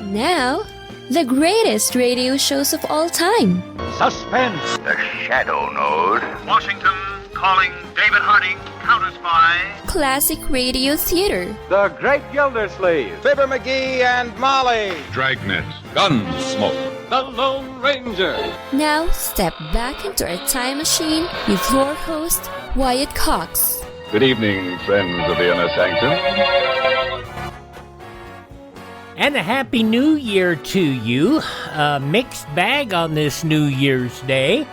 Now, the greatest radio shows of all time. Suspense. The Shadow Node. Washington calling David Harding, counter-spy. Classic radio theater. The Great Gildersleeve. Fibber McGee and Molly. Dragnet. Gunsmoke. The Lone Ranger. Now, step back into our time machine with your host, Wyatt Cox. Good evening, friends of the Inner Sanctum. And a Happy New Year to you. A mixed bag on this New Year's Day.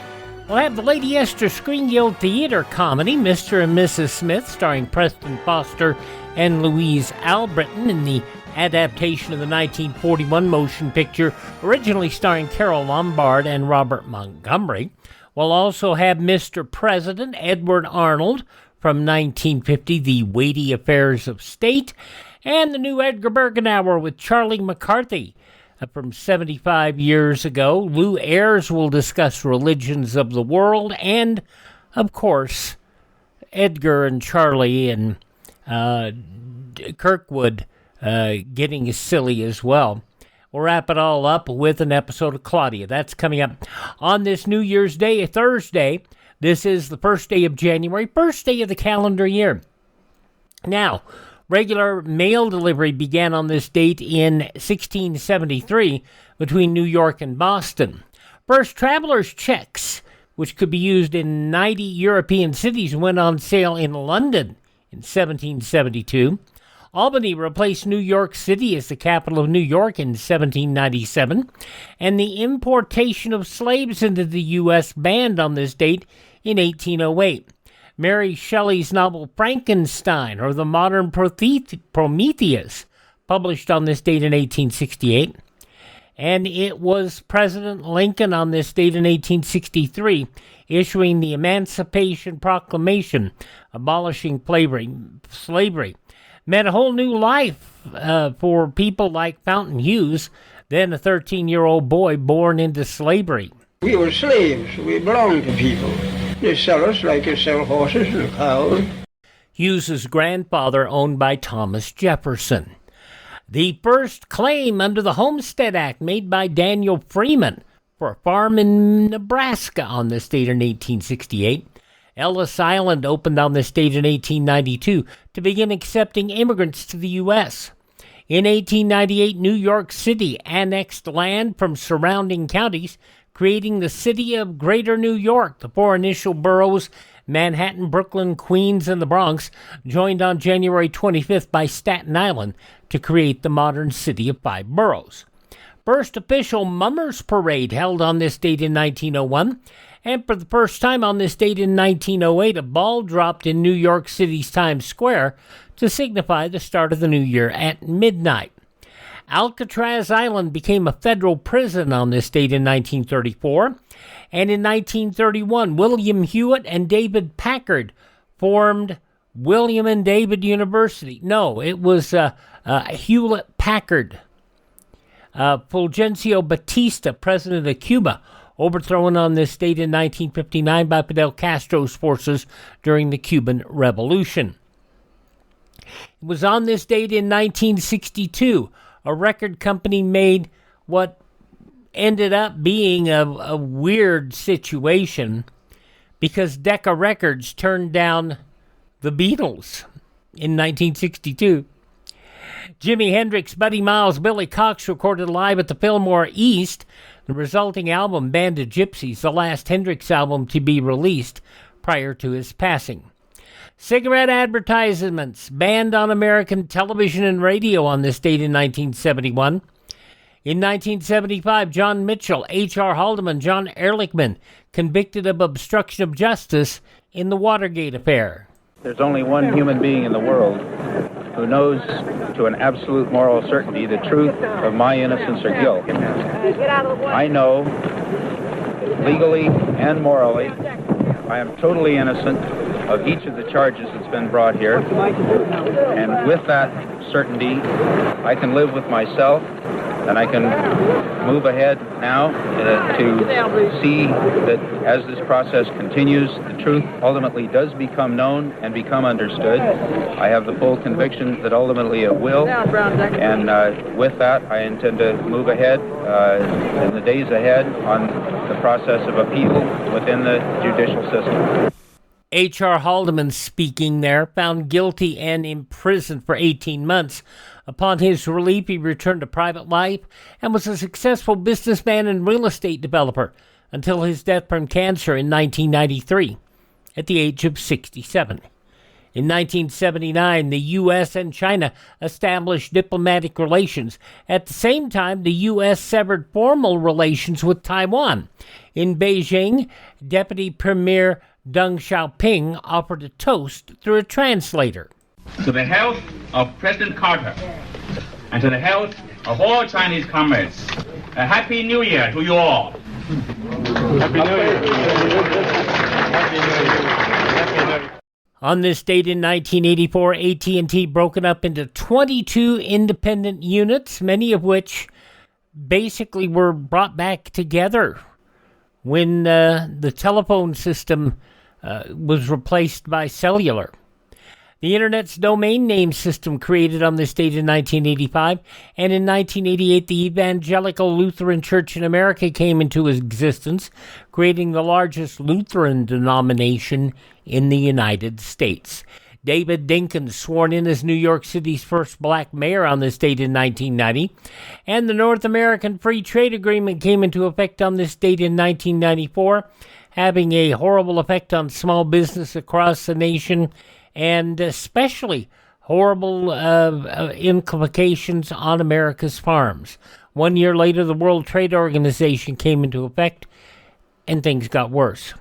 We'll have the Lady Esther Screen Guild Theater comedy, Mr. and Mrs. Smith, starring Preston Foster and Louise Allbritton in the adaptation of the 1941 motion picture, originally starring Carole Lombard and Robert Montgomery. We'll also have Mr. President, Edward Arnold, from 1950, The Weighty Affairs of State, and the new Edgar Bergenauer with Charlie McCarthy from 75 years ago. Lou Ayers will discuss religions of the world, and, of course, Edgar and Charlie and Kirkwood getting silly as well. We'll wrap it all up with an episode of Claudia. That's coming up on this New Year's Day, Thursday. This is the first day of January, first day of the calendar year. Now, regular mail delivery began on this date in 1673 between New York and Boston. First traveler's checks, which could be used in 90 European cities, went on sale in London in 1772. Albany replaced New York City as the capital of New York in 1797, and the importation of slaves into the U.S. banned on this date in 1808. Mary Shelley's novel Frankenstein, or The Modern Prometheus, published on this date in 1868. And it was President Lincoln on this date in 1863 issuing the Emancipation Proclamation, abolishing slavery. Meant a whole new life for people like Fountain Hughes, then a 13-year-old boy born into slavery. We were slaves. We belonged to people. They sell us like you sell horses and cows. Hughes's grandfather owned by Thomas Jefferson. The first claim under the Homestead Act made by Daniel Freeman for a farm in Nebraska on this date in 1868. Ellis Island opened on this date in 1892 to begin accepting immigrants to the U.S. In 1898, New York City annexed land from surrounding counties, creating the city of Greater New York. The four initial boroughs, Manhattan, Brooklyn, Queens, and the Bronx, joined on January 25th by Staten Island to create the modern city of five boroughs. First official Mummers Parade held on this date in 1901, and for the first time on this date in 1908, a ball dropped in New York City's Times Square to signify the start of the new year at midnight. Alcatraz Island became a federal prison on this date in 1934, and in 1931, William Hewitt and David Packard formed William and David University. No, it was Hewlett-Packard. Fulgencio Batista, president of Cuba, overthrown on this date in 1959 by Fidel Castro's forces during the Cuban Revolution. It was on this date in 1962 a record company made what ended up being a weird situation because Decca Records turned down the Beatles in 1962. Jimi Hendrix, Buddy Miles, Billy Cox recorded live at the Fillmore East. The resulting album, Band of Gypsies, the last Hendrix album to be released prior to his passing. Cigarette advertisements banned on American television and radio on this date in 1971. In 1975, John Mitchell, H.R. Haldeman, John Ehrlichman convicted of obstruction of justice in the Watergate affair. There's only one human being in the world who knows to an absolute moral certainty the truth of my innocence or guilt. I know, legally and morally, I am totally innocent of each of the charges that's been brought here. And with that certainty, I can live with myself And I can move ahead now to see that as this process continues, the truth ultimately does become known and become understood. I have the full conviction that ultimately it will. And with that, I intend to move ahead in the days ahead on the process of appeal within the judicial system. H.R. Haldeman speaking there, found guilty and imprisoned for 18 months. Upon his relief, he returned to private life and was a successful businessman and real estate developer until his death from cancer in 1993 at the age of 67. In 1979, the U.S. and China established diplomatic relations. At the same time, the U.S. severed formal relations with Taiwan. In Beijing, Deputy Premier Deng Xiaoping offered a toast through a translator. To the health of President Carter and to the health of all Chinese comrades, a Happy New Year to you all. Happy New Year. Happy New Year. On this date in 1984, AT&T broken up into 22 independent units, many of which basically were brought back together when the telephone system was replaced by cellular. The Internet's domain name system created on this date in 1985, and in 1988 the Evangelical Lutheran Church in America came into existence, creating the largest Lutheran denomination in the United States. David Dinkins sworn in as New York City's first black mayor on this date in 1990, and the North American Free Trade Agreement came into effect on this date in 1994, having a horrible effect on small business across the nation, and especially horrible implications on America's farms. 1 year later, the World Trade Organization came into effect, and things got worse.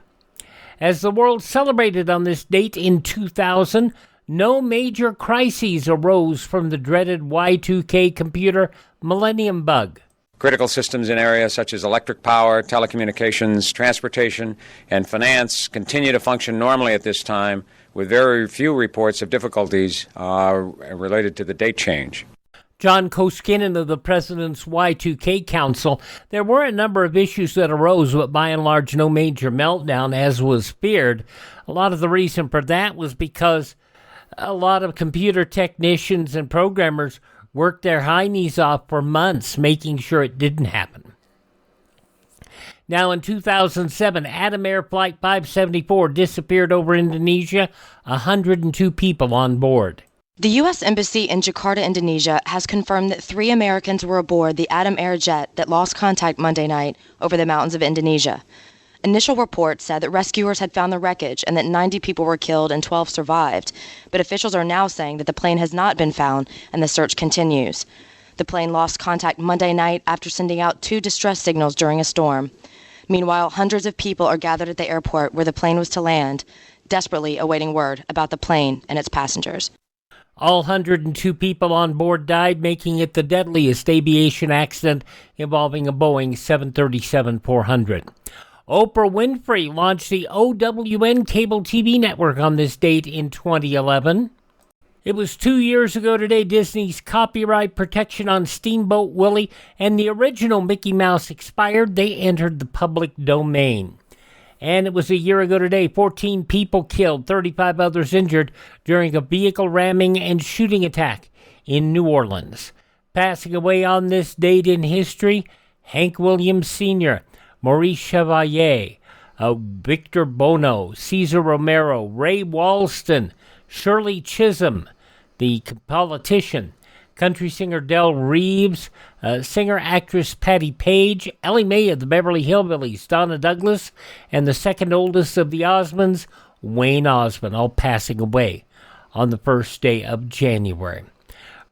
As the world celebrated on this date in 2000, no major crises arose from the dreaded Y2K computer millennium bug. Critical systems in areas such as electric power, telecommunications, transportation, and finance continue to function normally at this time, with very few reports of difficulties related to the date change. John Koskinen of the President's Y2K Council, there were a number of issues that arose, but by and large no major meltdown, as was feared. A lot of the reason for that was because a lot of computer technicians and programmers worked their hiney's off for months making sure it didn't happen. Now in 2007, Atom Air Flight 574 disappeared over Indonesia, 102 people on board. The U.S. Embassy in Jakarta, Indonesia, has confirmed that 3 Americans were aboard the Atom Air jet that lost contact Monday night over the mountains of Indonesia. Initial reports said that rescuers had found the wreckage and that 90 people were killed and 12 survived, but officials are now saying that the plane has not been found and the search continues. The plane lost contact Monday night after sending out 2 distress signals during a storm. Meanwhile, hundreds of people are gathered at the airport where the plane was to land, desperately awaiting word about the plane and its passengers. All 102 people on board died, making it the deadliest aviation accident involving a Boeing 737-400. Oprah Winfrey launched the OWN cable TV network on this date in 2011. It was 2 years ago today Disney's copyright protection on Steamboat Willie and the original Mickey Mouse expired. They entered the public domain. And it was a year ago today, 14 people killed, 35 others injured during a vehicle ramming and shooting attack in New Orleans. Passing away on this date in history, Hank Williams Sr., Maurice Chevalier, Victor Bono, Cesar Romero, Ray Walston, Shirley Chisholm, the politician, country singer Del Reeves, singer-actress Patti Page, Ellie Mae of the Beverly Hillbillies, Donna Douglas, and the second oldest of the Osmonds, Wayne Osmond, all passing away on the first day of January.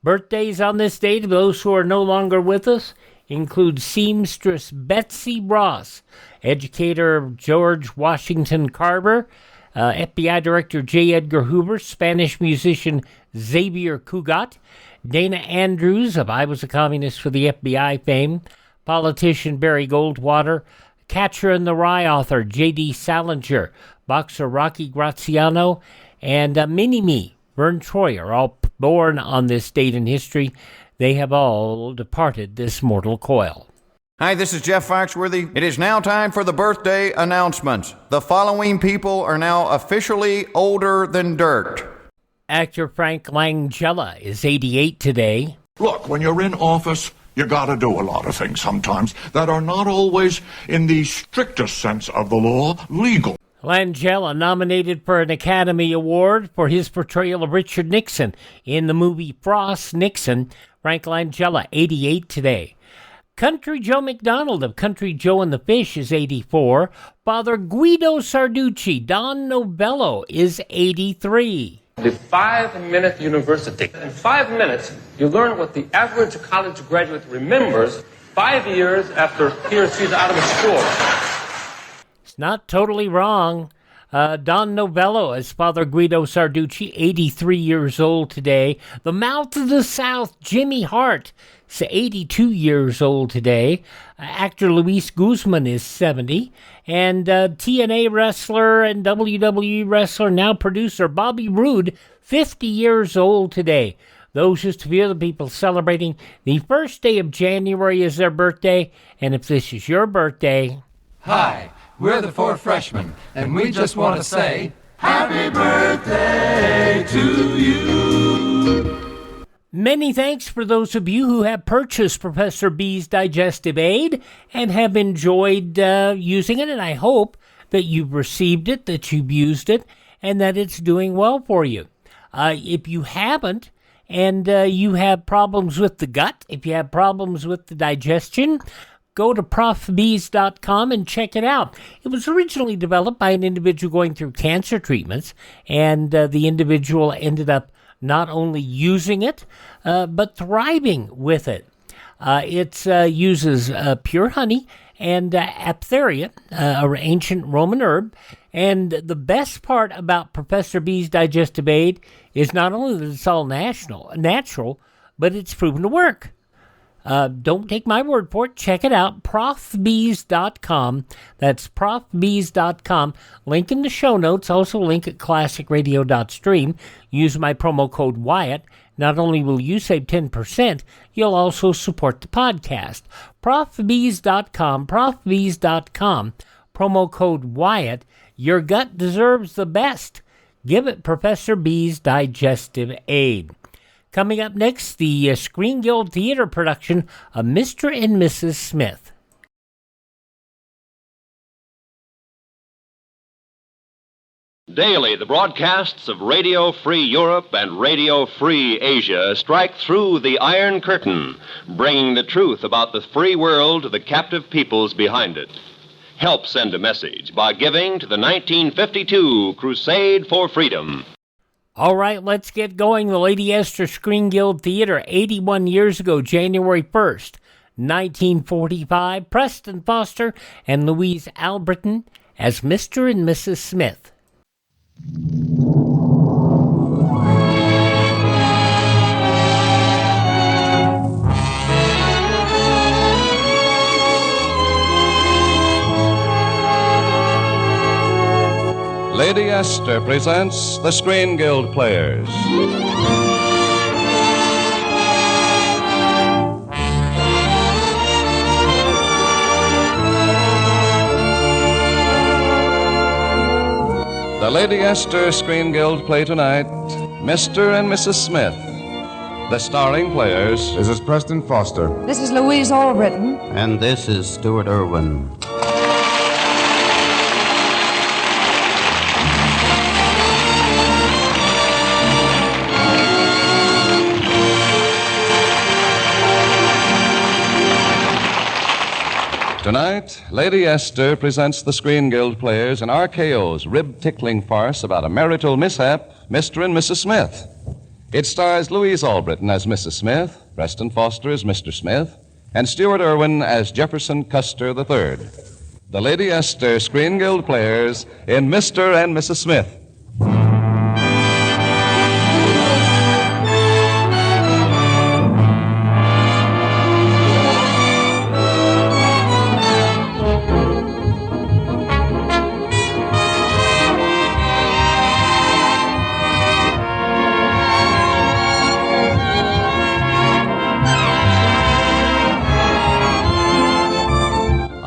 Birthdays on this date of those who are no longer with us include seamstress Betsy Ross, educator George Washington Carver, FBI Director J. Edgar Hoover, Spanish musician Xavier Cugat, Dana Andrews of I Was a Communist for the FBI fame, politician Barry Goldwater, Catcher in the Rye author J.D. Salinger, boxer Rocky Graziano, and Mini-Me, Vern Troy are all born on this date in history. They have all departed this mortal coil. Hi, this is Jeff Foxworthy. It is now time for the birthday announcements. The following people are now officially older than dirt. Actor Frank Langella is 88 today. Look, when you're in office, you gotta do a lot of things sometimes that are not always, in the strictest sense of the law, legal. Langella nominated for an Academy Award for his portrayal of Richard Nixon in the movie Frost Nixon. Frank Langella, 88 today. Country Joe McDonald of Country Joe and the Fish is 84. Father Guido Sarducci, Don Novello, is 83. The 5-minute university. In 5 minutes, you learn what the average college graduate remembers 5 years after he or she's out of school. It's not totally wrong. Don Novello as Father Guido Sarducci, 83 years old today. The Mouth of the South, Jimmy Hart, is 82 years old today. Actor Luis Guzman is 70. And TNA wrestler and WWE wrestler, now producer Bobby Roode, 50 years old today. Those just a few of the people celebrating the first day of January as their birthday. And if this is your birthday... Hi, we're the Four Freshmen, and we just want to say, Happy birthday to you! Many thanks for those of you who have purchased Professor B's Digestive Aid and have enjoyed using it, and I hope that you've received it, that you've used it, and that it's doing well for you. If you haven't, and you have problems with the gut, if you have problems with the digestion, go to profbees.com and check it out. It was originally developed by an individual going through cancer treatments, and the individual ended up not only using it, but thriving with it. It uses pure honey and aphtheria, an ancient Roman herb. And the best part about Professor B's Digestive Aid is not only that it's all natural, but it's proven to work. Don't take my word for it. Check it out, profbees.com. That's profbees.com. Link in the show notes. Also link at classicradio.stream. Use my promo code Wyatt. Not only will you save 10%, you'll also support the podcast. Profbees.com, profbees.com. Promo code Wyatt. Your gut deserves the best. Give it Professor B's Digestive Aid. Coming up next, the Screen Guild Theater production of Mr. and Mrs. Smith. Daily, the broadcasts of Radio Free Europe and Radio Free Asia strike through the Iron Curtain, bringing the truth about the free world to the captive peoples behind it. Help send a message by giving to the 1952 Crusade for Freedom. All right, let's get going. The Lady Esther Screen Guild Theater, 81 years ago, January 1st, 1945. Preston Foster and Louise Allbritton as Mr. and Mrs. Smith. Lady Esther presents the Screen Guild Players. The Lady Esther Screen Guild play tonight, Mr. and Mrs. Smith. The starring players. This is Preston Foster. This is Louise Allbritton. And this is Stuart Irwin. Tonight, Lady Esther presents the Screen Guild Players in RKO's rib-tickling farce about a marital mishap, Mr. and Mrs. Smith. It stars Louise Allbritton as Mrs. Smith, Preston Foster as Mr. Smith, and Stuart Irwin as Jefferson Custer III. The Lady Esther Screen Guild Players in Mr. and Mrs. Smith.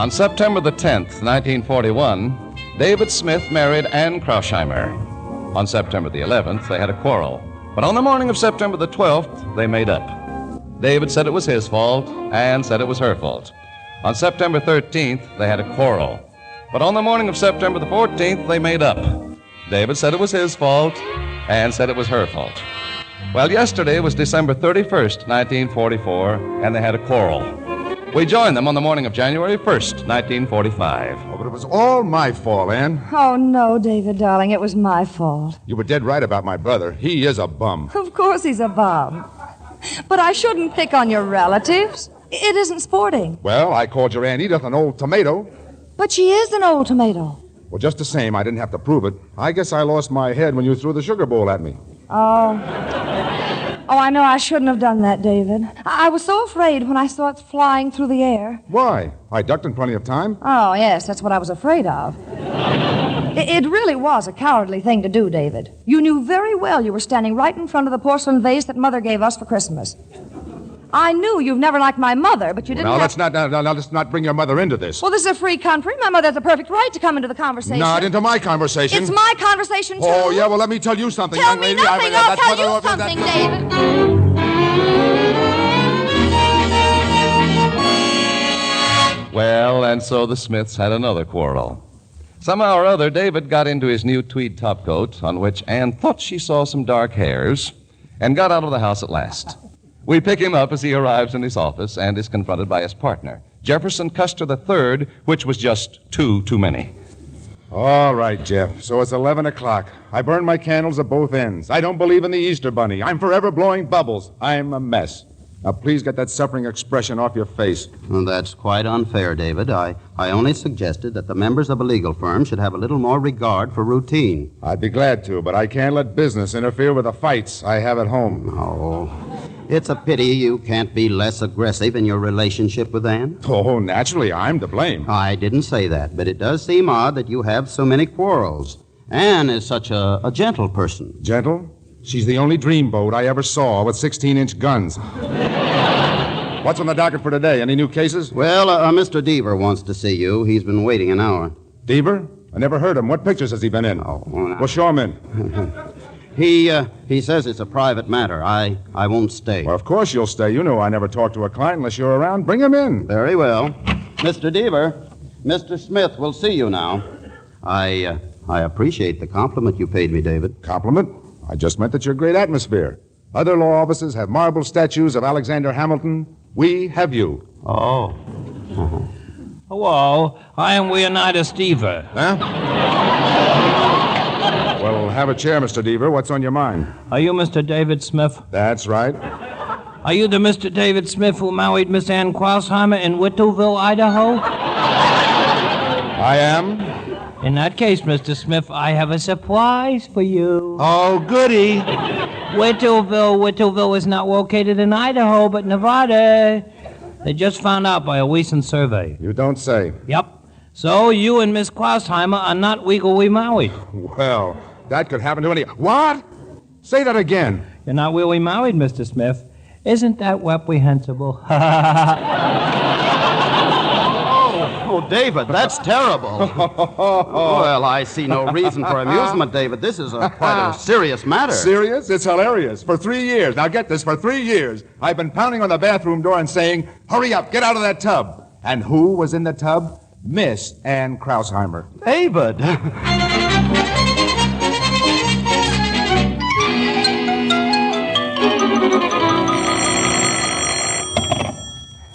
On September the 10th, 1941, David Smith married Ann Krausheimer. On September the 11th, they had a quarrel. But on the morning of September the 12th, they made up. David said it was his fault, Ann said it was her fault. On September 13th, they had a quarrel. But on the morning of September the 14th, they made up. David said it was his fault, Ann said it was her fault. Well, yesterday was December 31st, 1944, and they had a quarrel. We joined them on the morning of January 1st, 1945. Oh, but it was all my fault, Ann. Oh, no, David, darling, it was my fault. You were dead right about my brother. He is a bum. Of course he's a bum. But I shouldn't pick on your relatives. It isn't sporting. Well, I called your Aunt Edith an old tomato. But she is an old tomato. Well, just the same, I didn't have to prove it. I guess I lost my head when you threw the sugar bowl at me. Oh, I know I shouldn't have done that, David. I was so afraid when I saw it flying through the air. Why? I ducked in plenty of time. Oh, yes, that's what I was afraid of. It really was a cowardly thing to do, David. You knew very well you were standing right in front of the porcelain vase that Mother gave us for Christmas. I knew you've never liked my mother, but you didn't Let's not bring your mother into this. Well, this is a free country. My mother has the perfect right to come into the conversation. Not into my conversation. It's my conversation, too. Oh, yeah, well, let me tell you something, Tell young me lady. nothing. I'll tell you something, David. Well, and so the Smiths had another quarrel. Somehow or other, David got into his new tweed topcoat, on which Ann thought she saw some dark hairs, and got out of the house at last. We pick him up as he arrives in his office and is confronted by his partner, Jefferson Custer III, which was just two too many. All right, Jeff. So it's 11 o'clock. I burned my candles at both ends. I don't believe in the Easter Bunny. I'm forever blowing bubbles. I'm a mess. Now, please get that suffering expression off your face. Well, that's quite unfair, David. I only suggested that the members of a legal firm should have a little more regard for routine. I'd be glad to, but I can't let business interfere with the fights I have at home. Oh, it's a pity you can't be less aggressive in your relationship with Ann. Oh, naturally, I'm to blame. I didn't say that, but it does seem odd that you have so many quarrels. Ann is such a gentle person. Gentle? She's the only dreamboat I ever saw with 16-inch guns. What's on the docket for today? Any new cases? Well, Mr. Deaver wants to see you. He's been waiting an hour. Deaver? I never heard him. What pictures has he been in? Oh, well, Well, show him in. He says it's a private matter. I won't stay. Well, of course you'll stay. You know I never talk to a client unless you're around. Bring him in. Very well. Mr. Deaver, Mr. Smith will see you now. I appreciate the compliment you paid me, David. Compliment? I just meant that you're great atmosphere. Other law offices have marble statues of Alexander Hamilton. We have you. Oh. Hello, I am Leonidas Deaver. Huh? Well, have a chair, Mr. Deaver. What's on your mind? Are you Mr. David Smith? That's right. Are you the Mr. David Smith who married Miss Ann Krausheimer in Whittleville, Idaho? I am. In that case, Mr. Smith, I have a surprise for you. Oh, goody. Whittleville is not located in Idaho, but Nevada. They just found out by a recent survey. You don't say. Yep. So you and Miss Krausheimer are not legally married. Well, that could happen to any... What? Say that again. You're not really married, Mr. Smith. Isn't that reprehensible? Oh, David, that's terrible. Well, I see no reason for amusement, David. This is quite a serious matter. Serious? It's hilarious. For 3 years, now get this, for 3 years, I've been pounding on the bathroom door and saying, hurry up, get out of that tub. And who was in the tub? Miss Ann Krausheimer. David.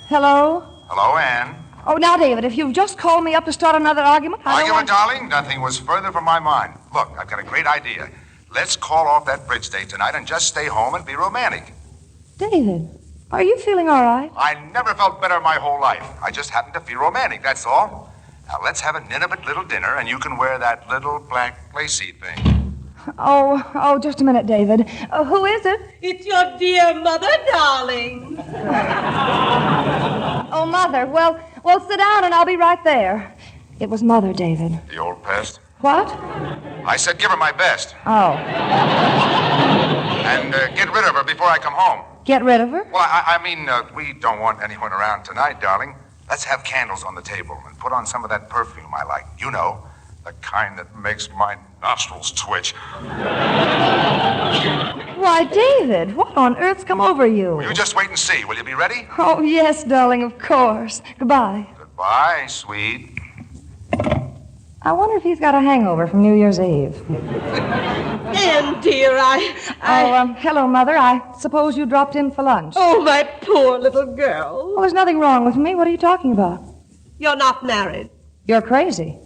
Hello? Hello, Ann. Oh, now, David, if you've just called me up to start another argument, Argument, darling? Nothing was further from my mind. Look, I've got a great idea. Let's call off that bridge date tonight and just stay home and be romantic. David, are you feeling all right? I never felt better my whole life. I just happen to feel romantic, that's all. Now, let's have a Nineveh little dinner, and you can wear that little black lacy thing. Oh, just a minute, David. Who is it? It's your dear mother, darling. Oh, Mother. Well, sit down and I'll be right there. It was Mother, David. The old pest? What? I said give her my best. Oh. And get rid of her before I come home. Get rid of her? Well, I mean, we don't want anyone around tonight, darling. Let's have candles on the table and put on some of that perfume I like. You know, the kind that makes my nostrils twitch. Why, David, what on earth's come over you? You just wait and see. Will you be ready? Oh, yes, darling, of course. Goodbye. Goodbye, sweet. I wonder if he's got a hangover from New Year's Eve. Anne, dear, Hello, Mother. I suppose you dropped in for lunch. Oh, my poor little girl. Well, there's nothing wrong with me. What are you talking about? You're not married. You're crazy.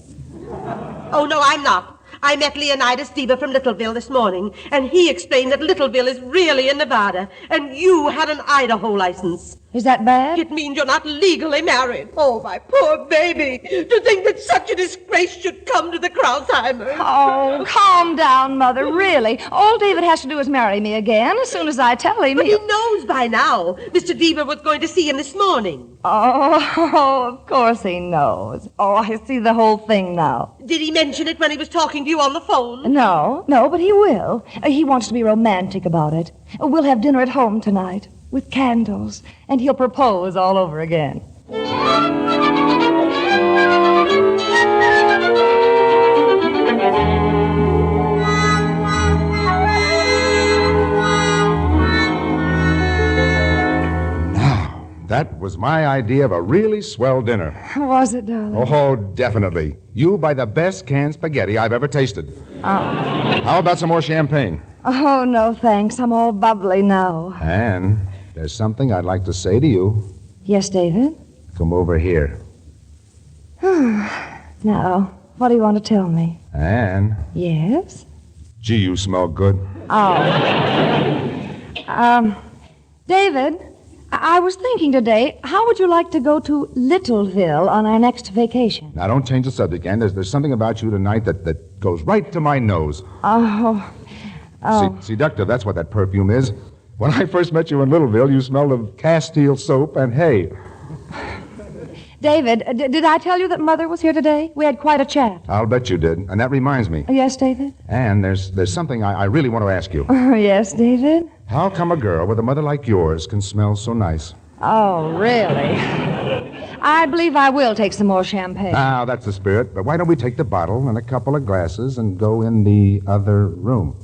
Oh, no, I'm not. I met Leonidas Deaver from Littleville this morning, and he explained that Littleville is really in Nevada, and you had an Idaho license. Is that bad? It means you're not legally married. Oh, my poor baby. To think that such a disgrace should come to the Krausheimers. Oh, calm down, Mother, really. All David has to do is marry me again as soon as I tell him. But he knows by now. Mr. Deaver was going to see him this morning. Oh, of course he knows. Oh, I see the whole thing now. Did he mention it when he was talking to you on the phone? No, but he will. He wants to be romantic about it. We'll have dinner at home tonight with candles, and he'll propose all over again. That was my idea of a really swell dinner. Was it, darling? Oh, definitely. You buy the best canned spaghetti I've ever tasted. How about some more champagne? Oh, no, thanks. I'm all bubbly now. Anne, there's something I'd like to say to you. Yes, David? Come over here. Now, what do you want to tell me? Anne. Yes? Gee, you smell good. David, I was thinking today, how would you like to go to Littleville on our next vacation? Now, don't change the subject, Anne. There's something about you tonight that goes right to my nose. Seductive, that's what that perfume is. When I first met you in Littleville, you smelled of Castile soap and hay. David, did I tell you that Mother was here today? We had quite a chat. I'll bet you did. And that reminds me. Yes, David? Anne, there's something I really want to ask you. Yes, David? How come a girl with a mother like yours can smell so nice? Oh, really? I believe I will take some more champagne. Now, that's the spirit. But why don't we take the bottle and a couple of glasses and go in the other room?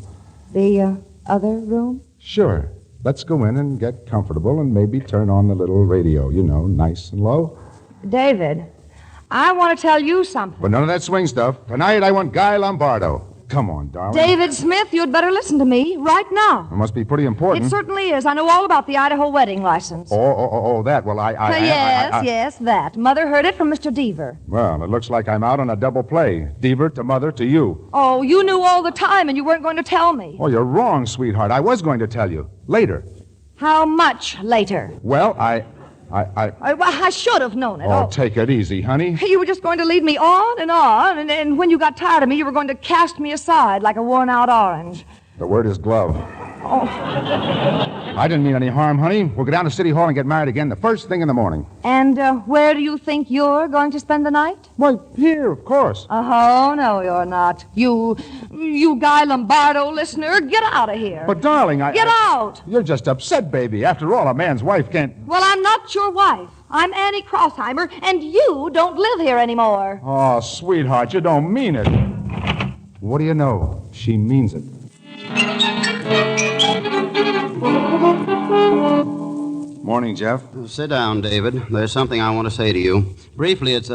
The other room? Sure. Let's go in and get comfortable and maybe turn on the little radio, you know, nice and low. David, I want to tell you something. But none of that swing stuff. Tonight I want Guy Lombardo. Come on, darling. David Smith, you'd better listen to me right now. It must be pretty important. It certainly is. I know all about the Idaho wedding license. Oh, that. Well, Yes, that. Mother heard it from Mr. Deaver. Well, it looks like I'm out on a double play. Deaver to Mother to you. Oh, you knew all the time and you weren't going to tell me. Oh, you're wrong, sweetheart. I was going to tell you. Later. How much later? Well, I should have known it. Oh, take it easy, honey. You were just going to lead me on, and when you got tired of me, you were going to cast me aside like a worn-out orange. The word is glove. Oh. I didn't mean any harm, honey. We'll go down to City Hall and get married again the first thing in the morning. And where do you think you're going to spend the night? Why, here, of course. Oh, no, you're not. You Guy Lombardo listener, get out of here. But, darling, Get out! You're just upset, baby. After all, a man's wife can't... Well, I'm not your wife. I'm Annie Krausheimer, and you don't live here anymore. Oh, sweetheart, you don't mean it. What do you know? She means it. Morning, Jeff. Sit down, David. There's something I want to say to you. Briefly, it's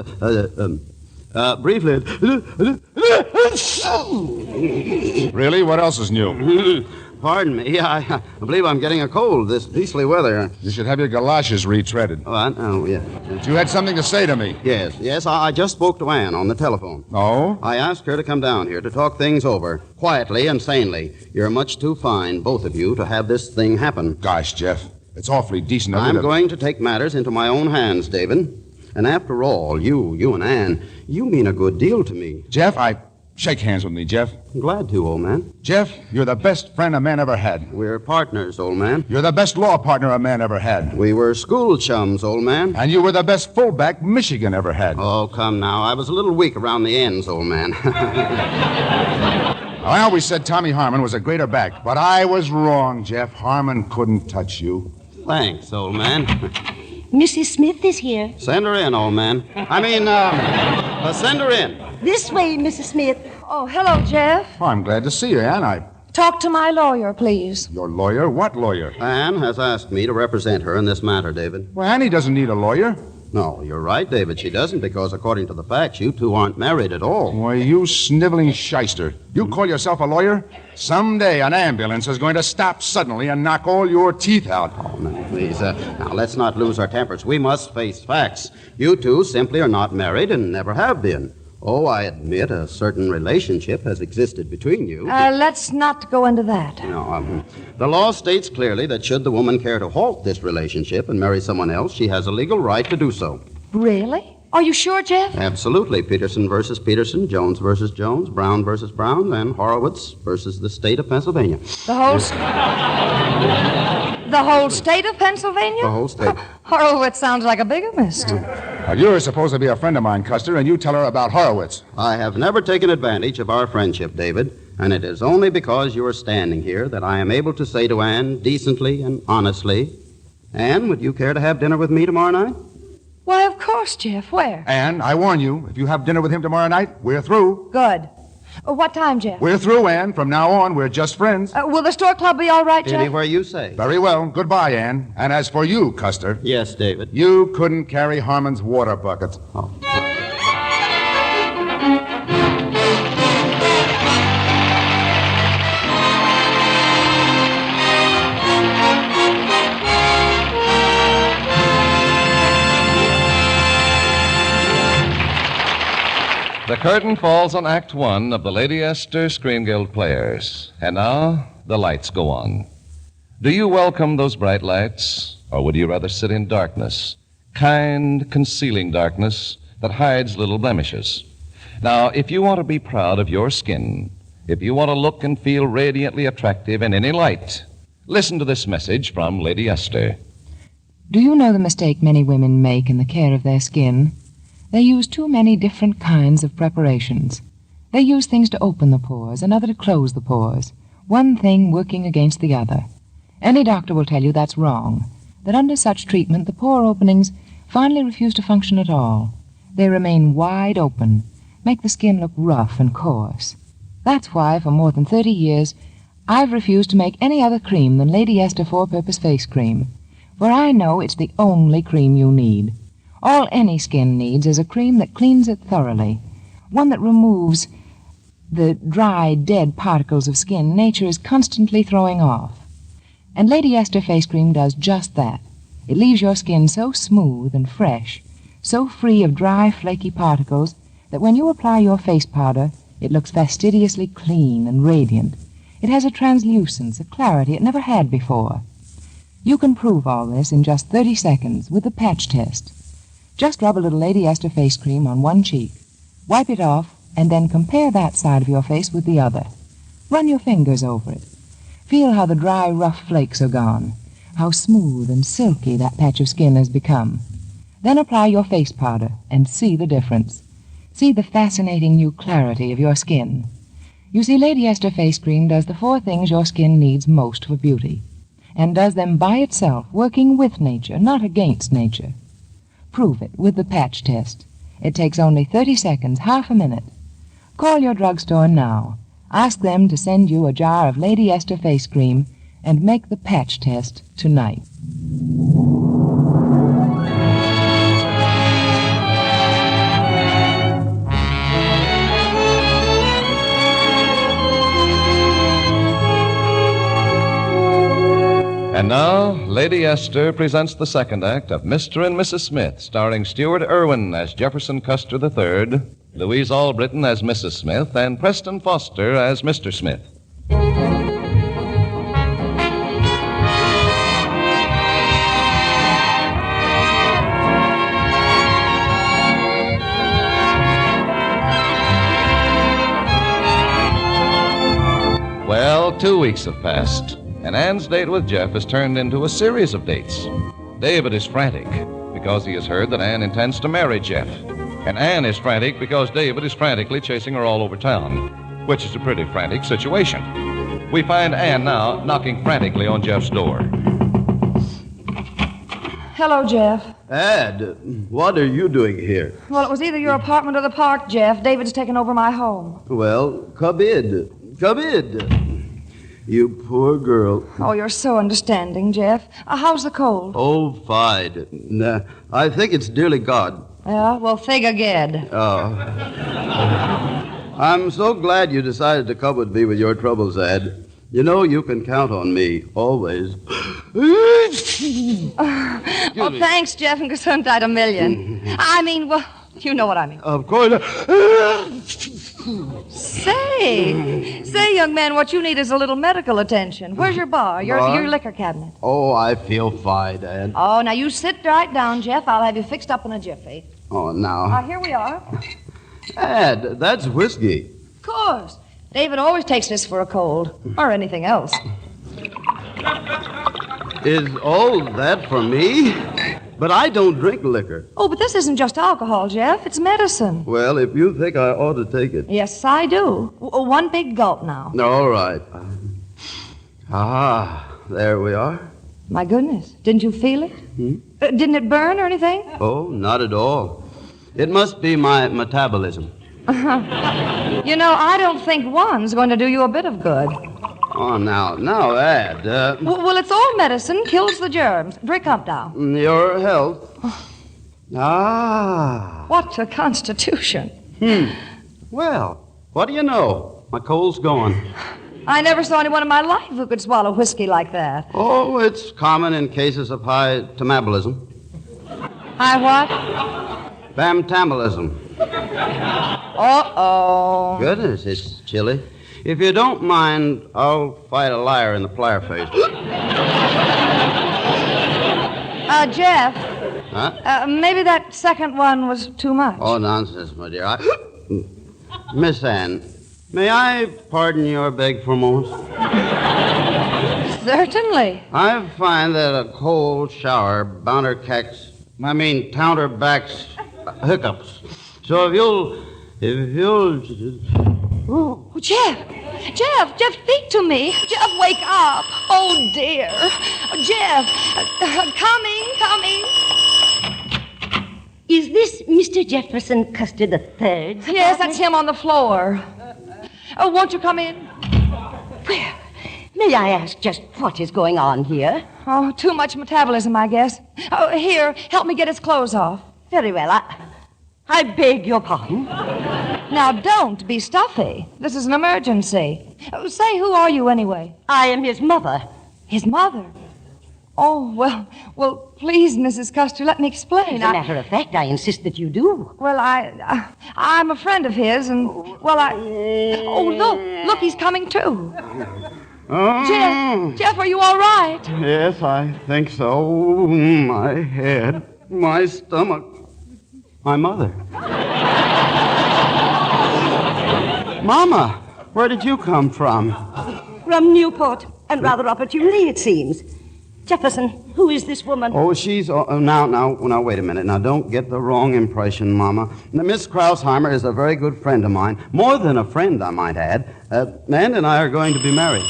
Really? What else is new? Pardon me. I believe I'm getting a cold this beastly weather. You should have your galoshes retreaded. Oh, yeah. You had something to say to me. Yes. I just spoke to Anne on the telephone. Oh? I asked her to come down here to talk things over, quietly and sanely. You're much too fine, both of you, to have this thing happen. Gosh, Jeff, it's awfully decent of you I'm going to take matters into my own hands, David. And after all, you and Anne, you mean a good deal to me. Jeff, Shake hands with me, Jeff. I'm glad to, old man. Jeff, you're the best friend a man ever had. We're partners, old man. You're the best law partner a man ever had. We were school chums, old man. And you were the best fullback Michigan ever had. Oh, come now. I was a little weak around the ends, old man. I always said Tommy Harmon was a greater back, but I was wrong, Jeff. Harmon couldn't touch you. Thanks, old man. Mrs. Smith is here. Send her in, old man. Send her in. This way, Mrs. Smith. Oh, hello, Jeff. Oh, I'm glad to see you, Ann. Talk to my lawyer, please. Your lawyer? What lawyer? Ann has asked me to represent her in this matter, David. Well, Annie doesn't need a lawyer. No, you're right, David. She doesn't, because according to the facts, you two aren't married at all. Why, you sniveling shyster. You call yourself a lawyer? Someday an ambulance is going to stop suddenly and knock all your teeth out. Oh, no, please. Now, let's not lose our tempers. We must face facts. You two simply are not married and never have been. Oh, I admit a certain relationship has existed between you. Let's not go into that. No, the law states clearly that should the woman care to halt this relationship and marry someone else, she has a legal right to do so. Really? Are you sure, Jeff? Absolutely. Peterson versus Peterson, Jones versus Jones, Brown versus Brown, and Horowitz versus the state of Pennsylvania. The whole state of Pennsylvania? The whole state. Horowitz sounds like a bigamist. Now, you're supposed to be a friend of mine, Custer, and you tell her about Horowitz. I have never taken advantage of our friendship, David, and it is only because you are standing here that I am able to say to Ann decently and honestly, Ann, would you care to have dinner with me tomorrow night? Why, of course, Jeff. Where? Ann, I warn you, if you have dinner with him tomorrow night, we're through. Good. What time, Jeff? We're through, Ann. From now on, we're just friends. Will the store club be all right, Jeff? Anywhere you say. Very well. Goodbye, Ann. And as for you, Custer. Yes, David. You couldn't carry Harmon's water buckets. Oh. The curtain falls on Act One of the Lady Esther Screen Guild Players. And now, the lights go on. Do you welcome those bright lights, or would you rather sit in darkness? Kind, concealing darkness that hides little blemishes. Now, if you want to be proud of your skin, if you want to look and feel radiantly attractive in any light, listen to this message from Lady Esther. Do you know the mistake many women make in the care of their skin? They use too many different kinds of preparations. They use things to open the pores, another to close the pores, one thing working against the other. Any doctor will tell you that's wrong, that under such treatment the pore openings finally refuse to function at all. They remain wide open, make the skin look rough and coarse. That's why, for more than 30 years, I've refused to make any other cream than Lady Esther Four-Purpose Face Cream, for I know it's the only cream you need. All any skin needs is a cream that cleans it thoroughly, one that removes the dry, dead particles of skin nature is constantly throwing off. And Lady Esther Face Cream does just that. It leaves your skin so smooth and fresh, so free of dry, flaky particles, that when you apply your face powder, it looks fastidiously clean and radiant. It has a translucence, a clarity it never had before. You can prove all this in just 30 seconds with the patch test. Just rub a little Lady Esther face cream on one cheek. Wipe it off, and then compare that side of your face with the other. Run your fingers over it. Feel how the dry, rough flakes are gone, how smooth and silky that patch of skin has become. Then apply your face powder and see the difference. See the fascinating new clarity of your skin. You see, Lady Esther Face Cream does the 4 things your skin needs most for beauty, and does them by itself, working with nature, not against nature. Prove it with the patch test. It takes only 30 seconds, half a minute. Call your drugstore now. Ask them to send you a jar of Lady Esther Face Cream and make the patch test tonight. And now, Lady Esther presents the second act of Mr. and Mrs. Smith, starring Stuart Irwin as Jefferson Custer III, Louise Allbritton as Mrs. Smith, and Preston Foster as Mr. Smith. Well, 2 weeks have passed, and Ann's date with Jeff has turned into a series of dates. David is frantic because he has heard that Ann intends to marry Jeff. And Ann is frantic because David is frantically chasing her all over town, which is a pretty frantic situation. We find Ann now knocking frantically on Jeff's door. Hello, Jeff. Ed, what are you doing here? Well, it was either your apartment or the park, Jeff. David's taken over my home. Well, come in. Come in. You poor girl. Oh, you're so understanding, Jeff. How's the cold? Oh, fine. Nah, I think it's dearly gone. Yeah, well, think again. Oh. I'm so glad you decided to come with me with your troubles, Ed. You know you can count on me, always. Oh, thanks, Jeff, and gesundheit a million. I mean, well, you know what I mean. Of course. Say, young man, what you need is a little medical attention. Where's your bar, your liquor cabinet? Oh, I feel fine, Ed. Oh, now you sit right down, Jeff. I'll have you fixed up in a jiffy. Oh, now. Here we are. Ed, that's whiskey. Of course. David always takes this for a cold, or anything else. Is all that for me? But I don't drink liquor. Oh, but this isn't just alcohol, Jeff. It's medicine. Well, if you think I ought to take it. Yes, I do. One big gulp now. All right. There we are. My goodness. Didn't you feel it? Didn't it burn or anything? Oh, not at all. It must be my metabolism. You know, I don't think one's going to do you a bit of good. Oh, now, Ed. Well, it's all medicine. Kills the germs. Drink up now. Your health. What a constitution. Well, what do you know? My cold's gone. I never saw anyone in my life who could swallow whiskey like that. Oh, it's common in cases of high metabolism. High what? Bamtabolism. Uh-oh. Goodness, it's chilly. If you don't mind, I'll fight a liar in the plier face. Jeff. Huh? Maybe that second one was too much. Oh, nonsense, my dear. Miss Anne, may I pardon your beg for a moment? Certainly. I find that a cold shower counterbacks hiccups. So if you'll Oh, Jeff, speak to me. Jeff, wake up. Oh, dear. Jeff, coming. Is this Mr. Jefferson Custer III? Yes, that's him on the floor. Oh, won't you come in? Well, may I ask just what is going on here? Oh, too much metabolism, I guess. Oh, here, help me get his clothes off. Very well, I beg your pardon. Now, don't be stuffy. This is an emergency. Say, who are you anyway? I am his mother. His mother? Oh, well, please, Mrs. Custer, let me explain. As a matter of fact, I insist that you do. Well, I'm a friend of his, and, Oh, look, he's coming too. Jeff, are you all right? Yes, I think so. My head, my stomach, my mother. Mama, where did you come from? From Newport, and rather opportunely, it seems. Jefferson, who is this woman? Oh, she's... now, wait a minute. Now, don't get the wrong impression, Mama. Now, Miss Krausheimer is a very good friend of mine. More than a friend, I might add. Ann and I are going to be married.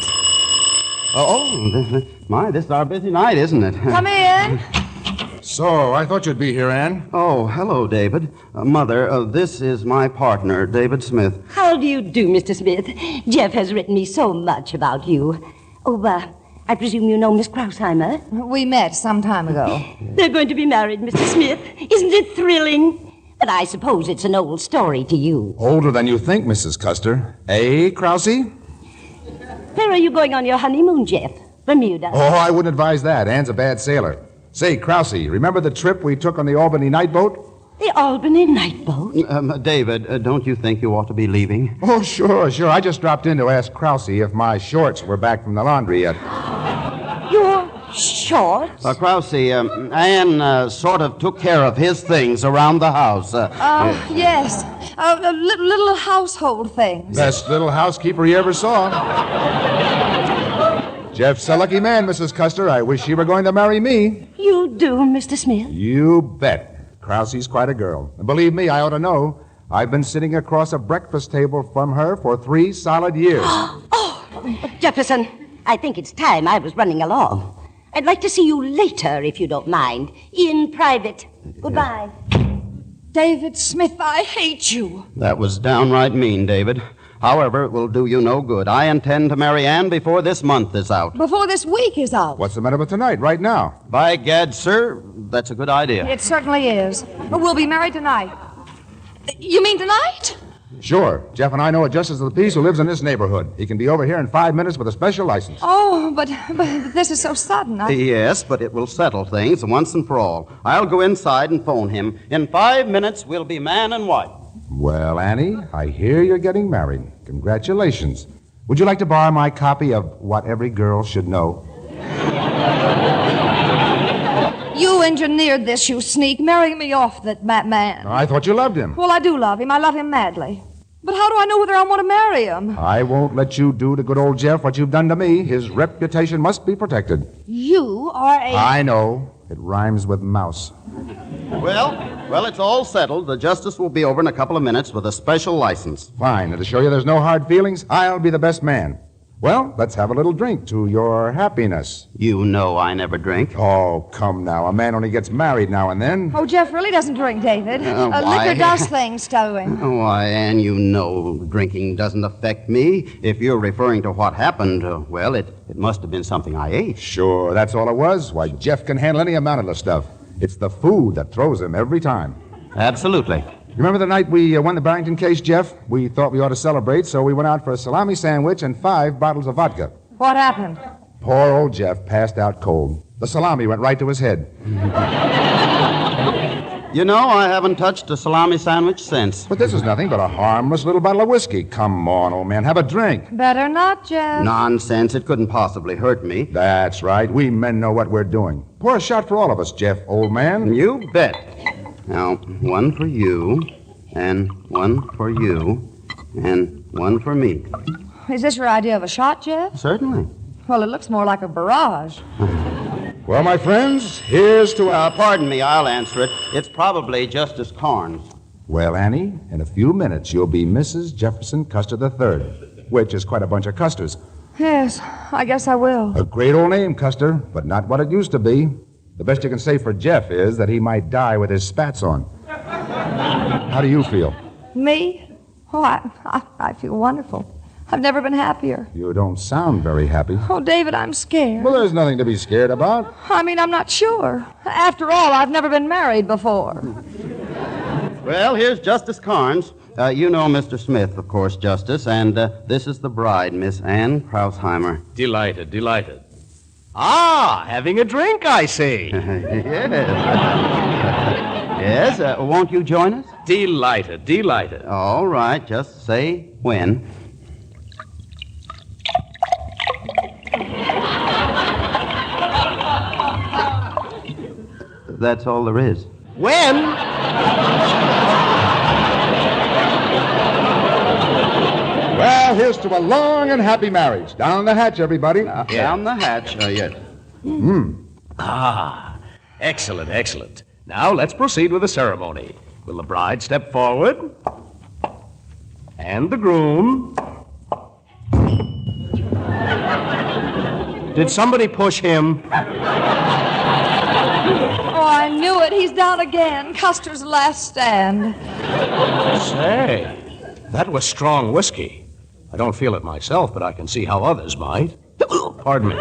This is our busy night, isn't it? Come in. So, I thought you'd be here, Ann. Oh, hello, David. Mother, this is my partner, David Smith. How do you do, Mr. Smith? Jeff has written me so much about you. Oh, I presume you know Miss Krausheimer? We met some time ago. They're going to be married, Mr. Smith. Isn't it thrilling? But I suppose it's an old story to you. Older than you think, Mrs. Custer. Eh, Krause? Where are you going on your honeymoon, Jeff? Bermuda. Oh, I wouldn't advise that. Ann's a bad sailor. Say, Krause, remember the trip we took on the Albany night boat? The Albany night boat? David, don't you think you ought to be leaving? Oh, sure. I just dropped in to ask Krause if my shorts were back from the laundry yet. Your shorts? Krause, Ann sort of took care of his things around the house. Yes. Little household things. Best little housekeeper you ever saw. Jeff's a lucky man, Mrs. Custer. I wish he were going to marry me. You do, Mr. Smith? You bet. Krause's quite a girl. And believe me, I ought to know. I've been sitting across a breakfast table from her for 3 solid years. Oh, Jefferson, I think it's time I was running along. I'd like to see you later, if you don't mind. In private. Goodbye. David Smith, I hate you. That was downright mean, David. However, it will do you no good. I intend to marry Anne before this month is out. Before this week is out. What's the matter with tonight, right now? By gad, sir, that's a good idea. It certainly is. But we'll be married tonight. You mean tonight? Sure. Jeff and I know a justice of the peace who lives in this neighborhood. He can be over here in 5 minutes with a special license. Oh, but this is so sudden. Yes, but it will settle things once and for all. I'll go inside and phone him. In 5 minutes, we'll be man and wife. Well, Annie, I hear you're getting married. Congratulations. Would you like to borrow my copy of What Every Girl Should Know? You engineered this, you sneak, marrying me off that man. I thought you loved him. Well, I do love him. I love him madly. But how do I know whether I want to marry him? I won't let you do to good old Jeff what you've done to me. His reputation must be protected. You are a... I know. It rhymes with mouse. Well, it's all settled. The justice will be over in a couple of minutes with a special license. Fine. And to show you there's no hard feelings, I'll be the best man. Well, let's have a little drink to your happiness. You know I never drink. Oh, come now. A man only gets married now and then. Oh, Jeff really doesn't drink, David. Why? Liquor does things to him. Why, Anne, you know drinking doesn't affect me. If you're referring to what happened, well, it must have been something I ate. Sure, that's all it was. Why, Jeff can handle any amount of the stuff. It's the food that throws him every time. Absolutely. Remember the night we won the Barrington case, Jeff? We thought we ought to celebrate, so we went out for a salami sandwich and 5 bottles of vodka. What happened? Poor old Jeff passed out cold. The salami went right to his head. You know, I haven't touched a salami sandwich since. But this is nothing but a harmless little bottle of whiskey. Come on, old man, have a drink. Better not, Jeff. Nonsense. It couldn't possibly hurt me. That's right. We men know what we're doing. Pour a shot for all of us, Jeff, old man. You bet. Now, one for you, and one for you, and one for me. Is this your idea of a shot, Jeff? Certainly. Well, it looks more like a barrage. Well, my friends, here's to... Pardon me, I'll answer it. It's probably Justice Carnes. Well, Annie, in a few minutes you'll be Mrs. Jefferson Custer III, which is quite a bunch of Custers. Yes, I guess I will. A great old name, Custer, but not what it used to be. The best you can say for Jeff is that he might die with his spats on. How do you feel? Me? Oh, I feel wonderful. I've never been happier. You don't sound very happy. Oh, David, I'm scared. Well, there's nothing to be scared about. I mean, I'm not sure. After all, I've never been married before. Well, here's Justice Carnes. You know Mr. Smith, of course, Justice, and this is the bride, Miss Anne Krausheimer. Delighted. Ah, having a drink, I see. Yes, won't you join us? Delighted. All right, just say when. That's all there is. When? Well, here's to a long and happy marriage. Down the hatch, everybody. Down the hatch. Yes. Ah, excellent. Now, let's proceed with the ceremony. Will the bride step forward? And the groom. Did somebody push him? Oh, I knew it. He's down again. Custer's last stand. Say, that was strong whiskey. I don't feel it myself, but I can see how others might. Pardon me.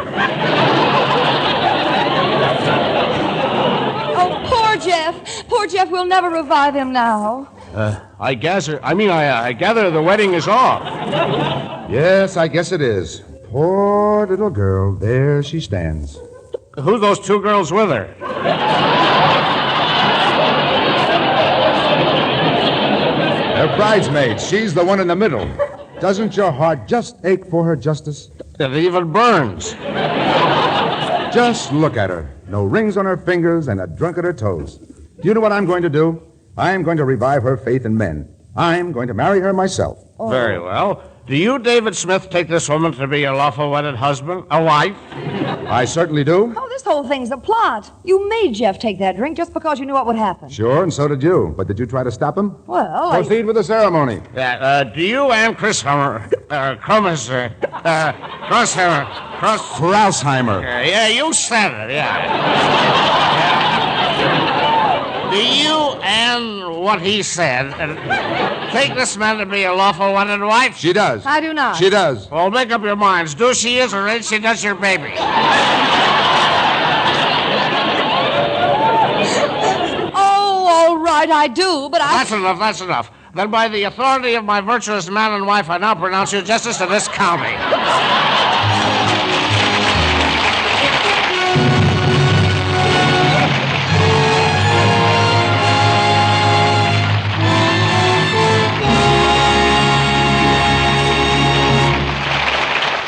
Oh, poor Jeff. Poor Jeff. We'll never revive him now. I gather the wedding is off. Yes, I guess it is. Poor little girl. There she stands. Who are those 2 girls with her? They're bridesmaids. She's the one in the middle. Doesn't your heart just ache for her, Justice? It even burns. Just look at her. No rings on her fingers and a drunk at her toes. Do you know what I'm going to do? I'm going to revive her faith in men. I'm going to marry her myself. Oh. Very well. Do you, David Smith, take this woman to be your lawful wedded husband, a wife? I certainly do. Oh, this This whole thing's a plot. You made Jeff take that drink just because you knew what would happen. Sure, and so did you. But did you try to stop him? Well, Proceed with the ceremony. Do you and Crossheimer, Krausheimer. yeah, you said it, yeah. Do you and what he said take this man to be a lawful wedded wife? She does. I do not. She does. Well, make up your minds. Do she is or ain't she does your baby? Oh, all right, I do, but I... That's enough. Then by the authority of my virtuous man and wife, I now pronounce you justice of this county.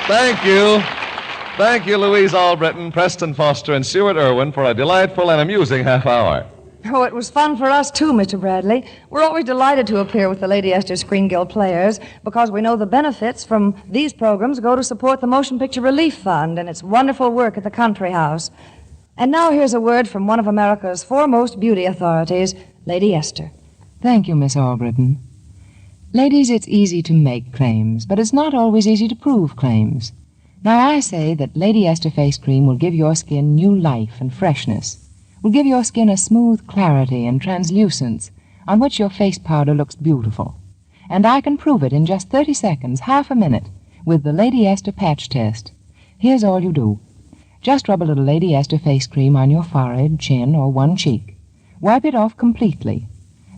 Thank you. Thank you, Louise Allbritton, Preston Foster, and Stuart Irwin for a delightful and amusing half hour. Oh, it was fun for us, too, Mr. Bradley. We're always delighted to appear with the Lady Esther Screen Guild players because we know the benefits from these programs go to support the Motion Picture Relief Fund and its wonderful work at the Country House. And now here's a word from one of America's foremost beauty authorities, Lady Esther. Thank you, Miss Allbritton. Ladies, it's easy to make claims, but it's not always easy to prove claims. Now, I say that Lady Esther Face Cream will give your skin new life and freshness, will give your skin a smooth clarity and translucence on which your face powder looks beautiful. And I can prove it in just 30 seconds, half a minute, with the Lady Esther patch test. Here's all you do. Just rub a little Lady Esther Face Cream on your forehead, chin, or one cheek. Wipe it off completely.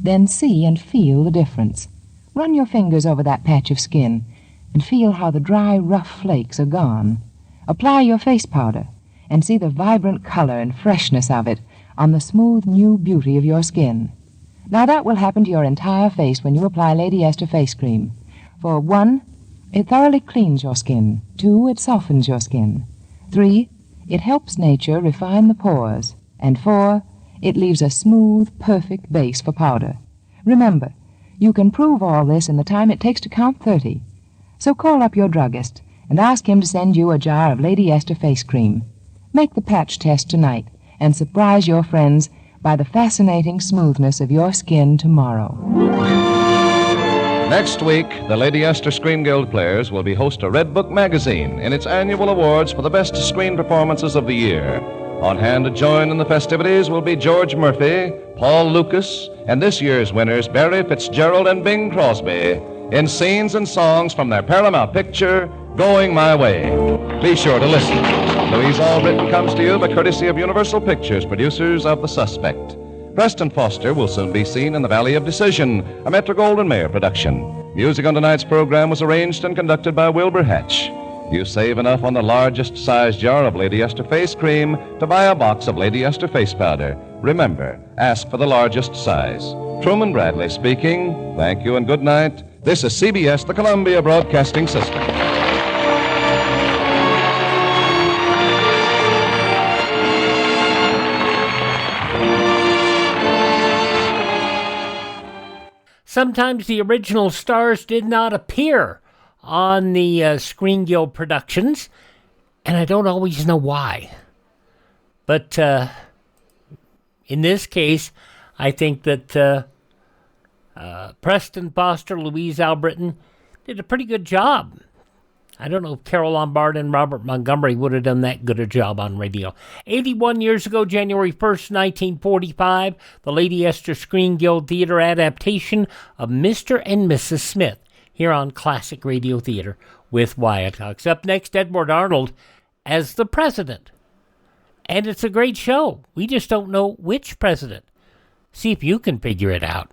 Then see and feel the difference. Run your fingers over that patch of skin and feel how the dry, rough flakes are gone. Apply your face powder and see the vibrant color and freshness of it on the smooth, new beauty of your skin. Now, that will happen to your entire face when you apply Lady Esther Face Cream. For 1, it thoroughly cleans your skin. 2, it softens your skin. 3, it helps nature refine the pores. And 4, it leaves a smooth, perfect base for powder. Remember, you can prove all this in the time it takes to count 30. So call up your druggist and ask him to send you a jar of Lady Esther Face Cream. Make the patch test tonight and surprise your friends by the fascinating smoothness of your skin tomorrow. Next week, the Lady Esther Screen Guild players will be host to Red Book Magazine in its annual awards for the best screen performances of the year. On hand to join in the festivities will be George Murphy, Paul Lucas, and this year's winners, Barry Fitzgerald and Bing Crosby, in scenes and songs from their Paramount picture, Going My Way. Be sure to listen. Louise Allbritton comes to you by courtesy of Universal Pictures, producers of The Suspect. Preston Foster will soon be seen in The Valley of Decision, a Metro-Goldwyn-Mayer production. Music on tonight's program was arranged and conducted by Wilbur Hatch. You save enough on the largest size jar of Lady Esther Face Cream to buy a box of Lady Esther Face Powder. Remember, ask for the largest size. Truman Bradley speaking. Thank you and good night. This is CBS, the Columbia Broadcasting System. Sometimes the original stars did not appear on the Screen Guild productions, and I don't always know why. But in this case, I think that Preston Foster, Louise Allbritton did a pretty good job. I don't know if Carole Lombard and Robert Montgomery would have done that good a job on radio. 81 years ago, January 1st, 1945, the Lady Esther Screen Guild Theater adaptation of Mr. and Mrs. Smith here on Classic Radio Theater with Wyatt Cox. Up next, Edward Arnold as the president. And it's a great show. We just don't know which president. See if you can figure it out.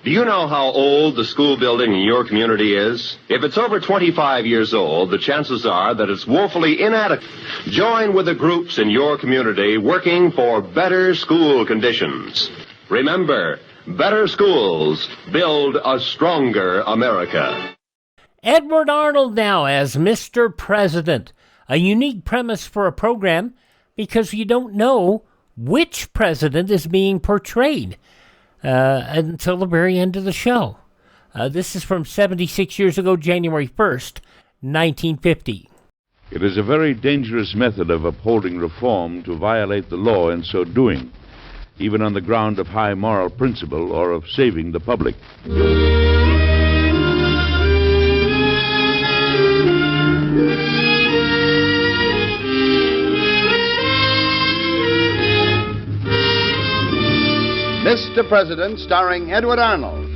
Do you know how old the school building in your community is? If it's over 25 years old, the chances are that it's woefully inadequate. Join with the groups in your community working for better school conditions. Remember, better schools build a stronger America. Edward Arnold now as Mr. President. A unique premise for a program because you don't know which president is being portrayed until the very end of the show. This is from 76 years ago, January 1st, 1950. It is a very dangerous method of upholding reform to violate the law in so doing, even on the ground of high moral principle or of saving the public. Mr. President, starring Edward Arnold.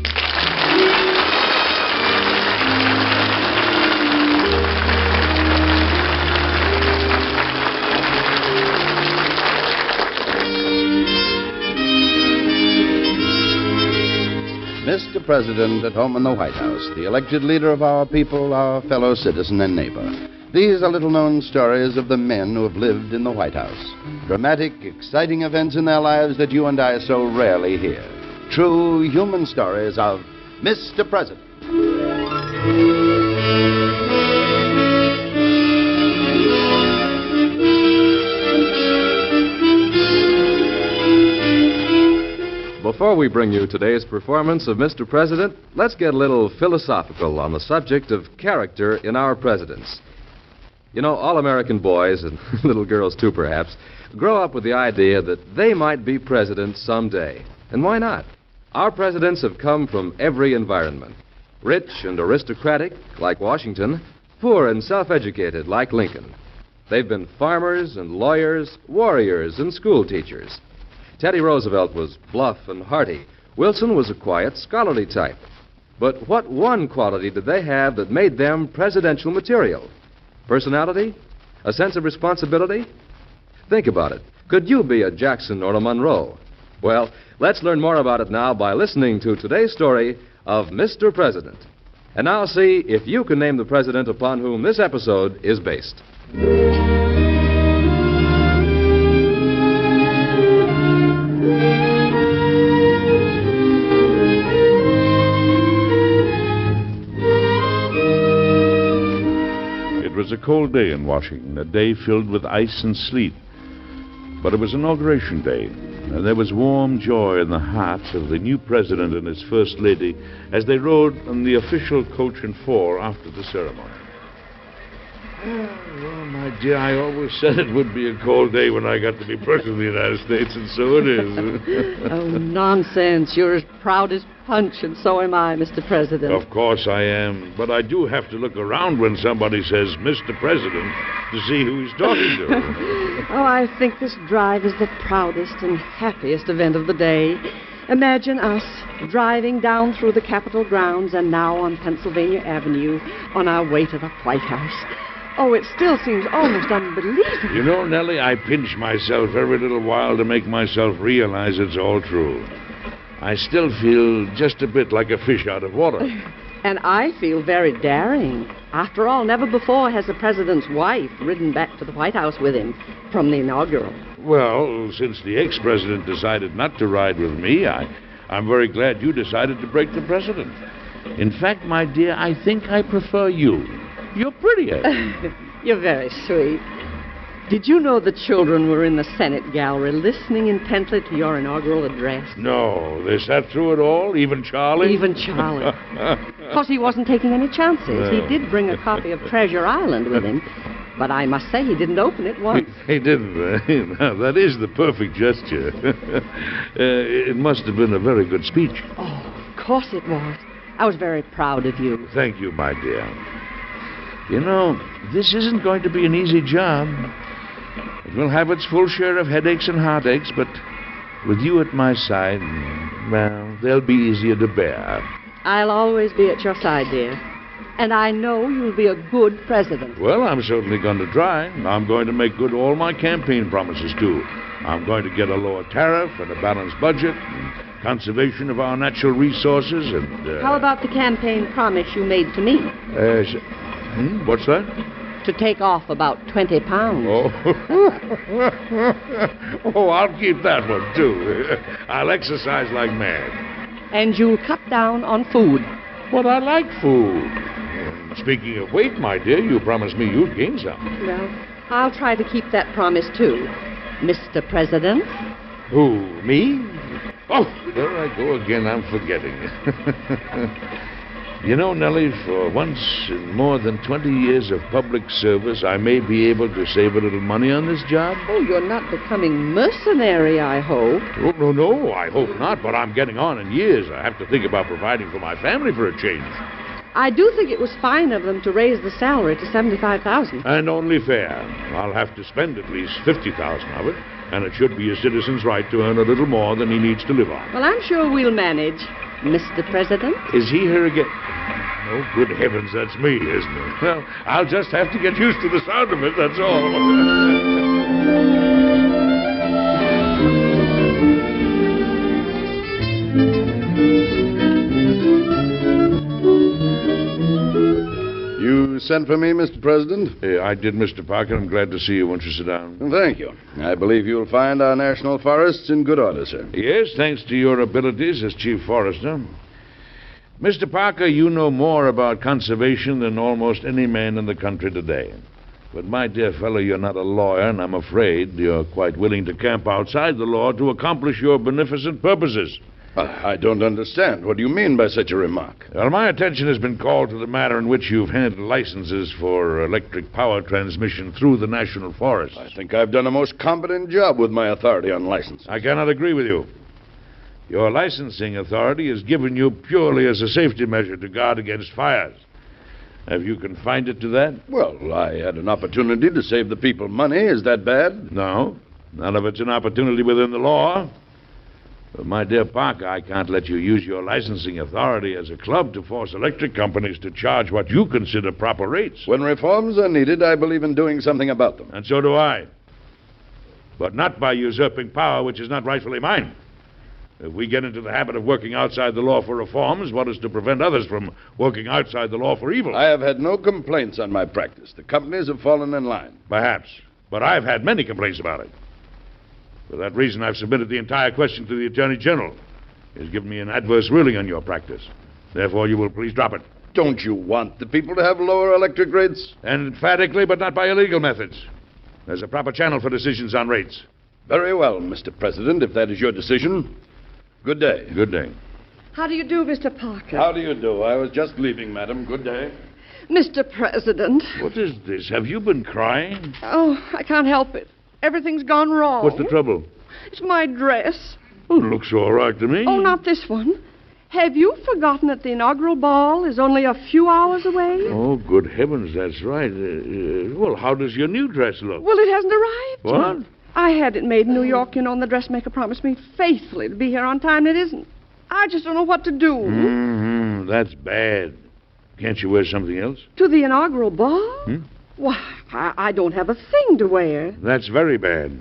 Mr. President, at home in the White House, the elected leader of our people, our fellow citizen and neighbor. These are little-known stories of the men who have lived in the White House. Dramatic, exciting events in their lives that you and I so rarely hear. True human stories of Mr. President. Before we bring you today's performance of Mr. President, let's get a little philosophical on the subject of character in our presidents. You know, all American boys, and little girls too perhaps, grow up with the idea that they might be presidents someday. And why not? Our presidents have come from every environment. Rich and aristocratic, like Washington, poor and self-educated, like Lincoln. They've been farmers and lawyers, warriors and school teachers. Teddy Roosevelt was bluff and hearty. Wilson was a quiet, scholarly type. But what one quality did they have that made them presidential material? Personality? A sense of responsibility? Think about it. Could you be a Jackson or a Monroe? Well, let's learn more about it now by listening to today's story of Mr. President. And now see if you can name the president upon whom this episode is based. It was a cold day in Washington, a day filled with ice and sleet. But it was Inauguration Day, and there was warm joy in the hearts of the new president and his first lady as they rode on the official coach and four after the ceremony. Well, my dear, I always said it would be a cold day when I got to be president of the United States, and so it is. Oh, nonsense. You're as proud as punch, and so am I, Mr. President. Of course I am, but I do have to look around when somebody says Mr. President to see who he's talking to. Oh, I think this drive is the proudest and happiest event of the day. Imagine us driving down through the Capitol grounds and now on Pennsylvania Avenue on our way to the White House. Oh, it still seems almost unbelievable. You know, Nellie, I pinch myself every little while to make myself realize it's all true. I still feel just a bit like a fish out of water. And I feel very daring. After all, never before has the president's wife ridden back to the White House with him from the inaugural. Well, since the ex-president decided not to ride with me, I'm very glad you decided to break the precedent. In fact, my dear, I think I prefer you. You're prettier. You're very sweet. Did you know the children were in the Senate gallery listening intently to your inaugural address? No, they sat through it all? Even Charlie? Even Charlie. Of course, he wasn't taking any chances. No. He did bring a copy of Treasure Island with him, but I must say he didn't open it once. He didn't. Now, that is the perfect gesture. It must have been a very good speech. Oh, of course it was. I was very proud of you. Thank you, my dear. You know, this isn't going to be an easy job. It will have its full share of headaches and heartaches, but with you at my side, well, they'll be easier to bear. I'll always be at your side, dear. And I know you'll be a good president. Well, I'm certainly going to try. I'm going to make good all my campaign promises, too. I'm going to get a lower tariff and a balanced budget, and conservation of our natural resources, and... How about the campaign promise you made to me? What's that? To take off about 20 pounds. Oh, I'll keep that one, too. I'll exercise like mad. And you'll cut down on food. But I like food. Speaking of weight, my dear, you promised me you'd gain some. Well, I'll try to keep that promise, too. Mr. President? Who, me? Oh, there I go again. I'm forgetting. You know, Nellie, for once in more than 20 years of public service, I may be able to save a little money on this job. Oh, you're not becoming mercenary, I hope. Oh, no, I hope not, but I'm getting on in years. I have to think about providing for my family for a change. I do think it was fine of them to raise the salary to $75,000. And only fair. I'll have to spend at least $50,000 of it, and it should be a citizen's right to earn a little more than he needs to live on. Well, I'm sure we'll manage, Mr. President. Is he here again? Oh, good heavens, that's me, isn't it? Well, I'll just have to get used to the sound of it, that's all. You sent for me, Mr. President? I did, Mr. Parker. I'm glad to see you. Won't you sit down? Thank you. I believe you'll find our national forests in good order, sir. Yes, thanks to your abilities as chief forester. Mr. Parker, you know more about conservation than almost any man in the country today. But, my dear fellow, you're not a lawyer, and I'm afraid you're quite willing to camp outside the law to accomplish your beneficent purposes. I don't understand. What do you mean by such a remark? Well, my attention has been called to the manner in which you've handled licenses for electric power transmission through the national forest. I think I've done a most competent job with my authority on license. I cannot agree with you. Your licensing authority is given you purely as a safety measure to guard against fires. Have you confined it to that? Well, I had an opportunity to save the people money. Is that bad? No. None of it's an opportunity within the law. But, my dear Parker, I can't let you use your licensing authority as a club to force electric companies to charge what you consider proper rates. When reforms are needed, I believe in doing something about them. And so do I. But not by usurping power which is not rightfully mine. If we get into the habit of working outside the law for reforms, what is to prevent others from working outside the law for evil? I have had no complaints on my practice. The companies have fallen in line. Perhaps. But I've had many complaints about it. For that reason, I've submitted the entire question to the Attorney General. He has given me an adverse ruling on your practice. Therefore, you will please drop it. Don't you want the people to have lower electric rates? Emphatically, but not by illegal methods. There's a proper channel for decisions on rates. Very well, Mr. President, if that is your decision. Good day. Good day. How do you do, Mr. Parker? How do you do? I was just leaving, madam. Good day. Mr. President. What is this? Have you been crying? Oh, I can't help it. Everything's gone wrong. What's the trouble? It's my dress. Oh, it looks all right to me. Oh, not this one. Have you forgotten that the inaugural ball is only a few hours away? Oh, good heavens, that's right. Well, how does your new dress look? Well, it hasn't arrived. What? I had it made in New York, you know, and the dressmaker promised me faithfully to be here on time, and it isn't. I just don't know what to do. Mm-hmm. That's bad. Can't you wear something else? To the inaugural ball? Why, I don't have a thing to wear. That's very bad.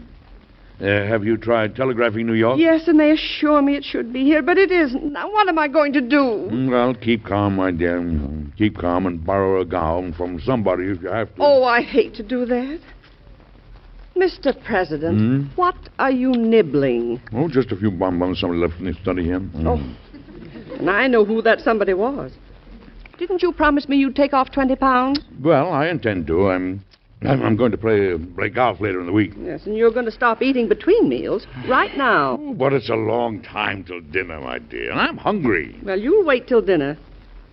Have you tried telegraphing New York? Yes, and they assure me it should be here, but it isn't. Now, what am I going to do? Well, keep calm, my dear. Keep calm and borrow a gown from somebody if you have to. Oh, I hate to do that. Mr. President, what are you nibbling? Oh, just a few bonbons somebody left in the study here. Oh, and I know who that somebody was. Didn't you promise me you'd take off 20 pounds? Well, I intend to. I'm going to play golf later in the week. Yes, and you're going to stop eating between meals right now. Oh, but it's a long time till dinner, my dear, and I'm hungry. Well, you'll wait till dinner.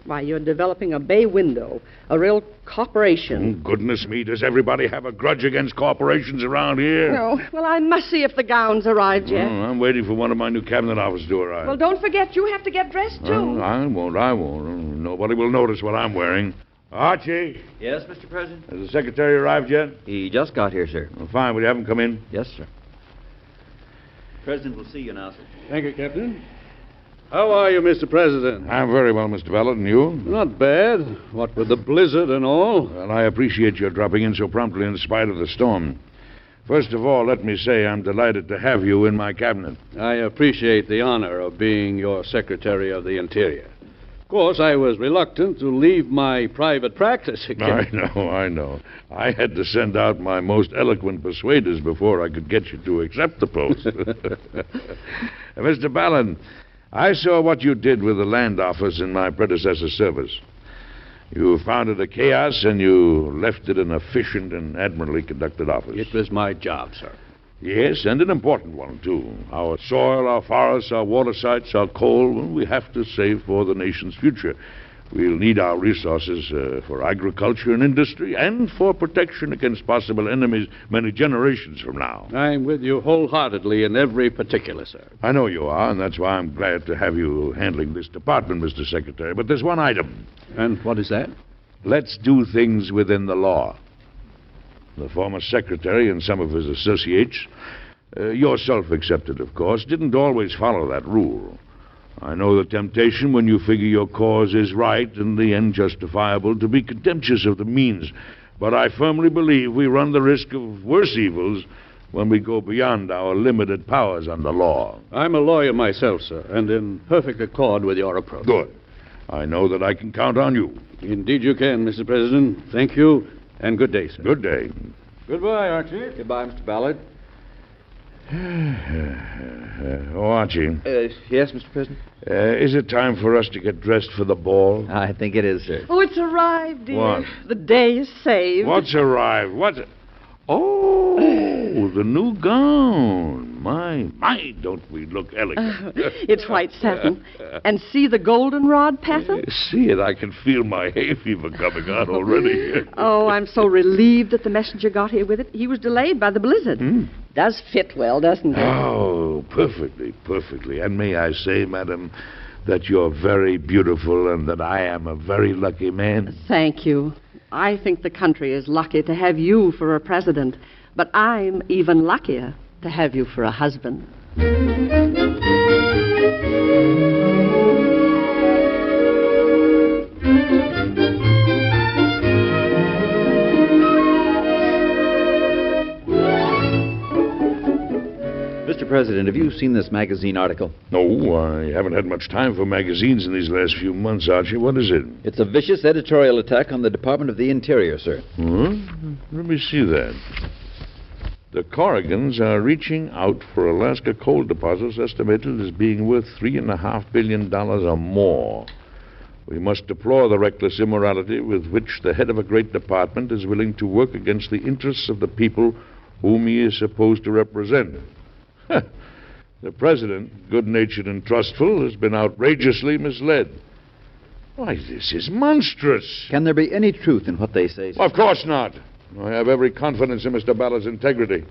Why, you're developing a bay window, a real corporation. Oh, goodness me, does everybody have a grudge against corporations around here? No. Well, I must see if the gown's arrived yet. Oh, I'm waiting for one of my new cabinet officers to arrive. Well, don't forget, you have to get dressed, too. Oh, I won't. Nobody will notice what I'm wearing. Archie? Yes, Mr. President? Has the secretary arrived yet? He just got here, sir. Well, fine. Will you have him come in? Yes, sir. President will see you now, sir. Thank you, Captain. How are you, Mr. President? I'm very well, Mr. Ballard, and you? Not bad. What with the blizzard and all. Well, I appreciate your dropping in so promptly in spite of the storm. First of all, let me say I'm delighted to have you in my cabinet. I appreciate the honor of being your Secretary of the Interior. Of course, I was reluctant to leave my private practice again. I know. I had to send out my most eloquent persuaders before I could get you to accept the post. Mr. Ballard, I saw what you did with the land office in my predecessor's service. You founded a chaos and you left it an efficient and admirably conducted office. It was my job, sir. Yes, and an important one, too. Our soil, our forests, our water sites, our coal, we have to save for the nation's future. We'll need our resources for agriculture and industry and for protection against possible enemies many generations from now. I'm with you wholeheartedly in every particular, sir. I know you are, and that's why I'm glad to have you handling this department, Mr. Secretary. But there's one item. And what is that? Let's do things within the law. The former secretary and some of his associates, yourself excepted, of course, didn't always follow that rule. I know the temptation when you figure your cause is right and the end justifiable to be contemptuous of the means. But I firmly believe we run the risk of worse evils when we go beyond our limited powers under law. I'm a lawyer myself, sir, and in perfect accord with your approach. Good. I know that I can count on you. Indeed you can, Mr. President. Thank you, and good day, sir. Good day. Goodbye, Archie. Goodbye, Mr. Ballard. Archie. Yes, Mr. President? Is it time for us to get dressed for the ball? I think it is, sir. Oh, it's arrived, dear. What? The day is saved. What's arrived? Oh, the new gown. My, don't we look elegant? It's white satin. And see the goldenrod pattern? See it. I can feel my hay fever coming on already. Oh, I'm so relieved that the messenger got here with it. He was delayed by the blizzard. Does fit well, doesn't it? Oh, perfectly. And may I say, madam, that you're very beautiful and that I am a very lucky man? Thank you. I think the country is lucky to have you for a president, but I'm even luckier to have you for a husband. Mr. President, have you seen this magazine article? No, I haven't had much time for magazines in these last few months, Archie. What is it? It's a vicious editorial attack on the Department of the Interior, sir. Huh? Let me see that. The Corrigans are reaching out for Alaska coal deposits estimated as being worth $3.5 billion or more. We must deplore the reckless immorality with which the head of a great department is willing to work against the interests of the people whom he is supposed to represent. The president, good-natured and trustful, has been outrageously misled. Why, this is monstrous. Can there be any truth in what they say, sir? Of course not. I have every confidence in Mr. Ballard's integrity.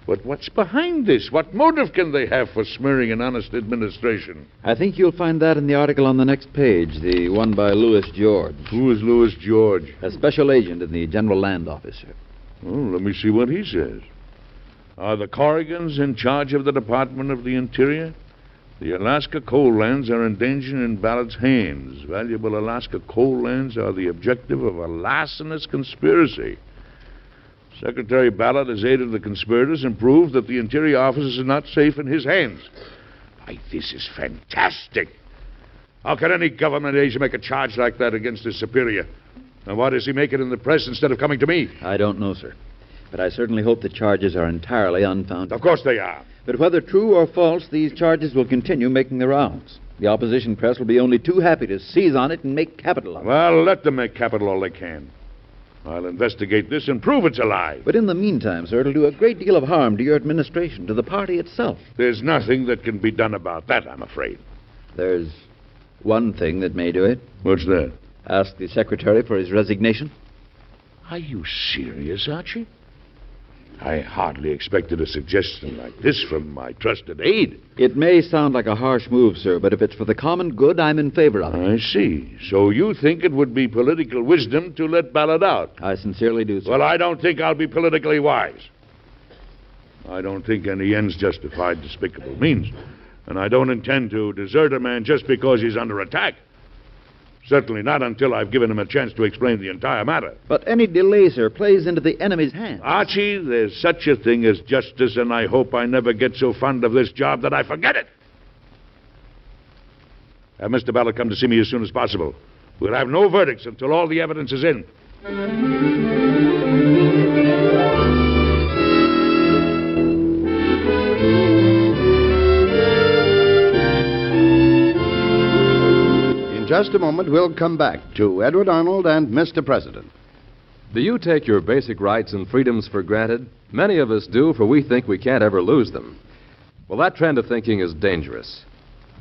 But what's behind this? What motive can they have for smearing an honest administration? I think you'll find that in the article on the next page, the one by Louis George. Who is Louis George? A special agent in the General Land Office, sir. Oh, let me see what he says. Are the Corrigans in charge of the Department of the Interior? The Alaska coal lands are in danger in Ballard's hands. Valuable Alaska coal lands are the objective of a larcenous conspiracy. Secretary Ballard has aided the conspirators and proved that the Interior Office is not safe in his hands. Why, this is fantastic. How can any government agent make a charge like that against his superior? And why does he make it in the press instead of coming to me? I don't know, sir. But I certainly hope the charges are entirely unfounded. Of course they are. But whether true or false, these charges will continue making the rounds. The opposition press will be only too happy to seize on it and make capital of it. Well, let them make capital all they can. I'll investigate this and prove it's a lie. But in the meantime, sir, it'll do a great deal of harm to your administration, to the party itself. There's nothing that can be done about that, I'm afraid. There's one thing that may do it. What's that? Ask the secretary for his resignation. Are you serious, Archie? I hardly expected a suggestion like this from my trusted aide. It may sound like a harsh move, sir, but if it's for the common good, I'm in favor of it. I see. So you think it would be political wisdom to let Ballard out? I sincerely do, sir. Well, I don't think I'll be politically wise. I don't think any ends justify despicable means. And I don't intend to desert a man just because he's under attack. Certainly not until I've given him a chance to explain the entire matter. But any delay, sir, plays into the enemy's hands. Archie, there's such a thing as justice, and I hope I never get so fond of this job that I forget it. Have Mr. Ballard come to see me as soon as possible. We'll have no verdicts until all the evidence is in. Just a moment, we'll come back to Edward Arnold and Mr. President. Do you take your basic rights and freedoms for granted? Many of us do, for we think we can't ever lose them. Well, that trend of thinking is dangerous.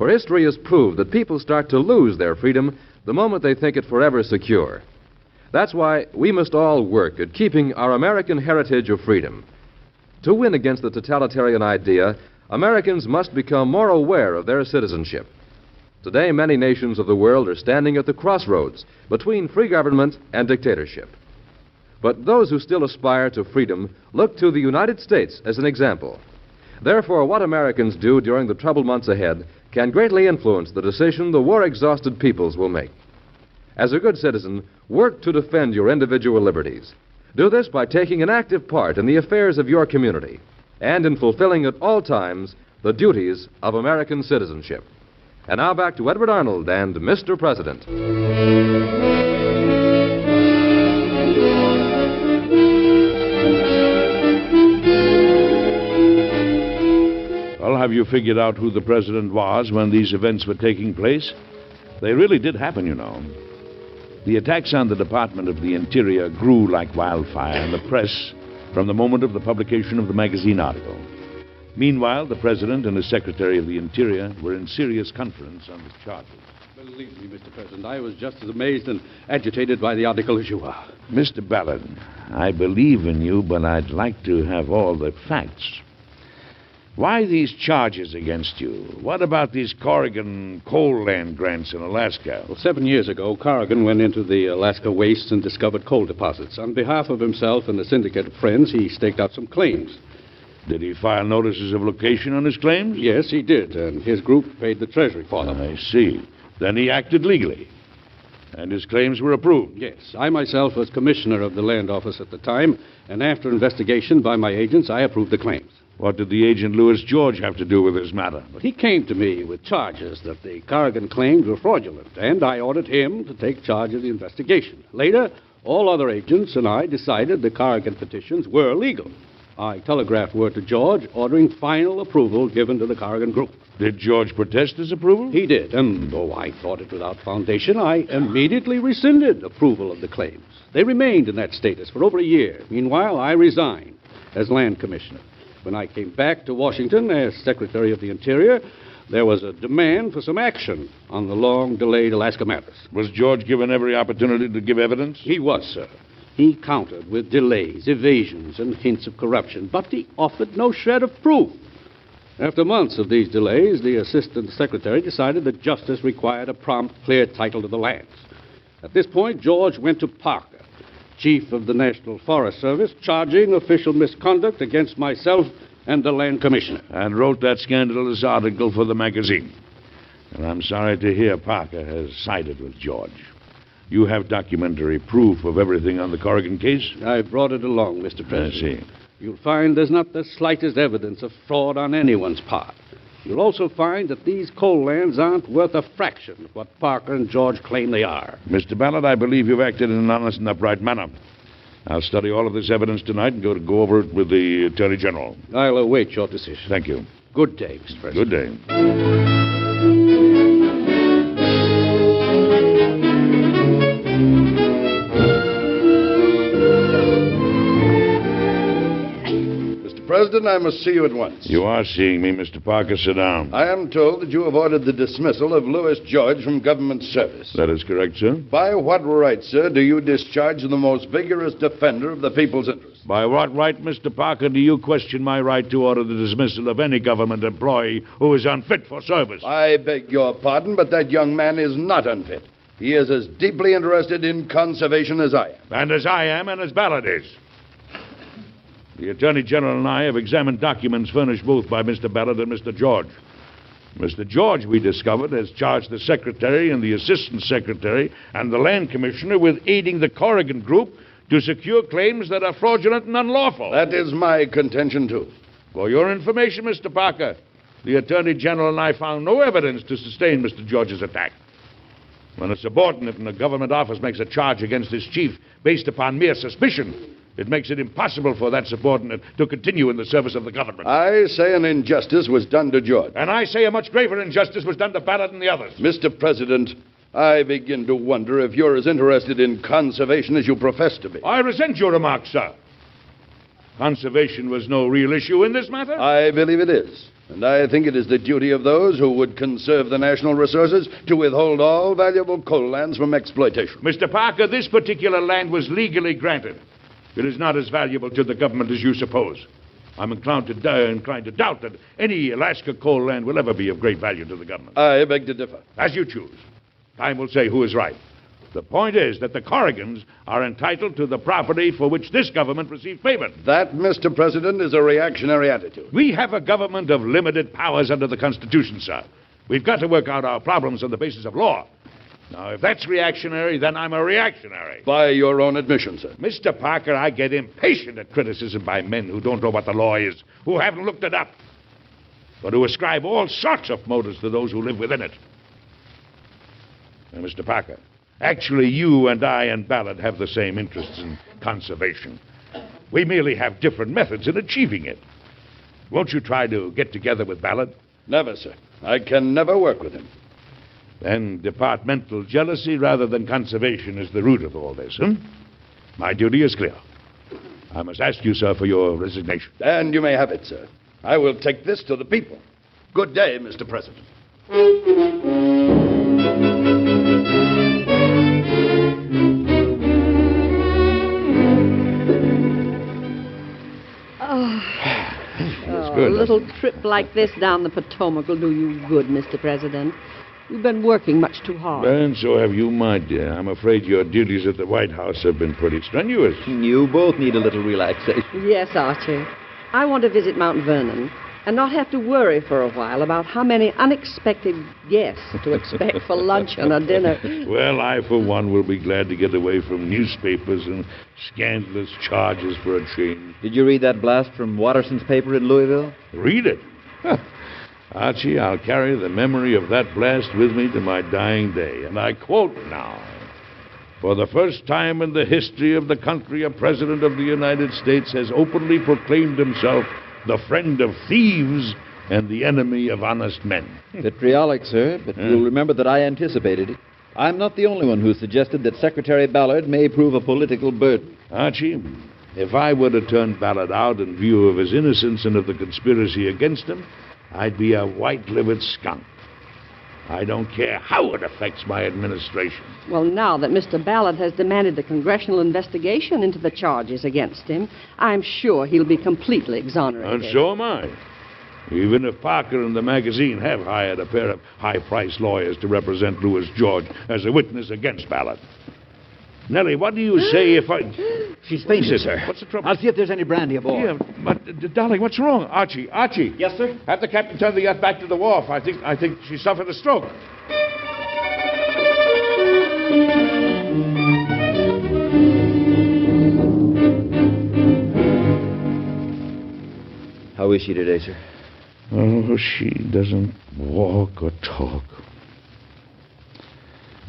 For history has proved that people start to lose their freedom the moment they think it forever secure. That's why we must all work at keeping our American heritage of freedom. To win against the totalitarian idea, Americans must become more aware of their citizenship. Today, many nations of the world are standing at the crossroads between free government and dictatorship. But those who still aspire to freedom look to the United States as an example. Therefore, what Americans do during the troubled months ahead can greatly influence the decision the war-exhausted peoples will make. As a good citizen, work to defend your individual liberties. Do this by taking an active part in the affairs of your community and in fulfilling at all times the duties of American citizenship. And now back to Edward Arnold and Mr. President. Well, have you figured out who the president was when these events were taking place? They really did happen, you know. The attacks on the Department of the Interior grew like wildfire in the press from the moment of the publication of the magazine article. Meanwhile, the President and his Secretary of the Interior were in serious conference on the charges. Believe me, Mr. President, I was just as amazed and agitated by the article as you are. Mr. Ballard, I believe in you, but I'd like to have all the facts. Why these charges against you? What about these Corrigan coal land grants in Alaska? Well, 7 years ago, Corrigan went into the Alaska wastes and discovered coal deposits. On behalf of himself and a syndicate of friends, he staked out some claims. Did he file notices of location on his claims? Yes, he did, and his group paid the Treasury for them. I see. Then he acted legally. And his claims were approved? Yes. I myself was commissioner of the land office at the time, and after investigation by my agents, I approved the claims. What did the agent Louis George have to do with this matter? Well, he came to me with charges that the Corrigan claims were fraudulent, and I ordered him to take charge of the investigation. Later, all other agents and I decided the Corrigan petitions were legal. I telegraphed word to George, ordering final approval given to the Corrigan group. Did George protest his approval? He did, and though I thought it without foundation, I immediately rescinded approval of the claims. They remained in that status for over a year. Meanwhile, I resigned as land commissioner. When I came back to Washington as Secretary of the Interior, there was a demand for some action on the long-delayed Alaska matters. Was George given every opportunity to give evidence? He was, sir. He countered with delays, evasions, and hints of corruption, but he offered no shred of proof. After months of these delays, the Assistant Secretary decided that justice required a prompt, clear title to the lands. At this point, George went to Parker, Chief of the National Forest Service, charging official misconduct against myself and the Land Commissioner. And wrote that scandalous article for the magazine. And I'm sorry to hear Parker has sided with George. You have documentary proof of everything on the Corrigan case? I brought it along, Mr. President. I see. You'll find there's not the slightest evidence of fraud on anyone's part. You'll also find that these coal lands aren't worth a fraction of what Parker and George claim they are. Mr. Ballard, I believe you've acted in an honest and upright manner. I'll study all of this evidence tonight and go over it with the Attorney General. I'll await your decision. Thank you. Good day, Mr. President. Good day. President, I must see you at once. You are seeing me, Mr. Parker. Sit down. I am told that you have ordered the dismissal of Louis George from government service. That is correct, sir. By what right, sir, do you discharge the most vigorous defender of the people's interest? By what right, Mr. Parker, do you question my right to order the dismissal of any government employee who is unfit for service? I beg your pardon, but that young man is not unfit. He is as deeply interested in conservation as I am. And as I am, and as Ballard is. The Attorney General and I have examined documents furnished both by Mr. Ballard and Mr. George. Mr. George, we discovered, has charged the Secretary and the Assistant Secretary and the Land Commissioner with aiding the Corrigan Group to secure claims that are fraudulent and unlawful. That is my contention, too. For your information, Mr. Parker, the Attorney General and I found no evidence to sustain Mr. George's attack. When a subordinate in a government office makes a charge against his chief based upon mere suspicion, it makes it impossible for that subordinate to continue in the service of the government. I say an injustice was done to George. And I say a much graver injustice was done to Ballard and the others. Mr. President, I begin to wonder if you're as interested in conservation as you profess to be. I resent your remarks, sir. Conservation was no real issue in this matter? I believe it is. And I think it is the duty of those who would conserve the national resources to withhold all valuable coal lands from exploitation. Mr. Parker, this particular land was legally granted. It is not as valuable to the government as you suppose. I'm inclined to doubt that any Alaska coal land will ever be of great value to the government. I beg to differ. As you choose. Time will say who is right. The point is that the Corrigans are entitled to the property for which this government received payment. That, Mr. President, is a reactionary attitude. We have a government of limited powers under the Constitution, sir. We've got to work out our problems on the basis of law. Now, if that's reactionary, then I'm a reactionary. By your own admission, sir. Mr. Parker, I get impatient at criticism by men who don't know what the law is, who haven't looked it up, but who ascribe all sorts of motives to those who live within it. Now, Mr. Parker, actually, you and I and Ballard have the same interests in conservation. We merely have different methods in achieving it. Won't you try to get together with Ballard? Never, sir. I can never work with him. Then departmental jealousy rather than conservation is the root of all this, My duty is clear. I must ask you, sir, for your resignation. And you may have it, sir. I will take this to the people. Good day, Mr. President. A little trip like this down the Potomac will do you good, Mr. President. You've been working much too hard. And so have you, my dear. I'm afraid your duties at the White House have been pretty strenuous. You both need a little relaxation. Yes, Archie. I want to visit Mount Vernon and not have to worry for a while about how many unexpected guests to expect for luncheon or dinner. Well, I, for one, will be glad to get away from newspapers and scandalous charges for a change. Did you read that blast from Watterson's paper in Louisville? Read it? Archie, I'll carry the memory of that blast with me to my dying day. And I quote now, "For the first time in the history of the country, a president of the United States has openly proclaimed himself the friend of thieves and the enemy of honest men." Vitriolic, sir, but you'll remember that I anticipated it. I'm not the only one who suggested that Secretary Ballard may prove a political burden. Archie, if I were to turn Ballard out in view of his innocence and of the conspiracy against him, I'd be a white-livered skunk. I don't care how it affects my administration. Well, now that Mr. Ballard has demanded a congressional investigation into the charges against him, I'm sure he'll be completely exonerated. And so am I. Even if Parker and the magazine have hired a pair of high-priced lawyers to represent Louis George as a witness against Ballard. Nellie, what do you say if I... She's fainted, sir. What's the trouble? I'll see if there's any brandy aboard. Yeah, but, darling, what's wrong? Archie. Yes, sir? Have the captain turn the yacht back to the wharf. I think she suffered a stroke. How is she today, sir? Oh, she doesn't walk or talk.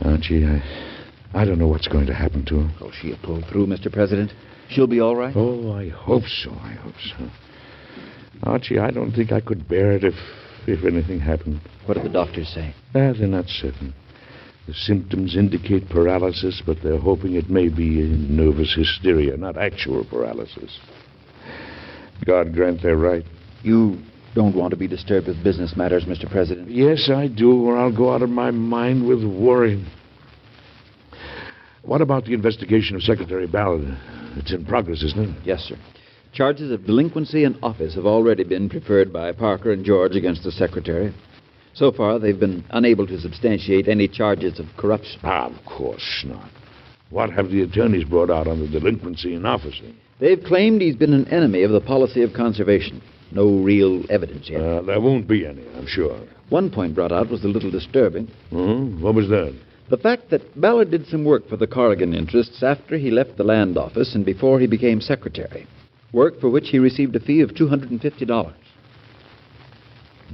Archie, I don't know what's going to happen to her. Oh, she'll pull through, Mr. President. She'll be all right? Oh, I hope so. Archie, I don't think I could bear it if anything happened. What do the doctors say? They're not certain. The symptoms indicate paralysis, but they're hoping it may be nervous hysteria, not actual paralysis. God grant they're right. You don't want to be disturbed with business matters, Mr. President? Yes, I do, or I'll go out of my mind with worry. What about the investigation of Secretary Ballard? It's in progress, isn't it? Yes, sir. Charges of delinquency in office have already been preferred by Parker and George against the Secretary. So far, they've been unable to substantiate any charges of corruption. Of course not. What have the attorneys brought out on the delinquency in office? They've claimed he's been an enemy of the policy of conservation. No real evidence yet. There won't be any, I'm sure. One point brought out was a little disturbing. What was that? The fact that Ballard did some work for the Corrigan interests after he left the land office and before he became secretary. Work for which he received a fee of $250.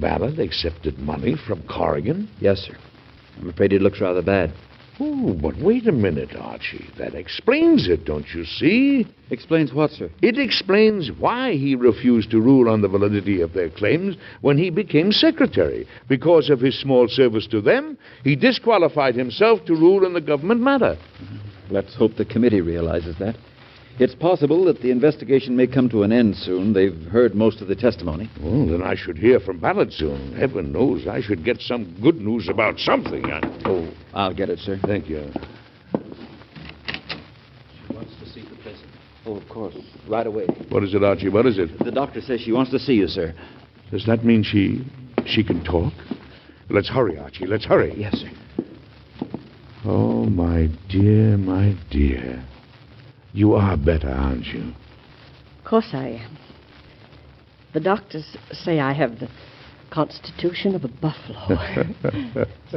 Ballard accepted money from Corrigan? Yes, sir. I'm afraid it looks rather bad. Oh, but wait a minute, Archie. That explains it, don't you see? Explains what, sir? It explains why he refused to rule on the validity of their claims when he became secretary. Because of his small service to them, he disqualified himself to rule in the government matter. Let's hope the committee realizes that. It's possible that the investigation may come to an end soon. They've heard most of the testimony. Well, then I should hear from Ballard soon. Heaven knows I should get some good news about something. Oh, I'll get it, sir. Thank you. She wants to see the president. Oh, of course. Right away. What is it, Archie? What is it? The doctor says she wants to see you, sir. Does that mean she can talk? Let's hurry, Archie. Let's hurry. Yes, sir. Oh, my dear, my dear. You are better, aren't you? Of course I am. The doctors say I have the constitution of a buffalo.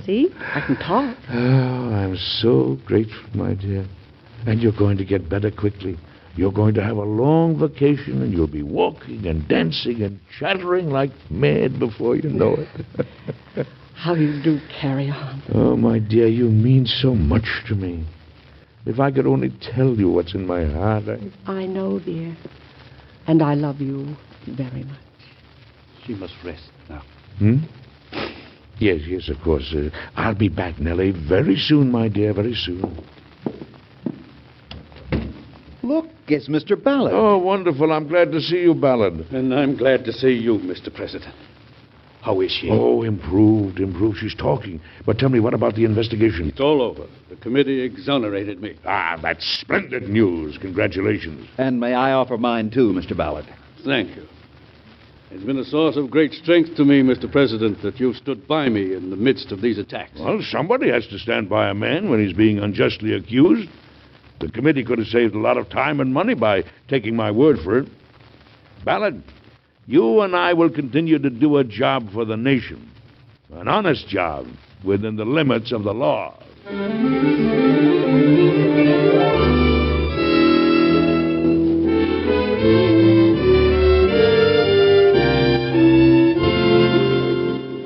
See? I can talk. Oh, I'm so grateful, my dear. And you're going to get better quickly. You're going to have a long vacation, and you'll be walking and dancing and chattering like mad before you know it. How you do carry on. Oh, my dear, you mean so much to me. If I could only tell you what's in my heart, I know, dear. And I love you very much. She must rest now. Yes, of course. I'll be back, Nellie, very soon, my dear, very soon. Look, it's Mr. Ballard. Oh, wonderful. I'm glad to see you, Ballard. And I'm glad to see you, Mr. President. How is she? Oh, improved. She's talking. But tell me, what about the investigation? It's all over. The committee exonerated me. Ah, that's splendid news. Congratulations. And may I offer mine, too, Mr. Ballard? Thank you. It's been a source of great strength to me, Mr. President, that you've stood by me in the midst of these attacks. Well, somebody has to stand by a man when he's being unjustly accused. The committee could have saved a lot of time and money by taking my word for it. Ballard, you and I will continue to do a job for the nation. An honest job within the limits of the law.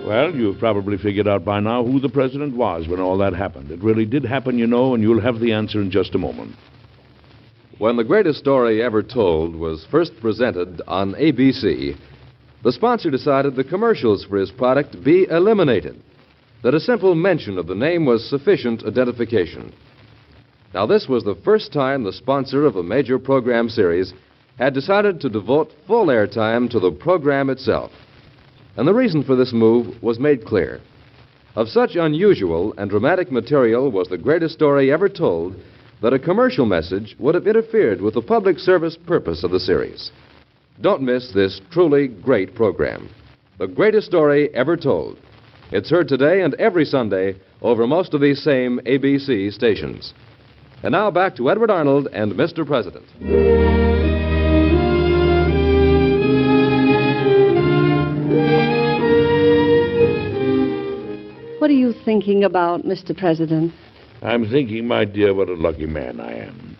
Well, you've probably figured out by now who the president was when all that happened. It really did happen, you know, and you'll have the answer in just a moment. When the greatest story ever told was first presented on ABC, the sponsor decided the commercials for his product be eliminated, that a simple mention of the name was sufficient identification. Now, this was the first time the sponsor of a major program series had decided to devote full airtime to the program itself. And the reason for this move was made clear. Of such unusual and dramatic material was the greatest story ever told that a commercial message would have interfered with the public service purpose of the series. Don't miss this truly great program, The Greatest Story Ever Told. It's heard today and every Sunday over most of these same ABC stations. And now back to Edward Arnold and Mr. President. What are you thinking about, Mr. President? I'm thinking, my dear, what a lucky man I am.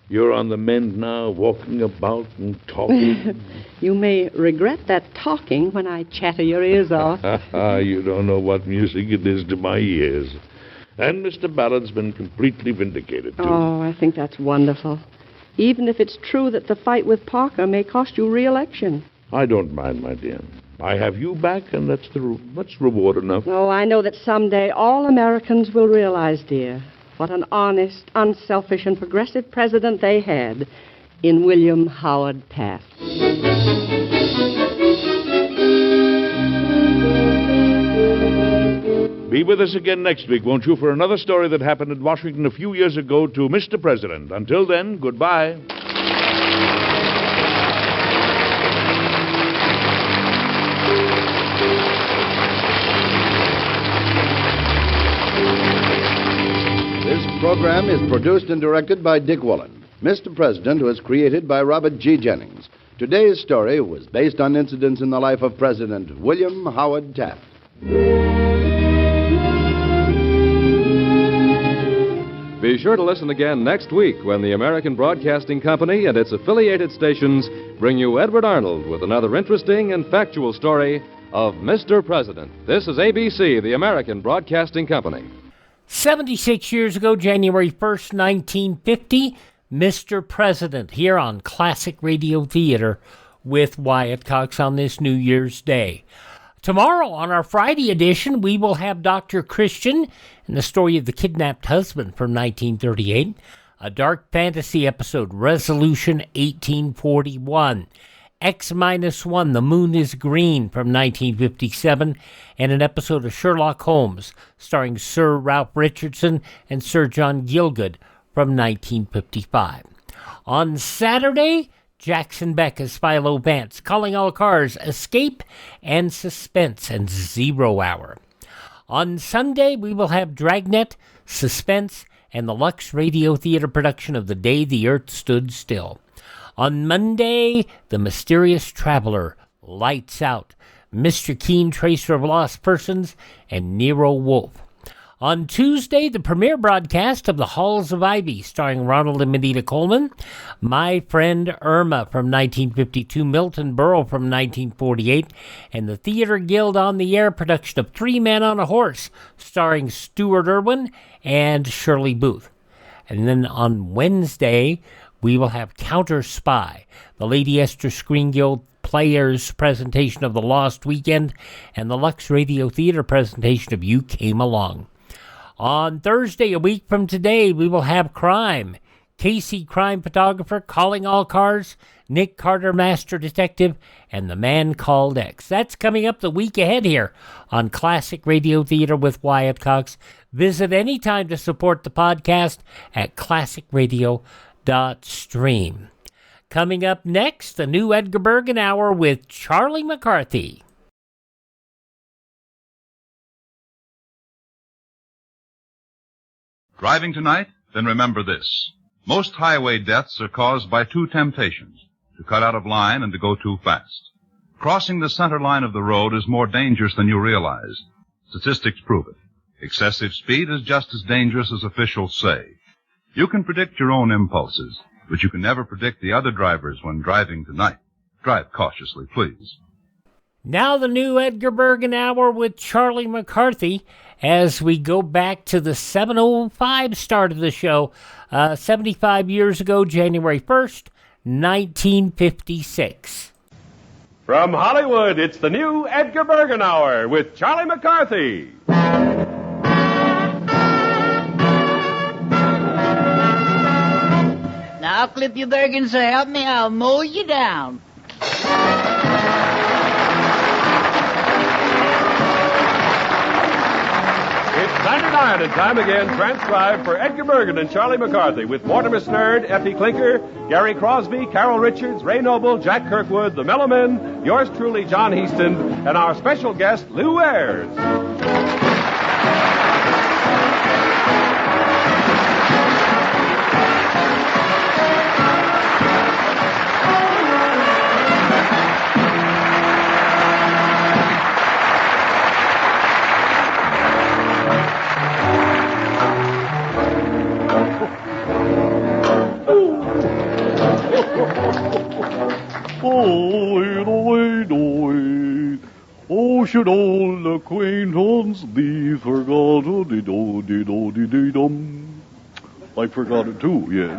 You're on the mend now, walking about and talking. You may regret that talking when I chatter your ears off. You don't know what music it is to my ears. And Mr. Ballard's been completely vindicated, too. Oh, I think that's wonderful. Even if it's true that the fight with Parker may cost you re-election. I don't mind, my dear. I have you back, and that's reward enough. Oh, I know that someday all Americans will realize, dear, what an honest, unselfish, and progressive president they had in William Howard Taft. Be with us again next week, won't you, for another story that happened in Washington a few years ago to Mr. President. Until then, goodbye. This program is produced and directed by Dick Wallen. Mr. President was created by Robert G. Jennings. Today's story was based on incidents in the life of President William Howard Taft. Be sure to listen again next week when the American Broadcasting Company and its affiliated stations bring you Edward Arnold with another interesting and factual story of Mr. President. This is ABC, the American Broadcasting Company. 76 years ago, January 1st, 1950, Mr. President, here on Classic Radio Theater with Wyatt Cox on this New Year's Day. Tomorrow, on our Friday edition, we will have Dr. Christian and the story of the kidnapped husband from 1938. a dark fantasy episode, Resolution 1841. X-1, The Moon is Green from 1957, and an episode of Sherlock Holmes starring Sir Ralph Richardson and Sir John Gielgud from 1955. On Saturday, Jackson Beck as Philo Vance, Calling All Cars, Escape, and Suspense, and 0 Hour. On Sunday, we will have Dragnet, Suspense, and the Lux Radio Theater production of The Day the Earth Stood Still. On Monday, The Mysterious Traveler, Lights Out, Mr. Keen, Tracer of Lost Persons, and Nero Wolfe. On Tuesday, the premiere broadcast of The Halls of Ivy, starring Ronald and Medina Coleman, My Friend Irma from 1952, Milton Berle from 1948, and the Theater Guild on the Air production of Three Men on a Horse, starring Stuart Irwin and Shirley Booth. And then on Wednesday, we will have Counter Spy, the Lady Esther Screen Guild Players presentation of The Lost Weekend, and the Lux Radio Theater presentation of You Came Along. On Thursday, a week from today, we will have Crime. Casey, crime photographer, Calling All Cars, Nick Carter, master detective, and The Man Called X. That's coming up the week ahead here on Classic Radio Theater with Wyatt Cox. Visit anytime to support the podcast at classicradio.stream. Coming up next, the new Edgar Bergen Hour with Charlie McCarthy. Driving tonight? Then remember this. Most highway deaths are caused by two temptations, to cut out of line and to go too fast. Crossing the center line of the road is more dangerous than you realize. Statistics prove it. Excessive speed is just as dangerous as officials say. You can predict your own impulses, but you can never predict the other drivers when driving tonight. Drive cautiously, please. Now the new Edgar Bergen Hour with Charlie McCarthy as we go back to the 7:05 start of the show, 75 years ago, January 1st, 1956. From Hollywood, it's the new Edgar Bergen Hour with Charlie McCarthy. Now, clip your Bergen, so help me, I'll mow you down. It's Sunday night and time again, transcribed for Edgar Bergen and Charlie McCarthy with Mortimer Snerd, Effie Clinker, Gary Crosby, Carol Richards, Ray Noble, Jack Kirkwood, the Mellow Men, yours truly, John Heaston, and our special guest, Lou Ayers. Oh, should old acquaintance be forgotten? I forgot it too, yeah.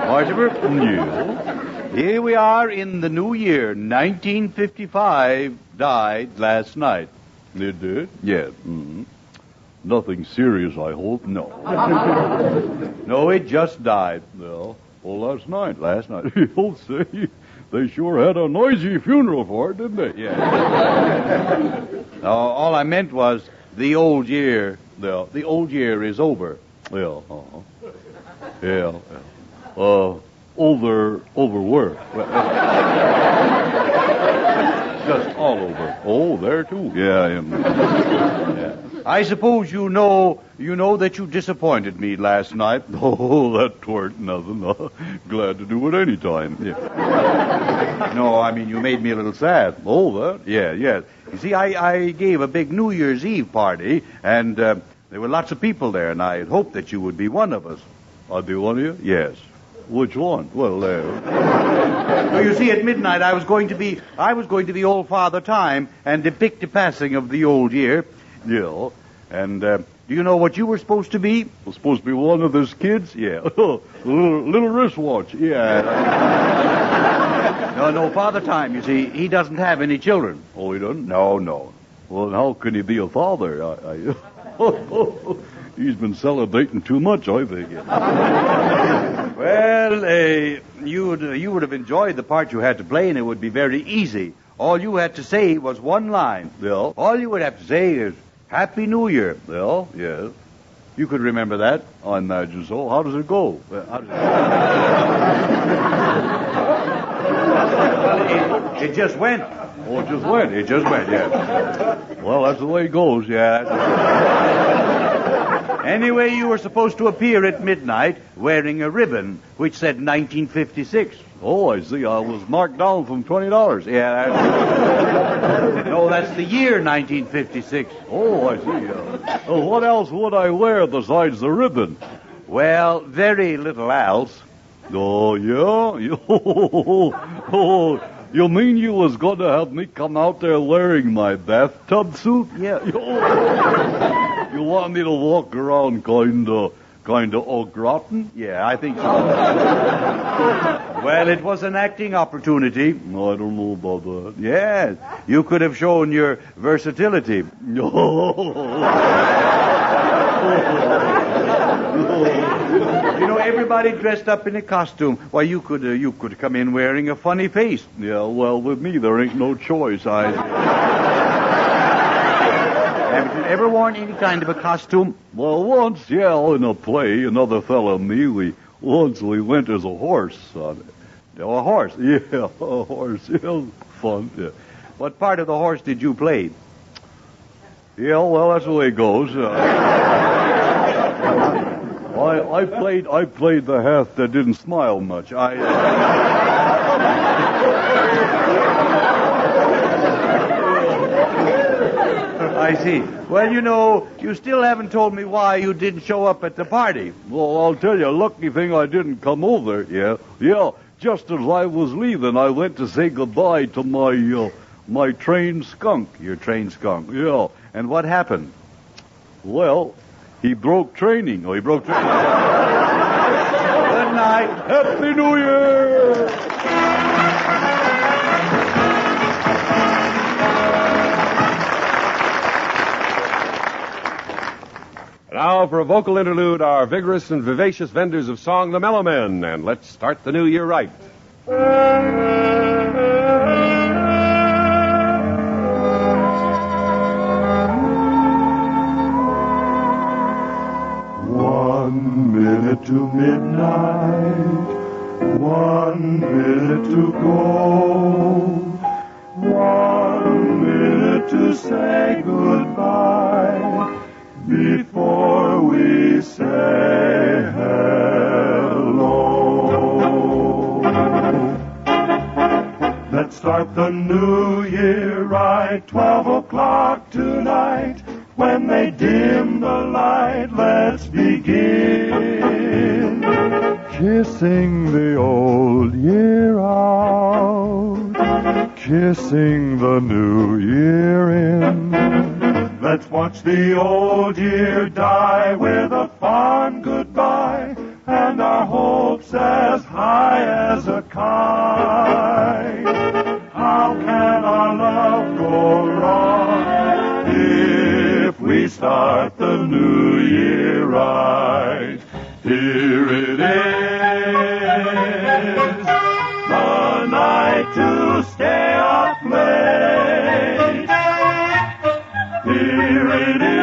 Mortimer? Yeah. Here we are in the new year, 1955, died last night. It did? Yeah. Mm-hmm. Nothing serious, I hope? No. No, it just died. Well, last night. You'll say, they sure had a noisy funeral for it, didn't they? Yeah. All I meant was the old year. The old year is over. Yeah. Yeah. Overwork. Just all over. Oh, there too. Yeah, I am. Yeah. I suppose you know that you disappointed me last night. Oh, that tweren't nothing. Glad to do it any time. Yeah. No, I mean, you made me a little sad. Oh, that? Yeah. You see, I gave a big New Year's Eve party, and there were lots of people there, and I had hoped that you would be one of us. I'd be one of you? Yes. Which one? Well, you see, at midnight I was going to be Old Father Time and depict the passing of the old year. Yeah. And do you know what you were supposed to be? I was supposed to be one of those kids? Yeah. little wristwatch. Yeah. No, Father Time, you see, he doesn't have any children. Oh, he doesn't? No. Well, how can he be a father? He's been celebrating too much, I think. Well, you would have enjoyed the part you had to play, and it would be very easy. All you had to say was one line. Yeah. All you would have to say is, Happy New Year. Yeah, yes. You could remember that? I imagine so. How does it go? It just went. Oh, it just went? It just went, yeah. Well, that's the way it goes, yeah. Anyway, you were supposed to appear at midnight wearing a ribbon which said 1956. Oh, I see. I was marked down from $20. Yeah. No, that's the year 1956. Oh, I see. What else would I wear besides the ribbon? Well, very little else. Oh, yeah? Oh, you mean you was going to have me come out there wearing my bathtub suit? Yeah. You want me to walk around kind of au gratin? Yeah, I think so. Well, it was an acting opportunity. No, I don't know about that. Yes, you could have shown your versatility. You know, everybody dressed up in a costume. Why, you could come in wearing a funny face. Yeah, well, with me, there ain't no choice. Haven't you ever worn any kind of a costume? Well, once, yeah, in a play, another fellow and me, we went as a horse on it. Oh, a horse? Yeah, a horse. Yeah, fun, yeah. What part of the horse did you play? Yeah, well, that's the way it goes. I played the half that didn't smile much. I see. Well, you know, you still haven't told me why you didn't show up at the party. Well, I'll tell you, lucky thing I didn't come over. Yeah. Just as I was leaving, I went to say goodbye to my trained skunk. Your trained skunk? Yeah. And what happened? Well, he broke training. Oh, he broke training. Good night. Happy New Year! Now for a vocal interlude, our vigorous and vivacious vendors of song, the Mellow Men, and let's start the new year right. 1 minute to midnight, 1 minute to go, 1 minute to say goodbye before we say hello. Let's start the new year right, 12 o'clock tonight. When they dim the light, let's begin kissing the old year out, kissing the new year in. Let's watch the old year die with a fond goodbye and our hopes as high as a kite. How can our love go wrong if we start the new year right? Here it is, the night to stay up late. Here it is,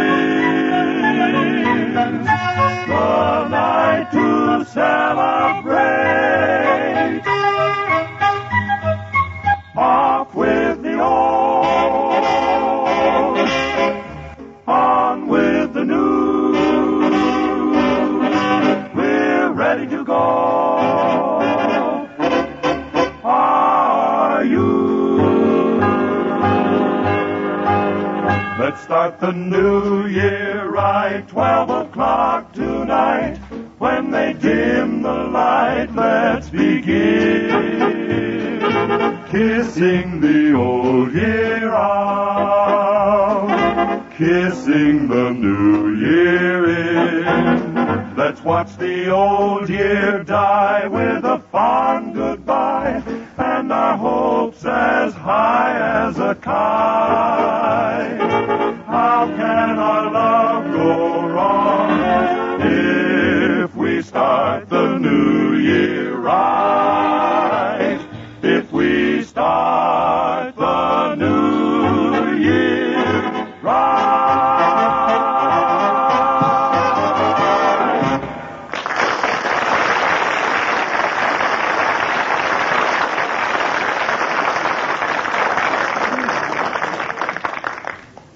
the night to celebrate. Off with the old, on with the new. We're ready to go. Are you? Let's start the new year right, 12 o'clock tonight. When they dim the light, let's begin kissing the old year out, kissing the new year in. Let's watch the old year die with a fond goodbye and our hopes as high as a kite. How can our love go wrong start the new year right. If we start the new year right.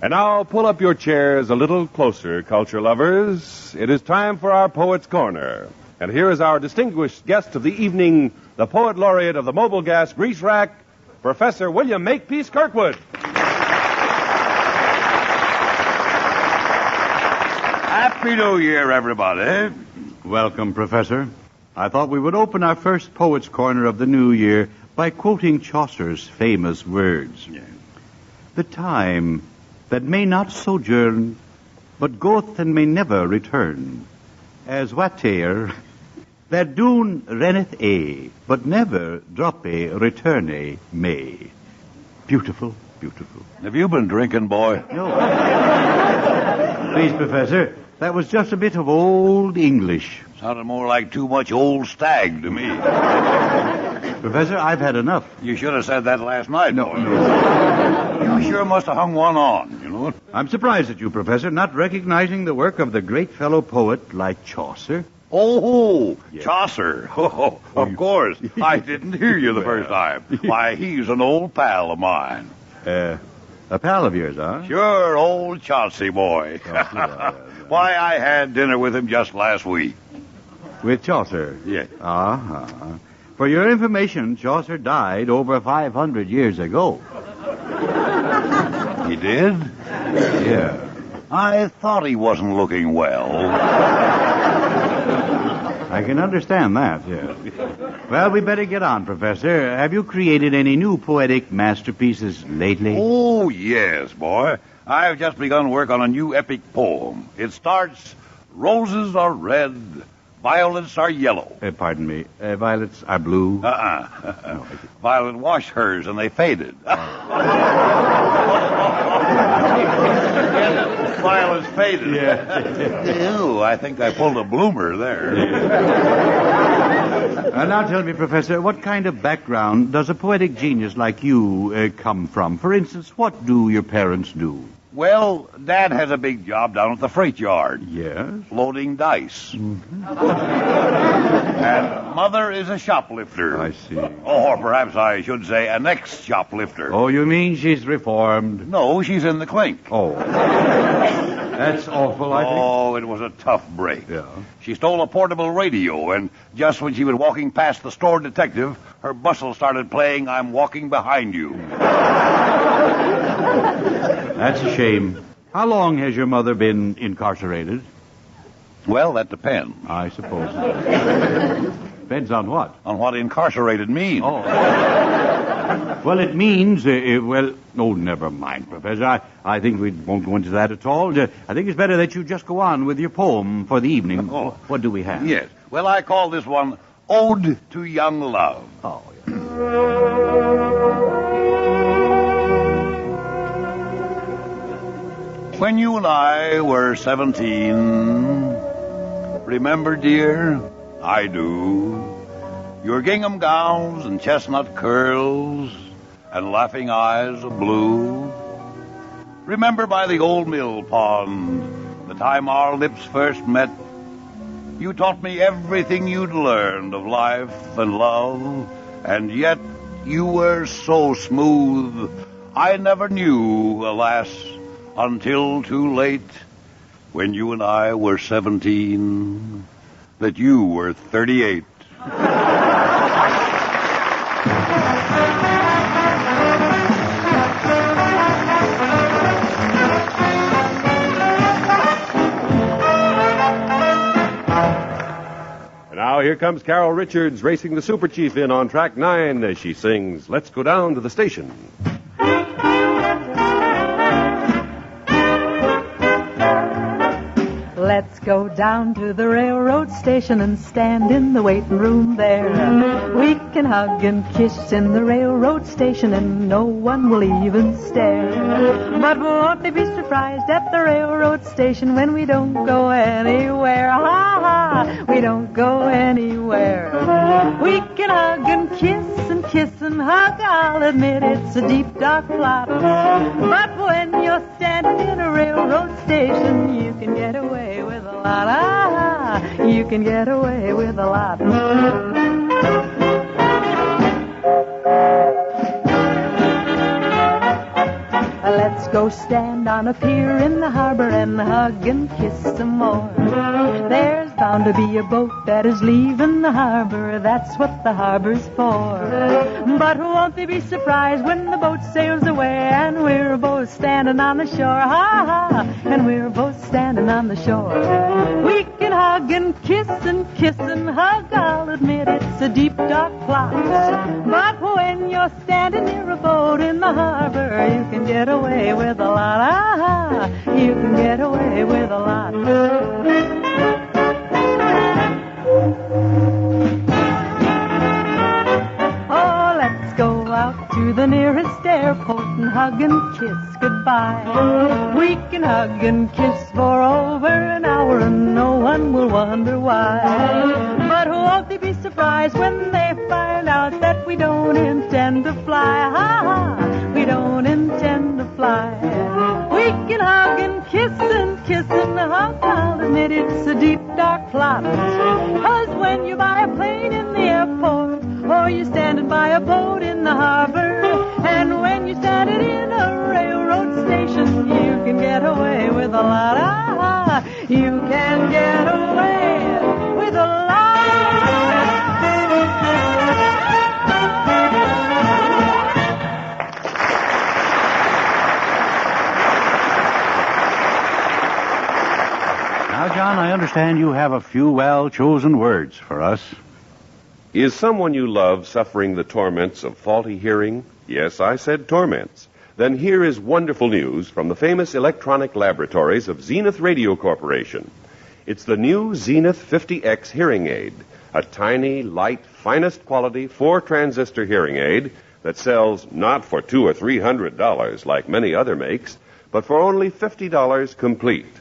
And now pull up your chairs a little closer, culture lovers. It is time for our Poet's Corner. And here is our distinguished guest of the evening, the Poet Laureate of the Mobile Gas Grease Rack, Professor William Makepeace Kirkwood. Happy New Year, everybody. Welcome, Professor. I thought we would open our first Poet's Corner of the new year by quoting Chaucer's famous words. The time that may not sojourn, but goeth and may never return, as whate'er that doon renneth a, but never drop a return may. Beautiful, beautiful. Have you been drinking, boy? No. Please, Professor, that was just a bit of old English. Sounded more like too much old stag to me. Professor, I've had enough. You should have said that last night. No. You sure must have hung one on, you know. I'm surprised at you, Professor, not recognizing the work of the great fellow poet like Chaucer. Oh, yes. Chaucer. Oh, of course. I didn't hear you the first time. Why, he's an old pal of mine. A pal of yours, huh? Sure, old Chauncey boy. Why, I had dinner with him just last week. With Chaucer? Yes. For your information, Chaucer died over 500 years ago. He did? Yeah. I thought he wasn't looking well. I can understand that, yes. Well, we better get on, Professor. Have you created any new poetic masterpieces lately? Oh, yes, boy. I've just begun work on a new epic poem. It starts, roses are red, violets are yellow. Pardon me, violets are blue? Violet washed hers and they faded. Violets faded. Yeah. Ew, I think I pulled a bloomer there. Now tell me, Professor, what kind of background does a poetic genius like you come from? For instance, what do your parents do? Well, Dad has a big job down at the freight yard. Yes? Loading dice. Mm-hmm. And Mother is a shoplifter. I see. Or perhaps I should say an ex-shoplifter. Oh, you mean she's reformed? No, she's in the clink. Oh. That's awful, I think. Oh, it was a tough break. Yeah. She stole a portable radio, and just when she was walking past the store detective, her bustle started playing I'm Walking Behind You. That's a shame. How long has your mother been incarcerated? Well, that depends. I suppose. Depends on what? On what incarcerated means. Oh. Well, it means, never mind, Professor. I think we won't go into that at all. I think it's better that you just go on with your poem for the evening. Oh. What do we have? Yes. Well, I call this one Ode to Young Love. Oh, When you and I were 17, remember, dear, I do, your gingham gowns and chestnut curls and laughing eyes of blue. Remember by the old mill pond, the time our lips first met, you taught me everything you'd learned of life and love, and yet you were so smooth, I never knew, alas, until too late, when you and I were 17, that you were 38. And now here comes Carole Richards racing the Super Chief in on track 9 as she sings Let's Go Down to the Station. Let's go down to the railroad station and stand in the waiting room there. We can hug and kiss in the railroad station and no one will even stare. But won't they be surprised at the railroad station when we don't go anywhere? Ha ha! We we don't go anywhere. We can hug and kiss and hug. I'll admit it's a deep, dark plot. But when you're standing in a railroad station, you can get away with a lot. You can get away with a lot. Let's go stand on a pier in the harbor and hug and kiss some more. There's bound to be a boat that is leaving the harbor. That's what the harbor's for. But won't they be surprised when the boat sails away and we're both standing on the shore? And we're both standing on the shore. We can hug and kiss and hug. I'll admit it's a deep, dark plot. But when you're standing near a boat in the harbor, you can get away with a lot. You can get away with a lot. Oh, let's go out to the nearest airport and hug and kiss goodbye. We can hug and kiss for over an hour and no one will wonder why. But won't they be surprised when they find out that we don't intend to fly? We don't intend to fly. We can hug and kiss and hug. I'll admit it's a deep, dark plot. 'Cause when you buy a plane in the airport, or you're standing by a boat in the harbor, and when you're standing in a railroad station, you can get away with a lot. You can get away with a lot. Now, John, I understand you have a few well-chosen words for us. Is someone you love suffering the torments of faulty hearing? Yes, I said torments. Then here is wonderful news from the famous electronic laboratories of Zenith Radio Corporation. It's the new Zenith 50X hearing aid, a tiny, light, finest quality 4-transistor hearing aid that sells not for $200 or $300 like many other makes, but for only $50 complete.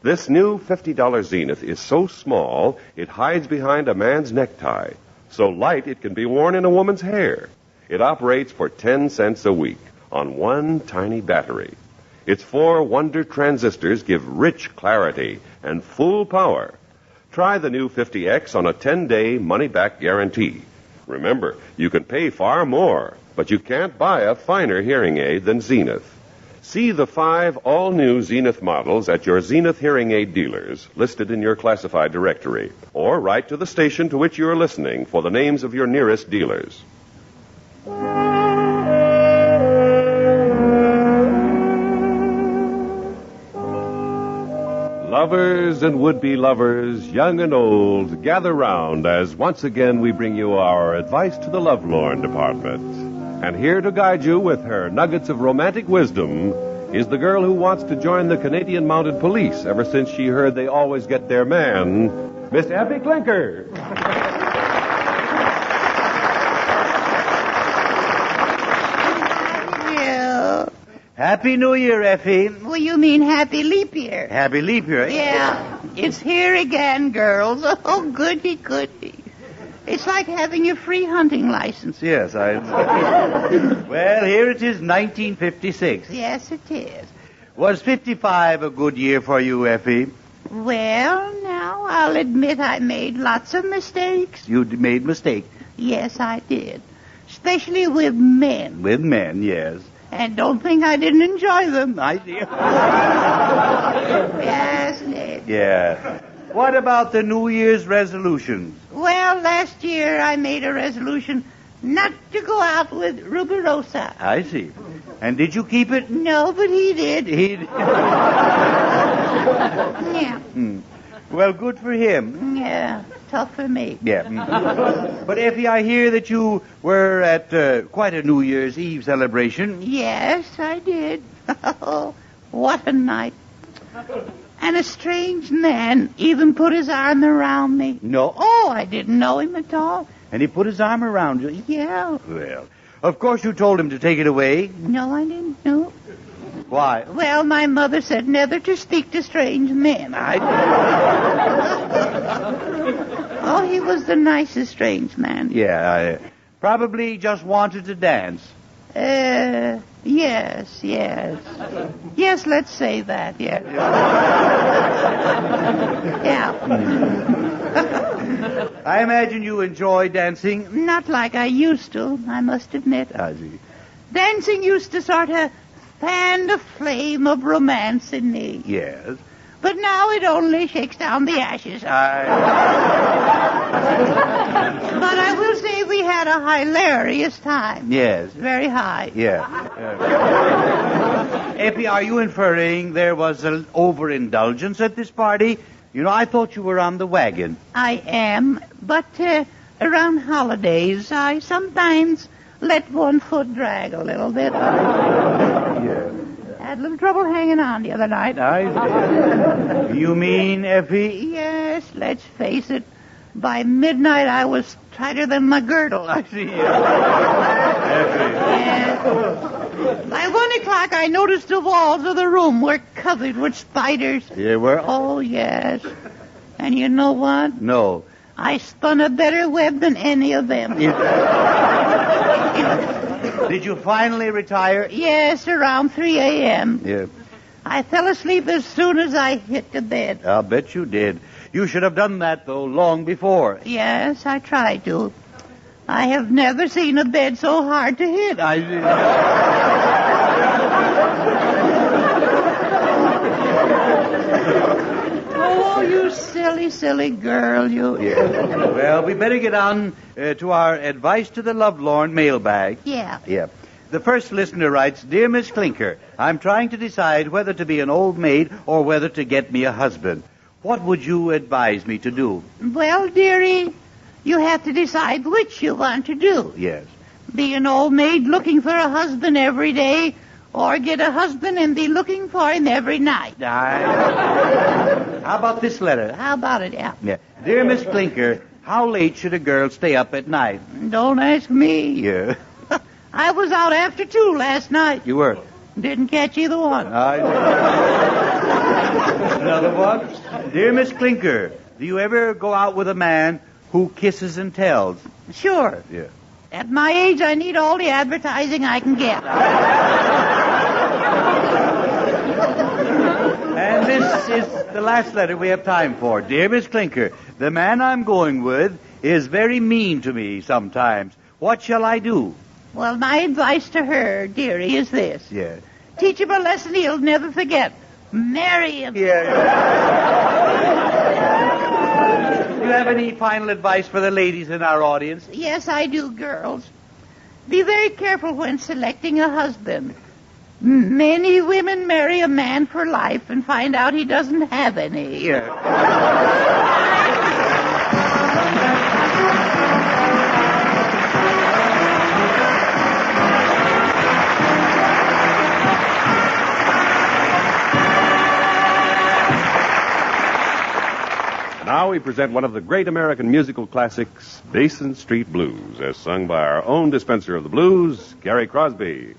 This new $50 Zenith is so small it hides behind a man's necktie, so light it can be worn in a woman's hair. It operates for 10 cents a week on one tiny battery. Its 4 wonder transistors give rich clarity and full power. Try the new 50X on a 10-day money-back guarantee. Remember, you can pay far more, but you can't buy a finer hearing aid than Zenith. See the 5 all-new Zenith models at your Zenith hearing aid dealers listed in your classified directory, or write to the station to which you are listening for the names of your nearest dealers. Lovers and would-be lovers, young and old, gather round as once again we bring you our Advice to the Lovelorn department. And here to guide you with her nuggets of romantic wisdom is the girl who wants to join the Canadian Mounted Police ever since she heard they always get their man, Miss Effie Clinker. Happy New Year, Effie. Well, you mean happy leap year. Happy leap year. Yeah, it's here again, girls. Oh, goody, goody. It's like having a free hunting license. Yes, Well, here it is, 1956. Yes, it is. Was 55 a good year for you, Effie? Well, now, I'll admit I made lots of mistakes. You made mistakes? Yes, I did. Especially with men. With men, yes. And don't think I didn't enjoy them. I did. Yes, Ned. Yeah. What about the New Year's resolutions? Well, last year I made a resolution not to go out with Rubirosa. I see. And did you keep it? No, but he did. He did. Yeah. Well, good for him. Yeah, tough for me. Yeah. But, Effie, I hear that you were at quite a New Year's Eve celebration. Yes, I did. Oh, what a night. And a strange man even put his arm around me. No? Oh, I didn't know him at all. And he put his arm around you? Yeah. Well, of course you told him to take it away. No, I didn't know. Why? Well, my mother said never to speak to strange men. was the nicest strange man. Yeah, I probably just wanted to dance. Yes. Yes, let's say that, yes. Yeah. I imagine you enjoy dancing. Not like I used to, I must admit. I see. Dancing used to sort of fan the flame of romance in me. Yes. But now it only shakes down the ashes. But I will say we had a hilarious time. Yes. Very high. Yeah. Effie, are you inferring there was an overindulgence at this party? You know, I thought you were on the wagon. I am, but around holidays, I sometimes let one foot drag a little bit. Yeah. Had a little trouble hanging on the other night. You mean, Effie? Yes, let's face it. By midnight, I was tighter than my girdle. I see. By 1 o'clock, I noticed the walls of the room were covered with spiders. Yeah, were? Oh, yes. And you know what? No. I spun a better web than any of them. Did you finally retire? Yes, around 3 a.m. Yeah. I fell asleep as soon as I hit the bed. I'll bet you did. You should have done that, though, long before. Yes, I tried to. I have never seen a bed so hard to hit. Oh, you silly girl, you. Yeah. Well, we better get on to our advice to the lovelorn mailbag. Yeah. Yeah. The first listener writes, Dear Miss Clinker, I'm trying to decide whether to be an old maid or whether to get me a husband. What would you advise me to do? Well, dearie, you have to decide which you want to do. Yes. Be an old maid looking for a husband every day, or get a husband and be looking for him every night. How about this letter? How about it, yeah? Yeah. Dear Miss Clinker, how late should a girl stay up at night? Don't ask me. Yeah. I was out after 2 last night. You were? Didn't catch either one. Another one? Dear Miss Clinker, do you ever go out with a man who kisses and tells? Sure. Yeah. At my age, I need all the advertising I can get. And this is the last letter we have time for. Dear Miss Clinker, the man I'm going with is very mean to me sometimes. What shall I do? Well, my advice to her, dearie, is this. Yeah. Teach him a lesson he'll never forget. Marry him. Yeah. Do you have any final advice for the ladies in our audience? Yes, I do, girls. Be very careful when selecting a husband. Many women marry a man for life and find out he doesn't have any. Yeah. Now we present one of the great American musical classics, Basin Street Blues, as sung by our own dispenser of the blues, Gary Crosby.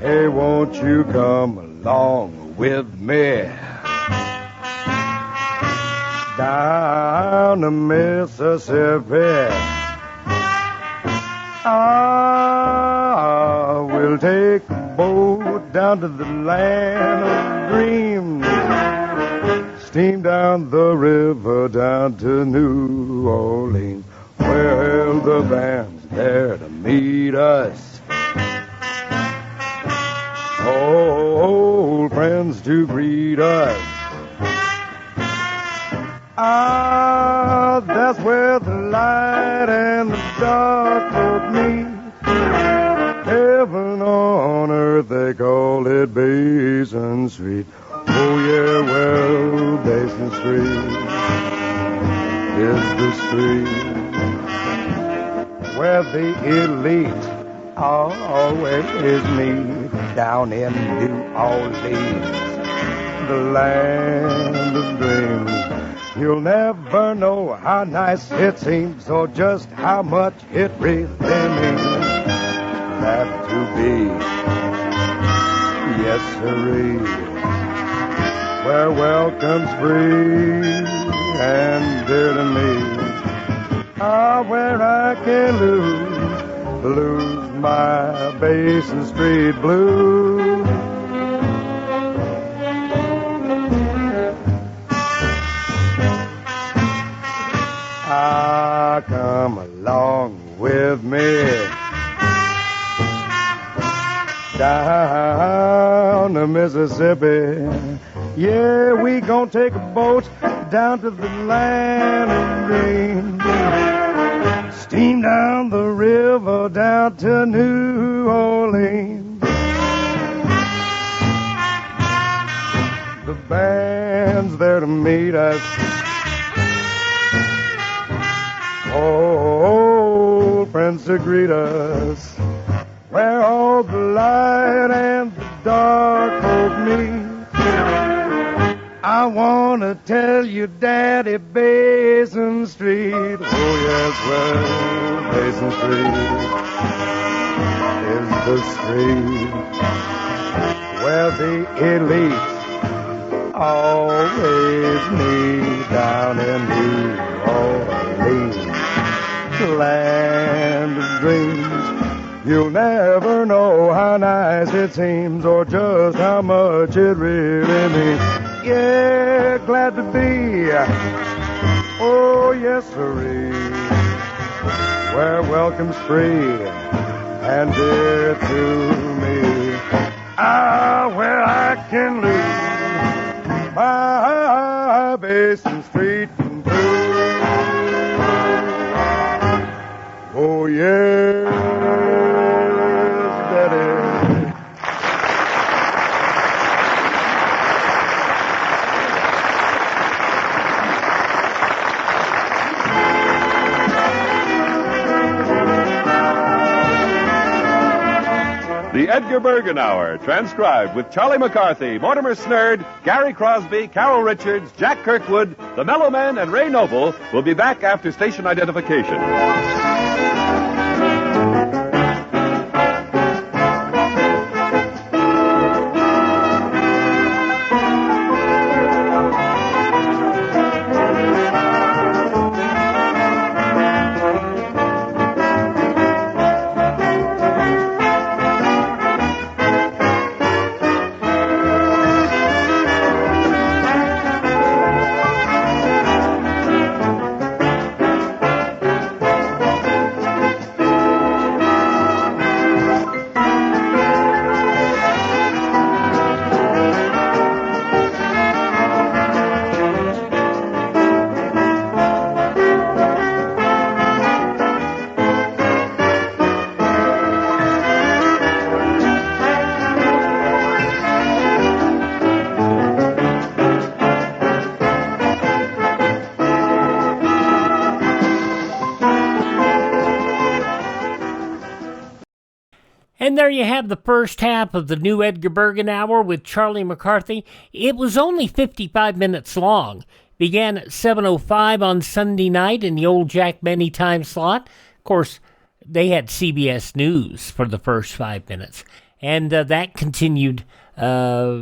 Hey, won't you come along with me down the Mississippi? We'll take a boat down to the land of dreams. Steam down the river down to New Orleans. Well, the band's there to meet us. Old friends to greet us. That's where the light and the dark both meet. Heaven on earth, they call it Basin Street. Oh, yeah, well, Basin Street is the street where the elite always meet. Down in New Orleans, the land of dreams. You'll never know how nice it seems or just how much it really means. Have to be yes sirree, where welcome's free and dear to me. Ah, where I can lose my Basin Street blues. Ah, come along with me down the Mississippi. Yeah, we gonna take a boat down to the land of dreams. Steam down the river down to New Orleans. The band's there to meet us. Old friends to greet us. Where all the light and the dark folk meet. I want to tell you, Daddy, Basin Street. Oh, yes, well, Basin Street is the street where the elite always meet down in New Orleans. Land of dreams. You'll never know how nice it seems or just how much it really means. Yeah, glad to be. Oh, yes, sirree. Where welcome's free and dear to me. Ah, where I can lose my Basin Street blues. Oh, yes, Daddy. The Edgar Bergen Hour, transcribed with Charlie McCarthy, Mortimer Snerd, Gary Crosby, Carole Richards, Jack Kirkwood, the Mellow Men, and Ray Noble, will be back after station identification. And there you have the first half of the new Edgar Bergen Hour with Charlie McCarthy. It was only 55 minutes long. Began at 7:05 on Sunday night in the old Jack Benny time slot. Of course, they had CBS News for the first 5 minutes. And that continued until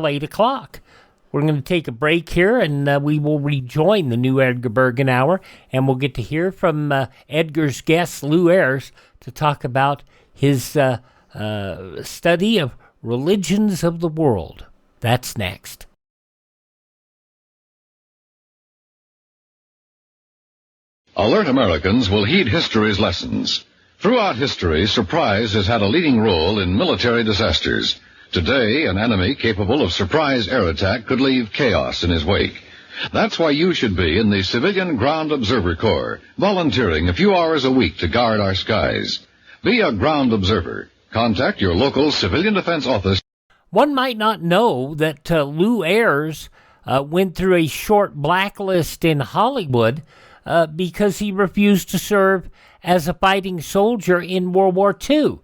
8 o'clock. We're going to take a break here, and we will rejoin the new Edgar Bergen Hour, and we'll get to hear from Edgar's guest, Lou Ayers, to talk about his study of religions of the world. That's next. Alert Americans will heed history's lessons. Throughout history, surprise has had a leading role in military disasters. Today, an enemy capable of surprise air attack could leave chaos in his wake. That's why you should be in the Civilian Ground Observer Corps, volunteering a few hours a week to guard our skies. Be a ground observer. Contact your local civilian defense office. One might not know that Lou Ayers went through a short blacklist in Hollywood because he refused to serve as a fighting soldier in World War II.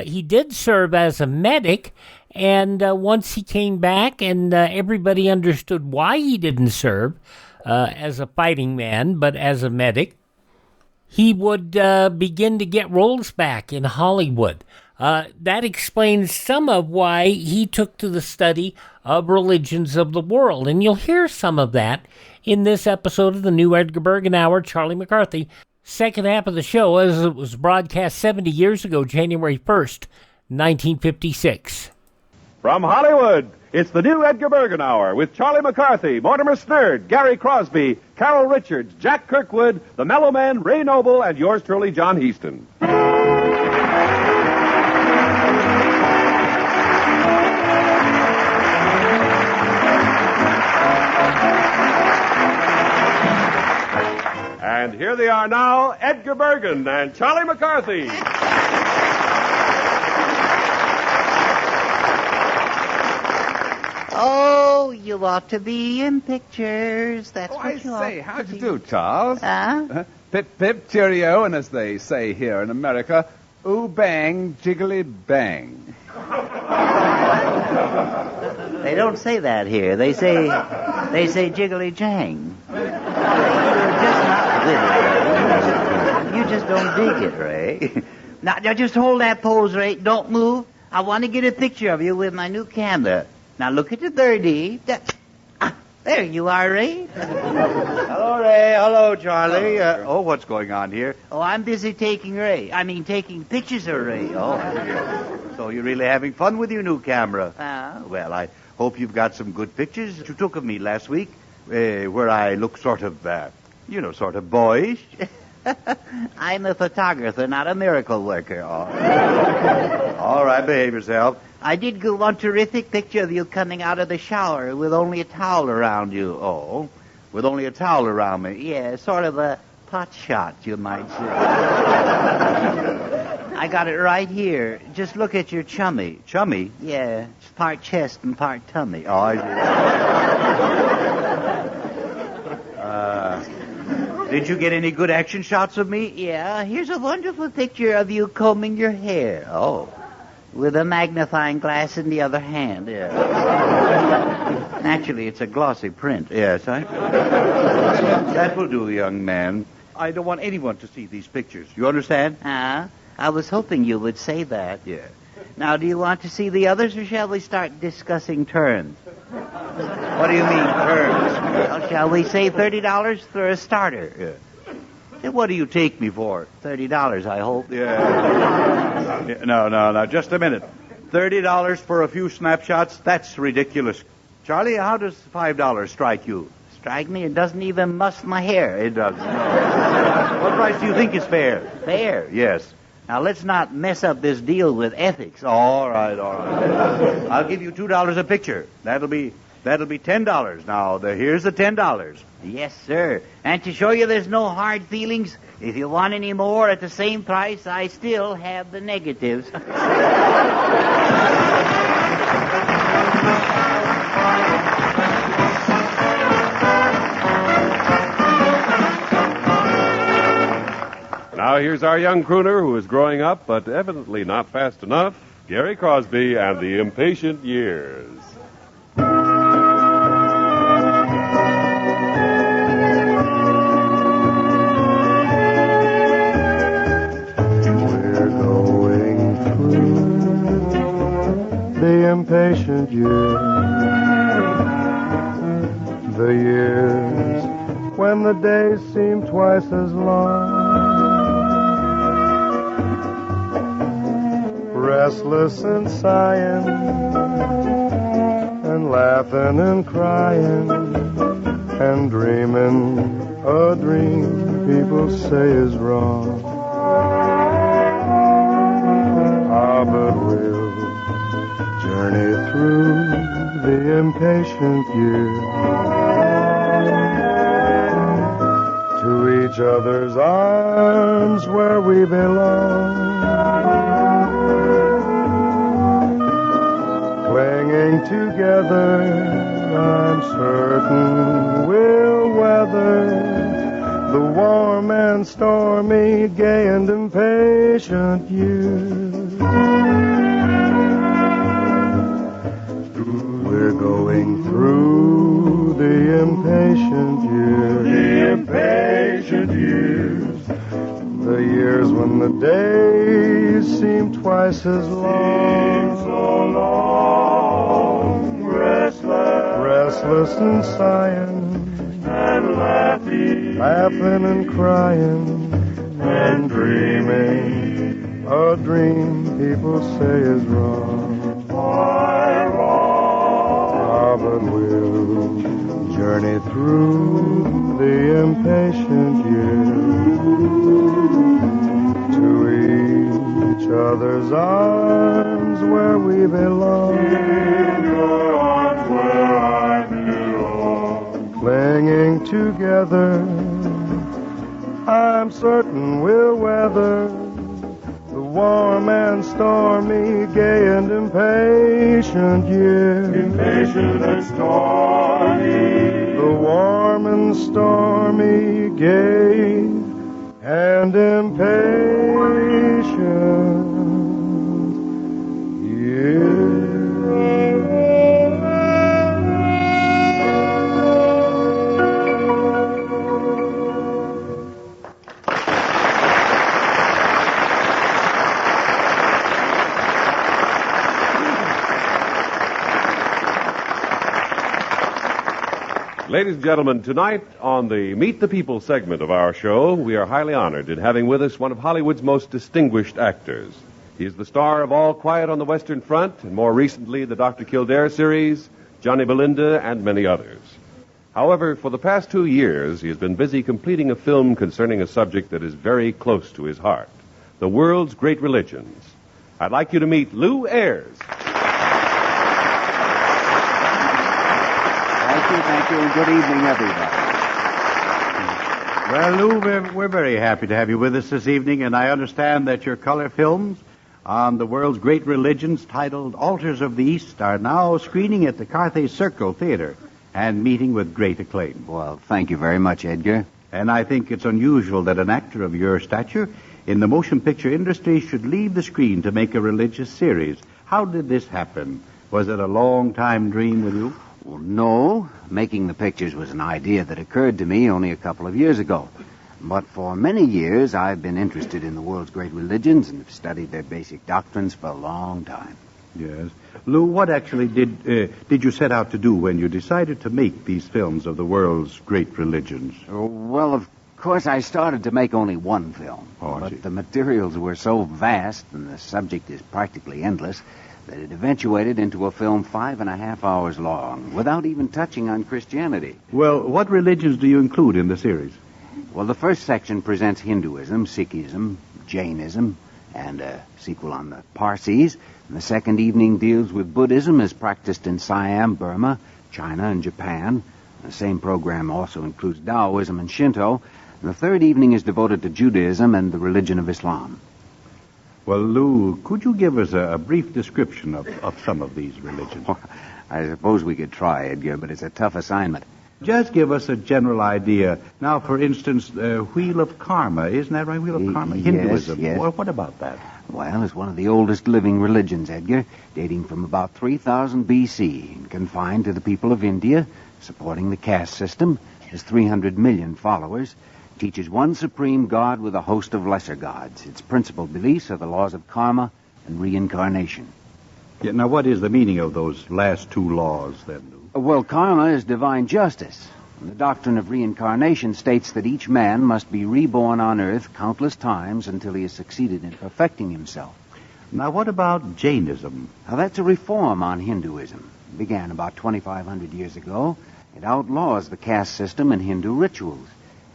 He did serve as a medic, and once he came back and everybody understood why he didn't serve as a fighting man, but as a medic, he would begin to get roles back in Hollywood. That explains some of why he took to the study of religions of the world. And you'll hear some of that in this episode of the new Edgar Bergen Hour, Charlie McCarthy. Second half of the show, as it was broadcast 70 years ago, January 1st, 1956. From Hollywood, it's the new Edgar Bergen Hour with Charlie McCarthy, Mortimer Snerd, Gary Crosby, Carole Richards, Jack Kirkwood, the Mellow Men, Ray Noble, and yours truly, John Heaston. And here they are now, Edgar Bergen and Charlie McCarthy. Oh, you ought to be in pictures. That's what you ought to be. How'd you do, Charles? Huh? Pip, pip, cheerio, and as they say here in America, ooh, bang, jiggly, bang. They don't say that here. They say jiggly jang. You're just not with it, Ray. You just don't dig it, Ray. Now, just hold that pose, Ray. Don't move. I want to get a picture of you with my new camera. Now, look at the 30. There you are, Ray. Hello, Ray. Hello, Charlie. What's going on here? Oh, I'm busy taking pictures of Ray. Oh, so you're really having fun with your new camera? Well, I hope you've got some good pictures that you took of me last week, where I look sort of boyish. I'm a photographer, not a miracle worker. All right, behave yourself. I did get one terrific picture of you coming out of the shower with only a towel around you. Oh, with only a towel around me. Yeah, sort of a pot shot, you might say. I got it right here. Just look at your chummy. Chummy? Yeah, it's part chest and part tummy. Oh, I see. Did you get any good action shots of me? Yeah, here's a wonderful picture of you combing your hair. Oh, with a magnifying glass in the other hand. Yeah. Naturally, it's a glossy print. Yes, that will do, young man. I don't want anyone to see these pictures. You understand? I was hoping you would say that. Yeah. Now, do you want to see the others, or shall we start discussing terms? What do you mean, terms? Well, shall we say $30 for a starter? Yeah. And what do you take me for? $30, I hope. Yeah. No, just a minute. $30 for a few snapshots? That's ridiculous. Charlie, how does $5 strike you? Strike me? It doesn't even muss my hair. It doesn't. No. What price do you think is fair? Fair? Yes. Now, let's not mess up this deal with ethics. All right. I'll give you $2 a picture. That'll be $10. Now, here's the $10. Yes, sir. And to show you there's no hard feelings, if you want any more at the same price, I still have the negatives. Now here's our young crooner who is growing up, but evidently not fast enough, Gary Crosby and the Impatient Years. The impatient years, the years when the days seem twice as long, restless and sighing, and laughing and crying, and dreaming a dream people say is wrong. But we'll journey through the impatient years to each other's arms where we belong, clinging together. I'm certain we'll weather the warm and stormy, gay and impatient years. We're going through the impatient years. The impatient years. The years when the days seem twice as long. So long, restless and sighing, and laughing and crying, and dreaming. A dream people say is wrong. Why wrong? Ah, but we'll journey through the impatient years to each other's arms where we belong. In your arms where I belong. Clinging together, I'm certain we'll weather the warm and stormy, gay and impatient year. Impatient and stormy. The warm and stormy, gay and impatient year. Ladies and gentlemen, tonight on the Meet the People segment of our show, we are highly honored in having with us one of Hollywood's most distinguished actors. He is the star of All Quiet on the Western Front, and more recently, the Dr. Kildare series, Johnny Belinda, and many others. However, for the past 2 years, he has been busy completing a film concerning a subject that is very close to his heart, the world's great religions. I'd like you to meet Lou Ayers. Thank you, and good evening, everybody. Well, Lou, we're very happy to have you with us this evening, and I understand that your color films on the world's great religions titled Altars of the East are now screening at the Carthay Circle Theater and meeting with great acclaim. Well, thank you very much, Edgar. And I think it's unusual that an actor of your stature in the motion picture industry should leave the screen to make a religious series. How did this happen? Was it a long-time dream with you? Well, no. Making the pictures was an idea that occurred to me only a couple of years ago. But for many years, I've been interested in the world's great religions and have studied their basic doctrines for a long time. Yes. Lou, what actually did you set out to do when you decided to make these films of the world's great religions? Well, of course, I started to make only one film. But the materials were so vast and the subject is practically endless that it eventuated into a film 5.5 hours long, without even touching on Christianity. Well, what religions do you include in the series? Well, the first section presents Hinduism, Sikhism, Jainism, and a sequel on the Parsis. And the second evening deals with Buddhism as practiced in Siam, Burma, China, and Japan. The same program also includes Taoism and Shinto. And the third evening is devoted to Judaism and the religion of Islam. Well, Lou, could you give us a brief description of some of these religions? I suppose we could try, Edgar, but it's a tough assignment. Just give us a general idea. Now, for instance, Wheel of Karma. Isn't that right? Wheel of Karma? Hinduism. Yes. Well, what about that? Well, it's one of the oldest living religions, Edgar, dating from about 3000 B.C. and confined to the people of India, supporting the caste system, has 300 million followers, teaches one supreme God with a host of lesser gods. Its principal beliefs are the laws of karma and reincarnation. Yeah, now, what is the meaning of those last two laws, then, Lou? Well, karma is divine justice. And the doctrine of reincarnation states that each man must be reborn on earth countless times until he has succeeded in perfecting himself. Now, what about Jainism? Now, that's a reform on Hinduism. It began about 2,500 years ago. It outlaws the caste system and Hindu rituals.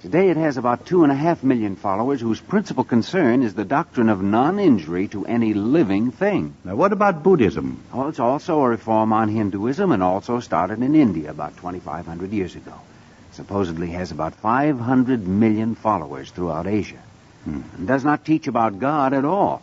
Today it has about 2.5 million followers whose principal concern is the doctrine of non-injury to any living thing. Now, what about Buddhism? Well, it's also a reform on Hinduism and also started in India about 2,500 years ago. Supposedly has about 500 million followers throughout Asia. And does not teach about God at all.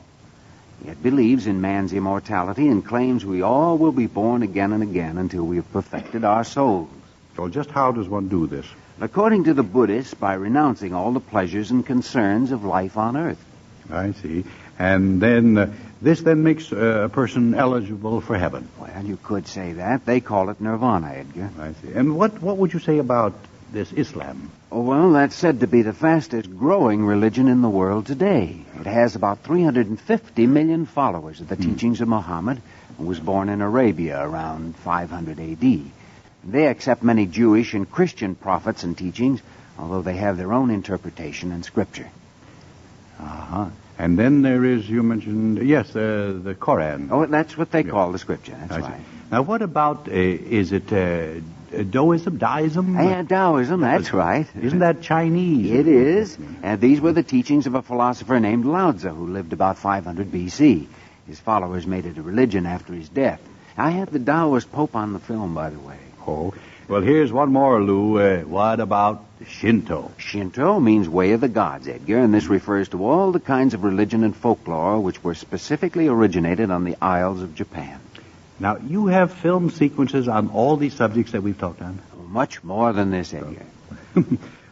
It believes in man's immortality and claims we all will be born again and again until we have perfected our souls. Well, just how does one do this? According to the Buddhists, by renouncing all the pleasures and concerns of life on earth. I see. And then this then makes a person eligible for heaven. Well, you could say that. They call it nirvana, Edgar. I see. And what would you say about this Islam? Oh, well, that's said to be the fastest growing religion in the world today. It has about 350 million followers of the teachings of Muhammad, who was born in Arabia around 500 A.D. They accept many Jewish and Christian prophets and teachings, although they have their own interpretation and scripture. Uh-huh. And then there is, you mentioned, the Koran. Oh, that's what they call the scripture. That's right. Now, what about, is it Daoism? Yeah, Taoism, that's right. Isn't that Chinese? It is. And these were the teachings of a philosopher named Lao Tzu, who lived about 500 B.C. His followers made it a religion after his death. I had the Taoist Pope on the film, by the way. Oh, well, here's one more, Lou. What about Shinto? Shinto means way of the gods, Edgar, and this refers to all the kinds of religion and folklore which were specifically originated on the Isles of Japan. Now, you have film sequences on all these subjects that we've talked on? Much more than this, Edgar.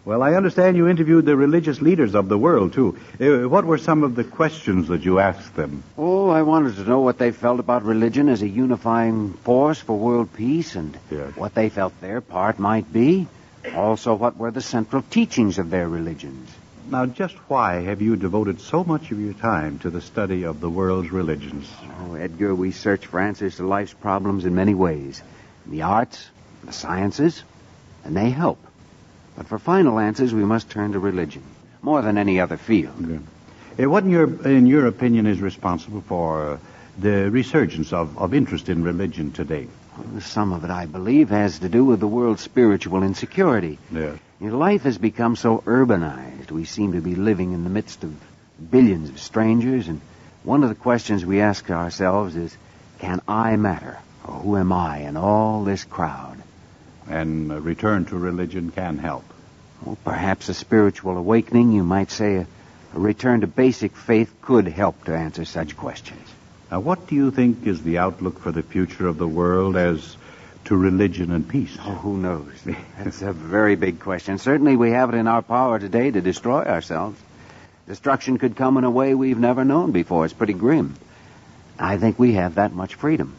Well, I understand you interviewed the religious leaders of the world, too. What were some of the questions that you asked them? Oh, I wanted to know what they felt about religion as a unifying force for world peace and what they felt their part might be. Also, what were the central teachings of their religions. Now, just why have you devoted so much of your time to the study of the world's religions? Oh, Edgar, we search for answers to life's problems in many ways. The arts, the sciences, and they help. But for final answers, we must turn to religion, more than any other field. What, in your opinion, is responsible for the resurgence of interest in religion today? Well, some of it, I believe, has to do with the world's spiritual insecurity. Yeah. Life has become so urbanized. We seem to be living in the midst of billions of strangers, and one of the questions we ask ourselves is, can I matter? Or who am I in all this crowd? And a return to religion can help. Well, perhaps a spiritual awakening, you might say, a return to basic faith could help to answer such questions. Now, what do you think is the outlook for the future of the world as to religion and peace? Oh, who knows? That's a very big question. Certainly we have it in our power today to destroy ourselves. Destruction could come in a way we've never known before. It's pretty grim. I think we have that much freedom.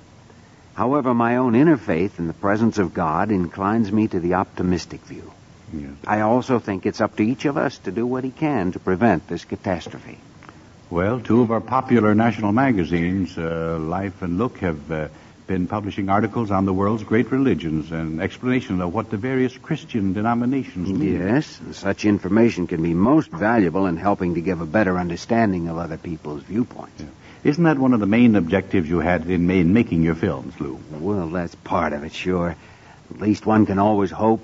However, my own inner faith in the presence of God inclines me to the optimistic view. Yes. I also think it's up to each of us to do what he can to prevent this catastrophe. Well, two of our popular national magazines, Life and Look, have been publishing articles on the world's great religions and explanations of what the various Christian denominations mean. Yes, such information can be most valuable in helping to give a better understanding of other people's viewpoints. Yeah. Isn't that one of the main objectives you had in making your films, Lou? Well, that's part of it, sure. At least one can always hope.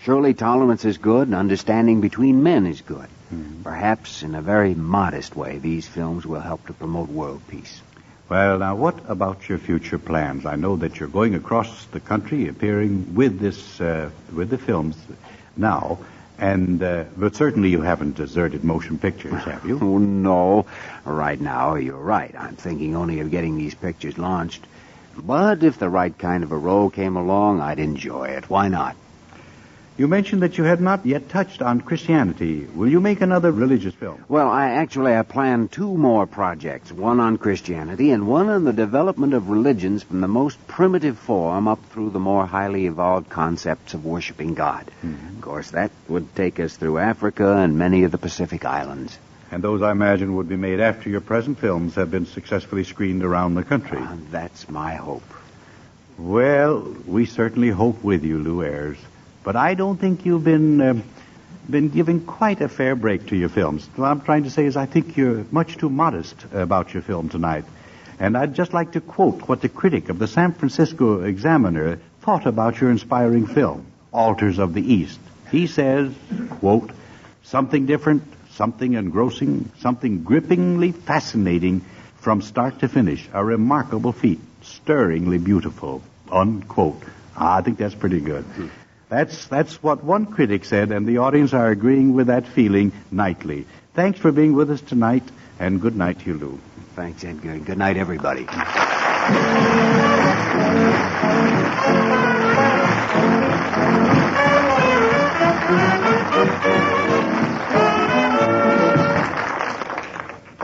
Surely tolerance is good and understanding between men is good. Mm-hmm. Perhaps in a very modest way, these films will help to promote world peace. Well, now, what about your future plans? I know that you're going across the country appearing with with the films now. But certainly you haven't deserted motion pictures, have you? Oh, no. Right now, you're right. I'm thinking only of getting these pictures launched. But if the right kind of a role came along, I'd enjoy it. Why not? You mentioned that you had not yet touched on Christianity. Will you make another religious film? Well, I planned two more projects, one on Christianity and one on the development of religions from the most primitive form up through the more highly evolved concepts of worshiping God. Mm-hmm. Of course, that would take us through Africa and many of the Pacific Islands. And those, I imagine, would be made after your present films have been successfully screened around the country. That's my hope. Well, we certainly hope with you, Lou Ayers. But I don't think you've been giving quite a fair break to your films. What I'm trying to say is I think you're much too modest about your film tonight. And I'd just like to quote what the critic of the San Francisco Examiner thought about your inspiring film, Altars of the East. He says, quote, something different, something engrossing, something grippingly fascinating from start to finish, a remarkable feat, stirringly beautiful, unquote. I think that's pretty good. That's what one critic said, and the audience are agreeing with that feeling nightly. Thanks for being with us tonight, and good night to you, Lou. Thanks, Edgar. Good night, everybody.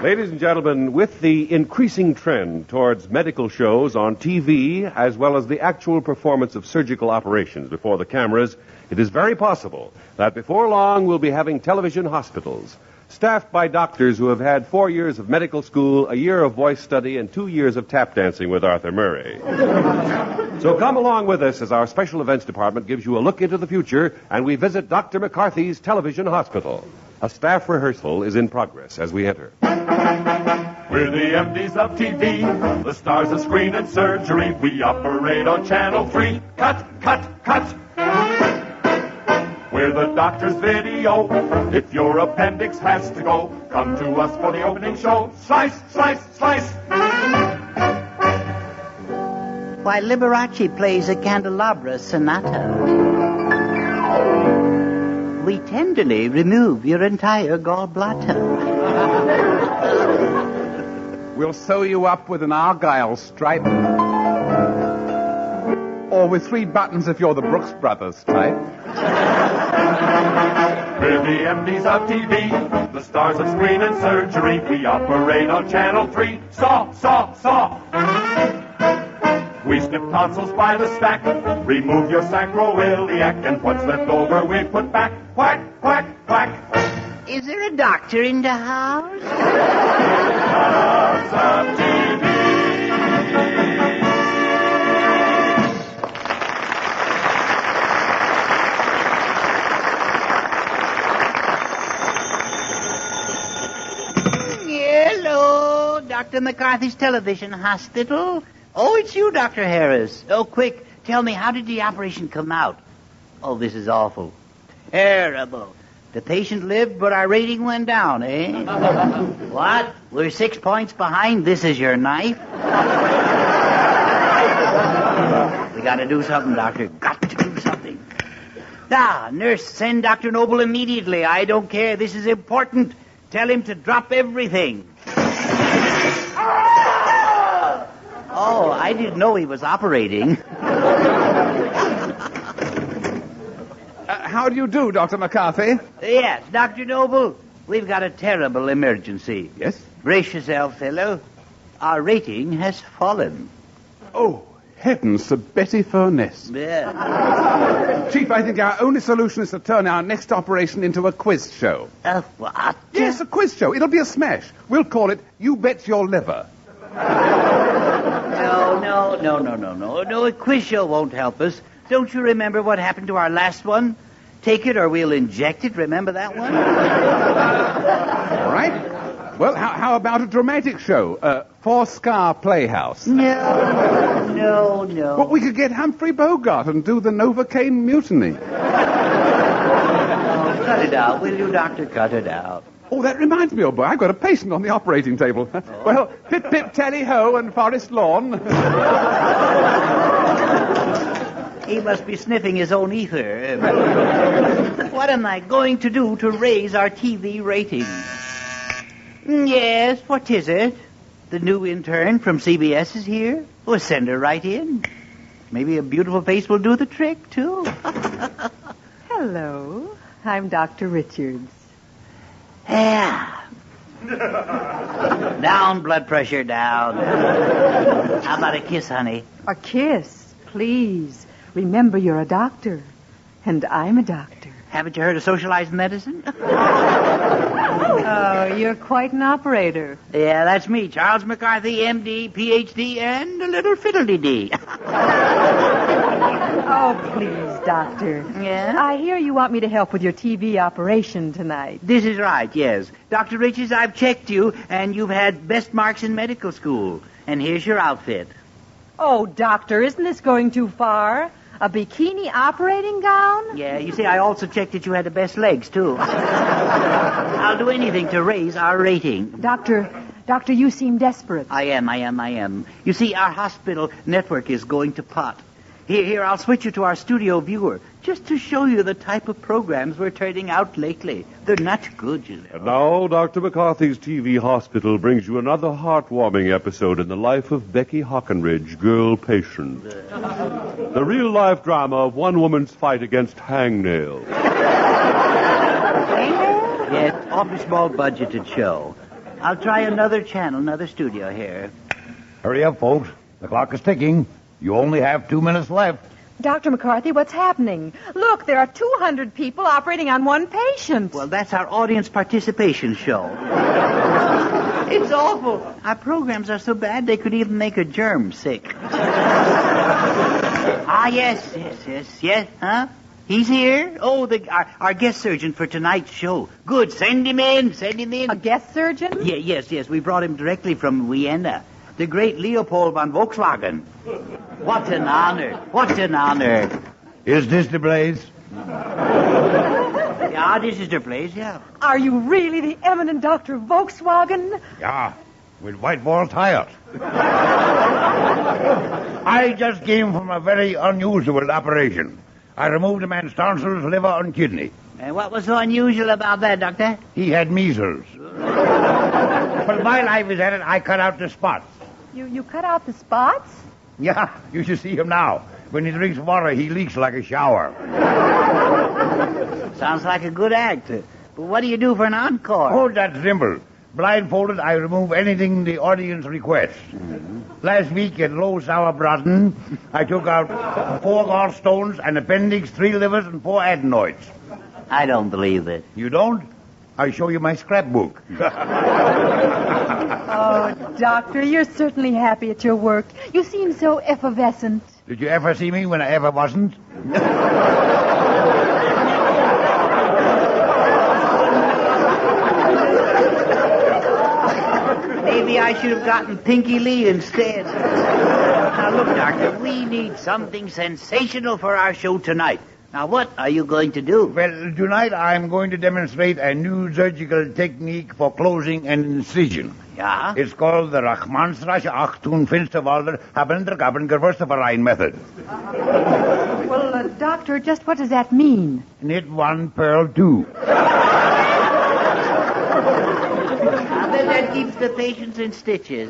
Ladies and gentlemen, with the increasing trend towards medical shows on TV, as well as the actual performance of surgical operations before the cameras, it is very possible that before long we'll be having television hospitals, staffed by doctors who have had 4 years of medical school, a year of voice study, and 2 years of tap dancing with Arthur Murray. So come along with us as our special events department gives you a look into the future, and we visit Dr. McCarthy's television hospital. A staff rehearsal is in progress as we enter. We're the MDs of TV, the stars of screen and surgery. We operate on Channel 3. Cut, cut, cut. We're the doctor's video. If your appendix has to go, come to us for the opening show. Slice, slice, slice. Why, Liberace plays a candelabra sonata. We tenderly remove your entire gallbladder. We'll sew you up with an argyle stripe. Or with 3 buttons if you're the Brooks Brothers type. We're the MDs of TV, the stars of screen and surgery. We operate on Channel 3. Saw, saw, saw. We snip tonsils by the stack, remove your sacroiliac, and what's left over we put back. Quack, quack, quack. Is there a doctor in the house? Stars of TV. Hello, Dr. McCarthy's Television Hospital. Oh, it's you, Dr. Harris. Oh, quick, tell me, how did the operation come out? Oh, this is awful. Terrible. The patient lived, but our rating went down, eh? What? We're 6 points behind? This is your knife? We gotta do something, Doctor. Got to do something. Ah, nurse, send Dr. Noble immediately. I don't care. This is important. Tell him to drop everything. Oh, I didn't know he was operating. How do you do, Dr. McCarthy? Yes, Dr. Noble, we've got a terrible emergency. Yes? Brace yourself, fellow. Our rating has fallen. Oh, heavens to Betty Furness. Yeah. Chief, I think our only solution is to turn our next operation into a quiz show. A what? Yes, a quiz show. It'll be a smash. We'll call it You Bet Your Liver. No, a quiz show won't help us. Don't you remember what happened to our last one? Take it or we'll inject it. Remember that one? All right. Well, how about a dramatic show? Four-Scar Playhouse. No. Well, we could get Humphrey Bogart and do the Novocaine Mutiny. Oh, cut it out, will you, Doctor? Cut it out. Oh, that reminds me, old boy. I've got a patient on the operating table. Well, pip-pip, tally-ho, and Forest Lawn. He must be sniffing his own ether. What am I going to do to raise our TV rating? Yes, what is it? The new intern from CBS is here? Well, send her right in. Maybe a beautiful face will do the trick, too. Hello, I'm Dr. Richards. Yeah. Down, blood pressure, down. How about a kiss, honey? A kiss, please. Remember, you're a doctor, and I'm a doctor. Haven't you heard of socialized medicine? Oh, you're quite an operator. Yeah, that's me, Charles McCarthy, M.D., Ph.D., and a little fiddle-dee-dee. Oh, please, Doctor. Yeah? I hear you want me to help with your TV operation tonight. This is right, yes. Dr. Richards, I've checked you, and you've had best marks in medical school. And here's your outfit. Oh, Doctor, isn't this going too far? A bikini operating gown? Yeah, you see, I also checked that you had the best legs, too. I'll do anything to raise our rating. Doctor, you seem desperate. I am. You see, our hospital network is going to pot. Here, I'll switch you to our studio viewer, just to show you the type of programs we're turning out lately. They're not good, you know. And now, Dr. McCarthy's TV hospital brings you another heartwarming episode in the life of Becky Hockenridge, girl patient. The real-life drama of one woman's fight against hangnails. Yes, awfully small-budgeted show. I'll try another channel, another studio here. Hurry up, folks. The clock is ticking. You only have 2 minutes left. Dr. McCarthy, what's happening? Look, there are 200 people operating on one patient. Well, that's our audience participation show. It's awful. Our programs are so bad they could even make a germ sick. Yes. Huh? He's here? Oh, our guest surgeon for tonight's show. Good. Send him in. A guest surgeon? Yes. We brought him directly from Vienna. The great Leopold von Volkswagen. What an honor. Is this the place? Yeah, this is the place, yeah. Are you really the eminent Dr. Volkswagen? Yeah, with white ball tires. I just came from a very unusual operation. I removed a man's tonsils, liver, and kidney. And what was so unusual about that, Doctor? He had measles. But while I was at it, I cut out the spots. You cut out the spots? Yeah, you should see him now. When he drinks water, he leaks like a shower. Sounds like a good act. But what do you do for an encore? Oh, that's simple. Blindfolded, I remove anything the audience requests. Last week at Low Sauerbraten, I took out 4 gallstones, an appendix, 3 livers, and 4 adenoids. I don't believe it. You don't? I'll show you my scrapbook. Oh, Doctor, you're certainly happy at your work. You seem so effervescent. Did you ever see me when I ever wasn't? Maybe I should have gotten Pinky Lee instead. Now, look, Doctor, we need something sensational for our show tonight. Now, what are you going to do? Well, tonight I'm going to demonstrate a new surgical technique for closing an incision. Yeah? It's called the Rachmansrache Achtung Finsterwalder Habendrgabengerwursteverein method. Well, Doctor, just what does that mean? Knit 1, purl 2. That keeps the patients in stitches.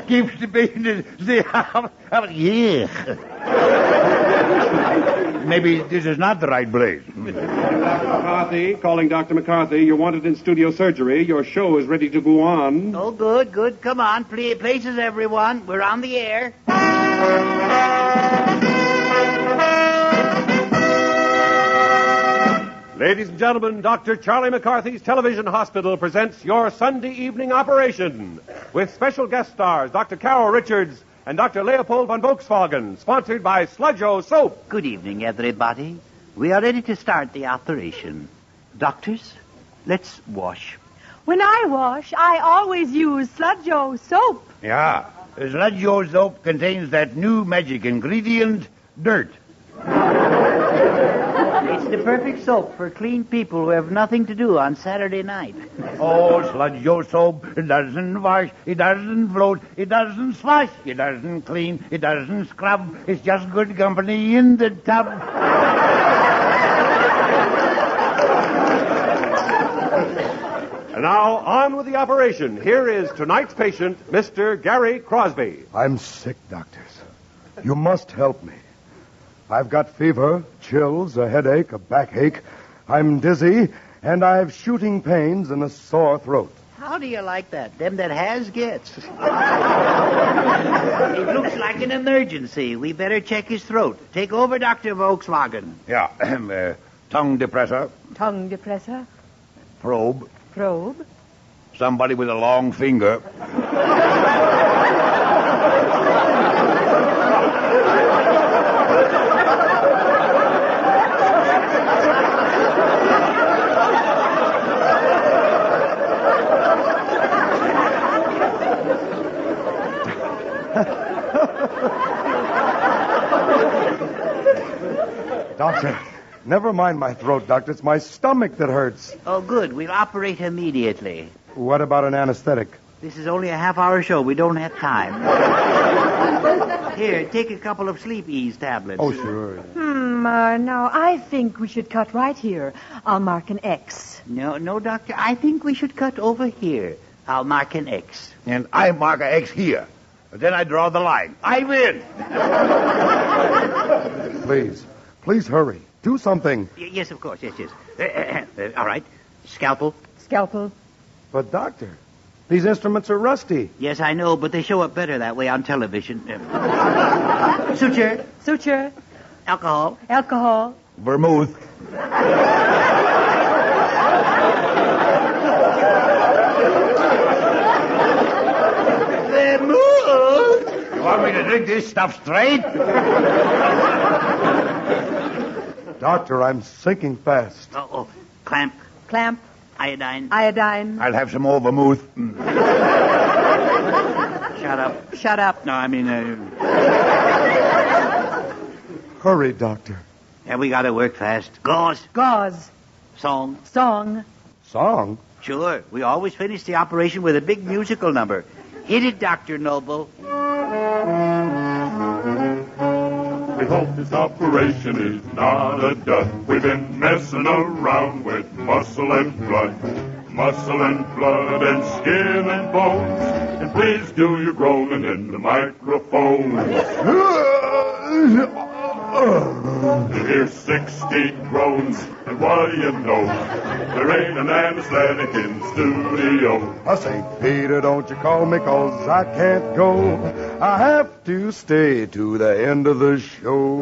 Keeps the patients... Yeah. Maybe this is not the right place. McCarthy, calling Dr. McCarthy. You're wanted in studio surgery. Your show is ready to go on. Oh, good. Come on. Places, everyone. We're on the air. Ladies and gentlemen, Dr. Charlie McCarthy's Television Hospital presents your Sunday evening operation with special guest stars Dr. Carole Richards and Dr. Leopold von Volkswagen, sponsored by Sludge-O Soap. Good evening, everybody. We are ready to start the operation. Doctors, let's wash. When I wash, I always use Sludge-O soap. Yeah, Sludge-O soap contains that new magic ingredient, dirt. It's the perfect soap for clean people who have nothing to do on Saturday night. Oh, Sludge-O soap, it doesn't wash, it doesn't float, it doesn't slush, it doesn't clean, it doesn't scrub. It's just good company in the tub. And now, on with the operation. Here is tonight's patient, Mr. Gary Crosby. I'm sick, doctors. You must help me. I've got fever, chills, a headache, a backache. I'm dizzy, and I've shooting pains and a sore throat. How do you like that? Them that has gets. It looks like an emergency. We better check his throat. Take over, Dr. Volkswagen. Yeah, tongue depressor. Tongue depressor. Probe. Probe. Somebody with a long finger. Doctor, never mind my throat, doctor. It's my stomach that hurts. Oh, good. We'll operate immediately. What about an anesthetic? This is only a half-hour show. We don't have time. Here, take a couple of sleep ease tablets. Oh, sure. Now, I think we should cut right here. I'll mark an X. No, Doctor. I think we should cut over here. I'll mark an X. And I mark an X here. Then I draw the line. I win. Please hurry. Do something. Yes, of course. Yes. All right. Scalpel. Scalpel. But, Doctor, these instruments are rusty. Yes, I know, but they show up better that way on television. Suture. Suture. Alcohol. Alcohol. Vermouth. You want me to drink this stuff straight? Doctor, I'm sinking fast. Uh-oh. Clamp. Clamp. Iodine. Iodine. I'll have some more vermouth. Shut up. Shut up. No, I mean, Hurry, Doctor. yeah, we gotta work fast. Gauze. Gauze. Song. Song. Song? Sure. We always finish the operation with a big musical number. Hit it, Dr. Noble. We hope this operation is not a dud. We've been messing around with muscle and blood. Muscle and blood and skin and bones. And please do your groaning in the microphone. Here's 60 groans, and what do you know? There ain't an anesthetic in the studio. I St. Peter, don't you call me, 'cause I can't go. I have to stay to the end of the show.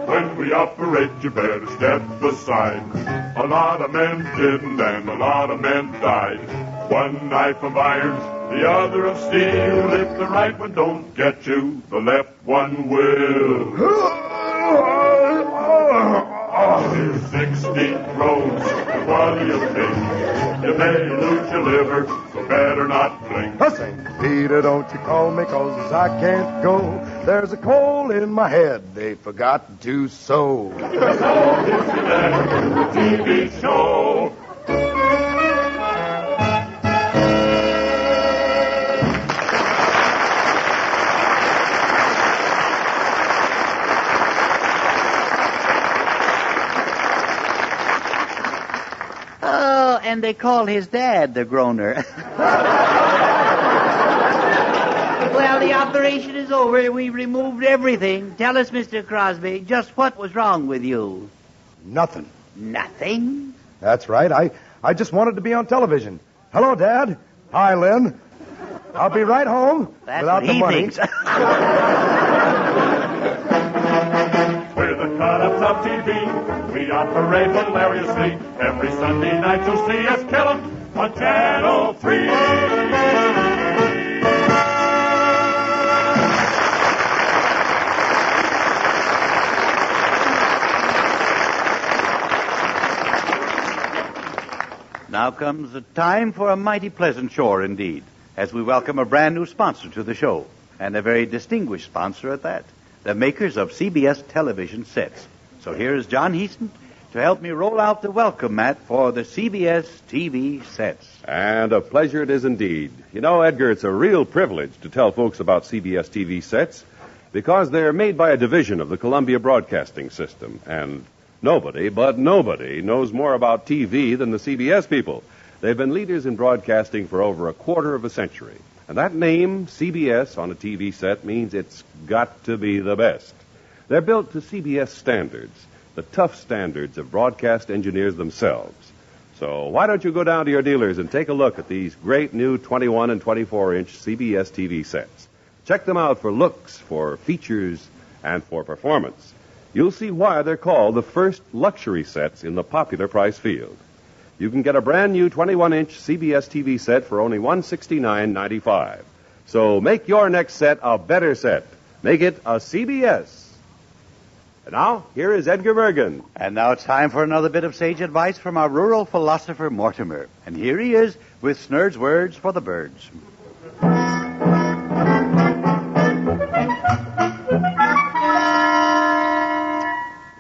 When we operate, you better step aside. A lot of men didn't, and a lot of men died. One knife of iron, the other of steel. If the right one don't get you, the left one will. Here's 60 groans. What do you think? You may lose your liver, so better not blink. St. Peter, don't you call me, 'cause I can't go. There's a coal in my head they forgot to sew. TV show. Oh, and they call his dad the groaner. Well, the operation is over. We removed everything. Tell us, Mr. Crosby, just what was wrong with you? Nothing. Nothing? That's right. I just wanted to be on television. Hello, Dad. Hi, Lynn. I'll be right home That's without what the he money. thinks. We're the cut-ups of TV. We operate hilariously. Every Sunday night you'll see us kill 'em on Channel 3. Now comes the time for a mighty pleasant chore indeed, as we welcome a brand new sponsor to the show, and a very distinguished sponsor at that, the makers of CBS television sets. So here is John Heaston to help me roll out the welcome mat for the CBS TV sets. And a pleasure it is indeed. You know, Edgar, it's a real privilege to tell folks about CBS TV sets because they're made by a division of the Columbia Broadcasting System. And nobody, but nobody, knows more about TV than the CBS people. They've been leaders in broadcasting for over a quarter of a century. And that name, CBS, on a TV set means it's got to be the best. They're built to CBS standards, the tough standards of broadcast engineers themselves. So why don't you go down to your dealers and take a look at these great new 21 and 24-inch CBS TV sets. Check them out for looks, for features, and for performance. You'll see why they're called the first luxury sets in the popular price field. You can get a brand new 21-inch CBS TV set for only $169.95. So make your next set a better set. Make it a CBS. And now, here is Edgar Bergen. And now it's time for another bit of sage advice from our rural philosopher, Mortimer. And here he is with Snurd's words for the birds.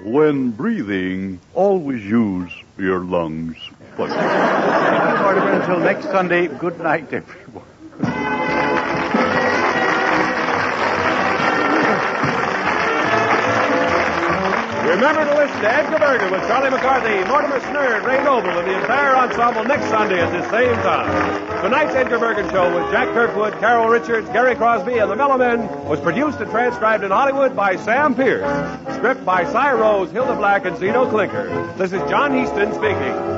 When breathing, always use your lungs. Thank you, Mortimer. Until next Sunday, good night, everyone. We're Remember to listen to Edgar Bergen with Charlie McCarthy, Mortimer Snerd, Ray Noble, and the entire ensemble next Sunday at this same time. Tonight's Edgar Bergen Show with Jack Kirkwood, Carole Richards, Gary Crosby, and the Mellow Men was produced and transcribed in Hollywood by Sam Pierce. Script by Cy Rose, Hilda Black, and Zeno Klinker. This is John Heaston speaking.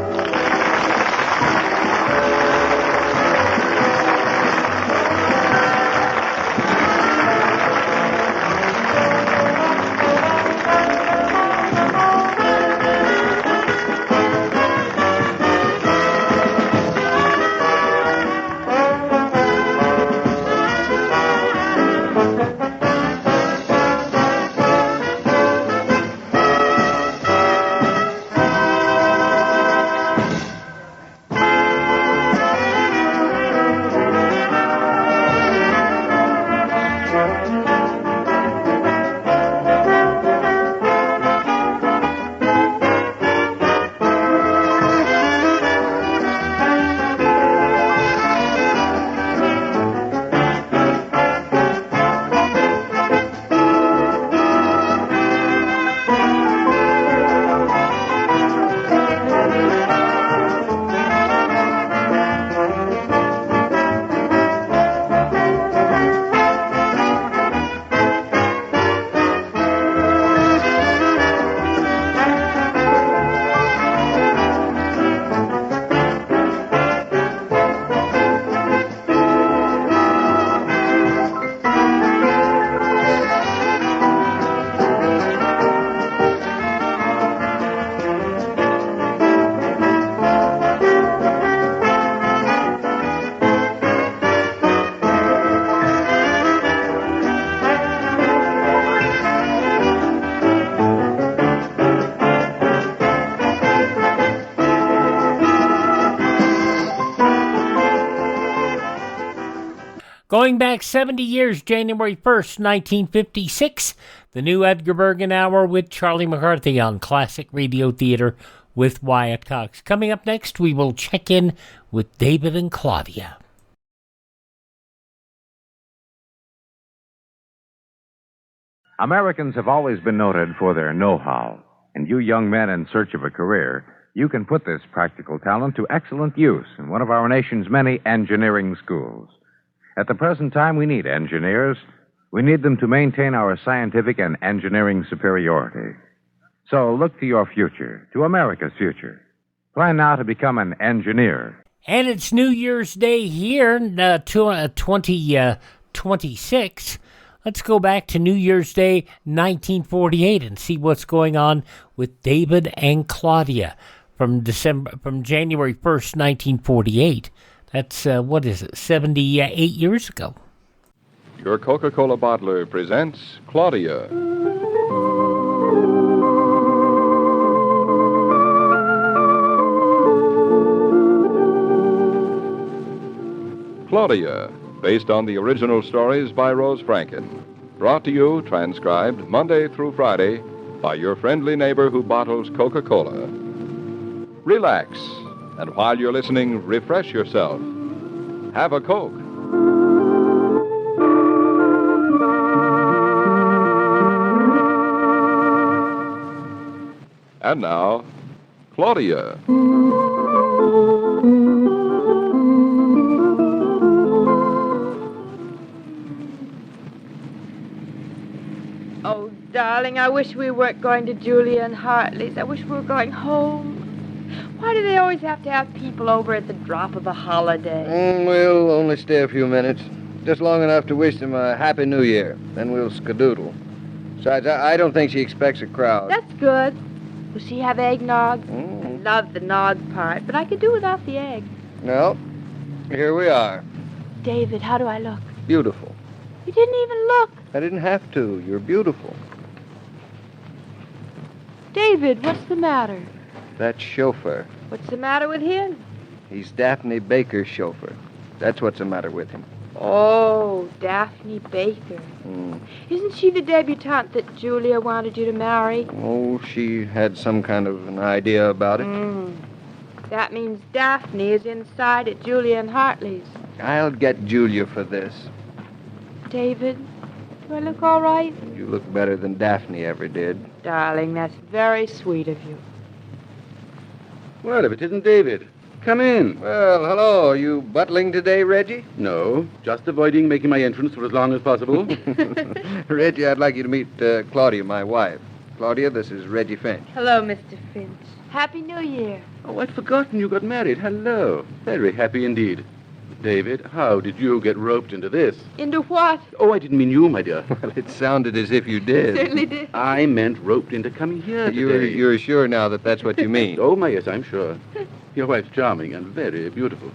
Going back 70 years, January 1st, 1956, the new Edgar Bergen Hour with Charlie McCarthy on Classic Radio Theater with Wyatt Cox. Coming up next, we will check in with David and Claudia. Americans have always been noted for their know-how. And you young men in search of a career, you can put this practical talent to excellent use in one of our nation's many engineering schools. At the present time, we need engineers. We need them to maintain our scientific and engineering superiority. So look to your future, to America's future. Plan now to become an engineer. And it's New Year's Day here, 2026. Let's go back to New Year's Day 1948 and see what's going on with David and Claudia from January 1st, 1948. That's, 78 years ago. Your Coca-Cola bottler presents Claudia. Claudia, based on the original stories by Rose Franken. Brought to you, transcribed, Monday through Friday, by your friendly neighbor who bottles Coca-Cola. Relax, and while you're listening, refresh yourself. Have a Coke. And now, Claudia. Oh, darling, I wish we weren't going to Julia and Hartley's. I wish we were going home. Why do they always have to have people over at the drop of a holiday? We'll only stay a few minutes. Just long enough to wish them a Happy New Year. Then we'll skedoodle. Besides, I don't think she expects a crowd. That's good. Will she have eggnog? I love the nog part, but I could do without the egg. Well, here we are. David, how do I look? Beautiful. You didn't even look. I didn't have to. You're beautiful. David, what's the matter? That chauffeur. What's the matter with him? He's Daphne Baker's chauffeur. That's what's the matter with him. Oh, Daphne Baker. Isn't she the debutante that Julia wanted you to marry? Oh, she had some kind of an idea about it. That means Daphne is inside at Julia and Hartley's. I'll get Julia for this. David, Do I look all right? You look better than Daphne ever did. Darling, that's very sweet of you. Well, if it isn't David. Come in. Well, hello. Are you butling today, Reggie? No, just avoiding making my entrance for as long as possible. Reggie, I'd like you to meet Claudia, my wife. Claudia, this is Reggie Finch. Hello, Mr. Finch. Happy New Year. Oh, I'd forgotten you got married. Hello. Very happy indeed. David, how did you get roped into this? Into what? Oh, I didn't mean you, my dear. Well, it sounded as if you did. Certainly did. I meant roped into coming here today. You're sure now that that's what you mean? Oh, my, yes, I'm sure. Your wife's charming and very beautiful.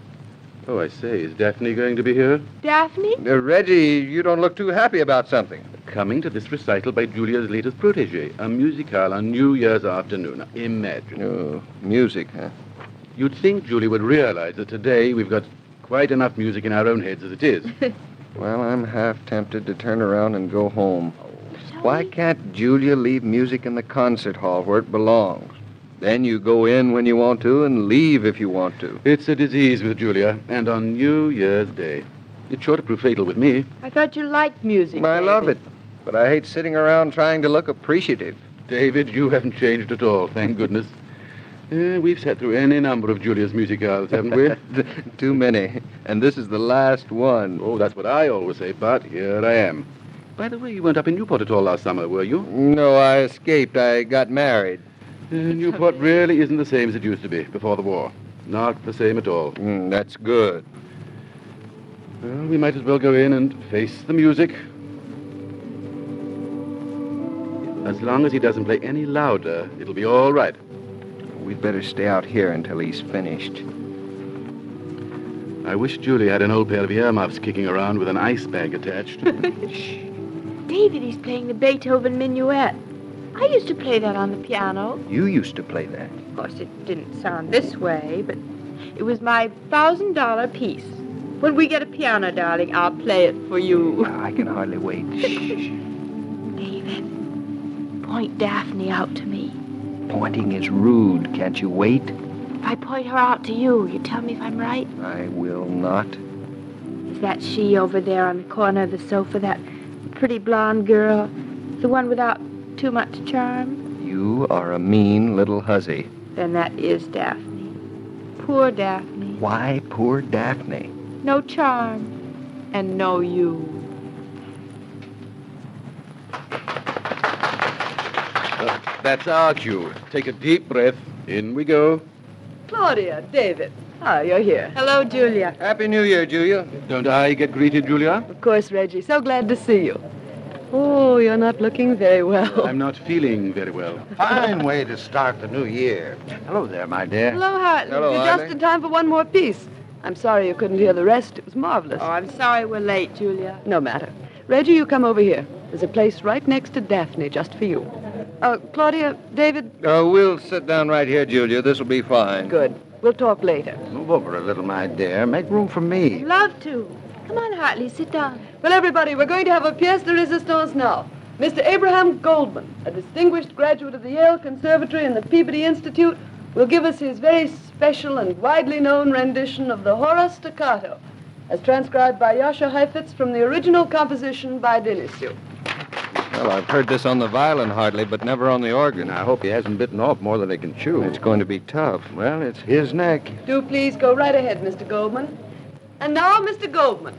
Oh, I say, is Daphne going to be here? Daphne? Reggie, you don't look too happy about something. Coming to this recital by Julia's latest protege, a musicale on New Year's afternoon. Now, imagine. Oh, music, huh? You'd think Julie would realize that today we've got quite enough music in our own heads as it is. Well, I'm half tempted to turn around and go home. Why can't Julia leave music in the concert hall where it belongs? Then you go in when you want to and leave if you want to. It's a disease with Julia, and on New Year's Day. It's sure to prove fatal with me. I thought you liked music. I love it, but I hate sitting around trying to look appreciative. David, you haven't changed at all, thank goodness. We've sat through any number of Julia's musicals, haven't we? Too many. And this is the last one. Oh, that's what I always say, but here I am. By the way, you weren't up in Newport at all last summer, were you? No, I escaped. I got married. Newport really isn't the same as it used to be before the war. Not the same at all. That's good. Well, we might as well go in and face the music. As long as he doesn't play any louder, it'll be all right. We'd better stay out here until he's finished. I wish Julie had an old pair of earmuffs kicking around with an ice bag attached. David, he's playing the Beethoven Minuet. I used to play that on the piano. You used to play that. Of course, it didn't sound this way, but it was my $1,000 piece. When we get a piano, darling, I'll play it for you. I can hardly wait. David, point Daphne out to me. Pointing is rude. Can't you wait? If I point her out to you, you tell me if I'm right? I will not. Is that she over there on the corner of the sofa, that pretty blonde girl? The one without too much charm? You are a mean little hussy. Then that is Daphne. Poor Daphne. Why poor Daphne? No charm. And no you. That's our cue. Take a deep breath. In we go. Claudia, David. You're here. Hello, Julia. Happy New Year, Julia. Don't I get greeted, Julia? Of course, Reggie. So glad to see you. Oh, you're not looking very well. I'm not feeling very well. Fine way to start the new year. Hello there, my dear. Hello, Hartley. Hello, You're Hartley. just in time for one more piece. I'm sorry you couldn't hear the rest. It was marvelous. Oh, I'm sorry we're late, Julia. No matter. Reggie, you come over here. There's a place right next to Daphne just for you. Claudia, David. We'll sit down right here, Julia. This'll be fine. Good. We'll talk later. Move over a little, my dear. Make room for me. Love to. Come on, Hartley, sit down. Well, everybody, we're going to have a pièce de résistance now. Mr. Abraham Goldman, a distinguished graduate of the Yale Conservatory and the Peabody Institute, will give us his very special and widely known rendition of the Horace Staccato, as transcribed by Yasha Heifetz from the original composition by Denisio. Well, I've heard this on the violin hardly, but never on the organ. I hope he hasn't bitten off more than he can chew. It's going to be tough. Well, it's his neck. Do please go right ahead, Mr. Goldman. And now, Mr. Goldman.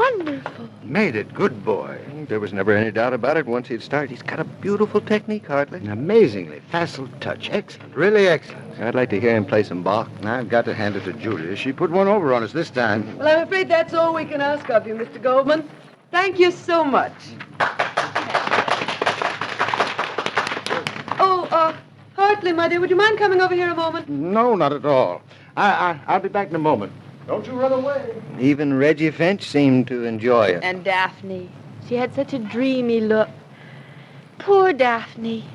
wonderful. Made it. Good boy. There was never any doubt about it once he'd started. He's got a beautiful technique, Hartley. Amazingly facile touch. Excellent. Really excellent. I'd like to hear him play some Bach. I've got to hand it to Julia. She put one over on us this time. Well, I'm afraid that's all we can ask of you, Mr. Goldman. Thank you so much. Oh, Hartley, my dear, would you mind coming over here a moment? No, not at all. I'll be back in a moment. Don't you run away. Even Reggie Finch seemed to enjoy it. And Daphne. She had such a dreamy look. Poor Daphne.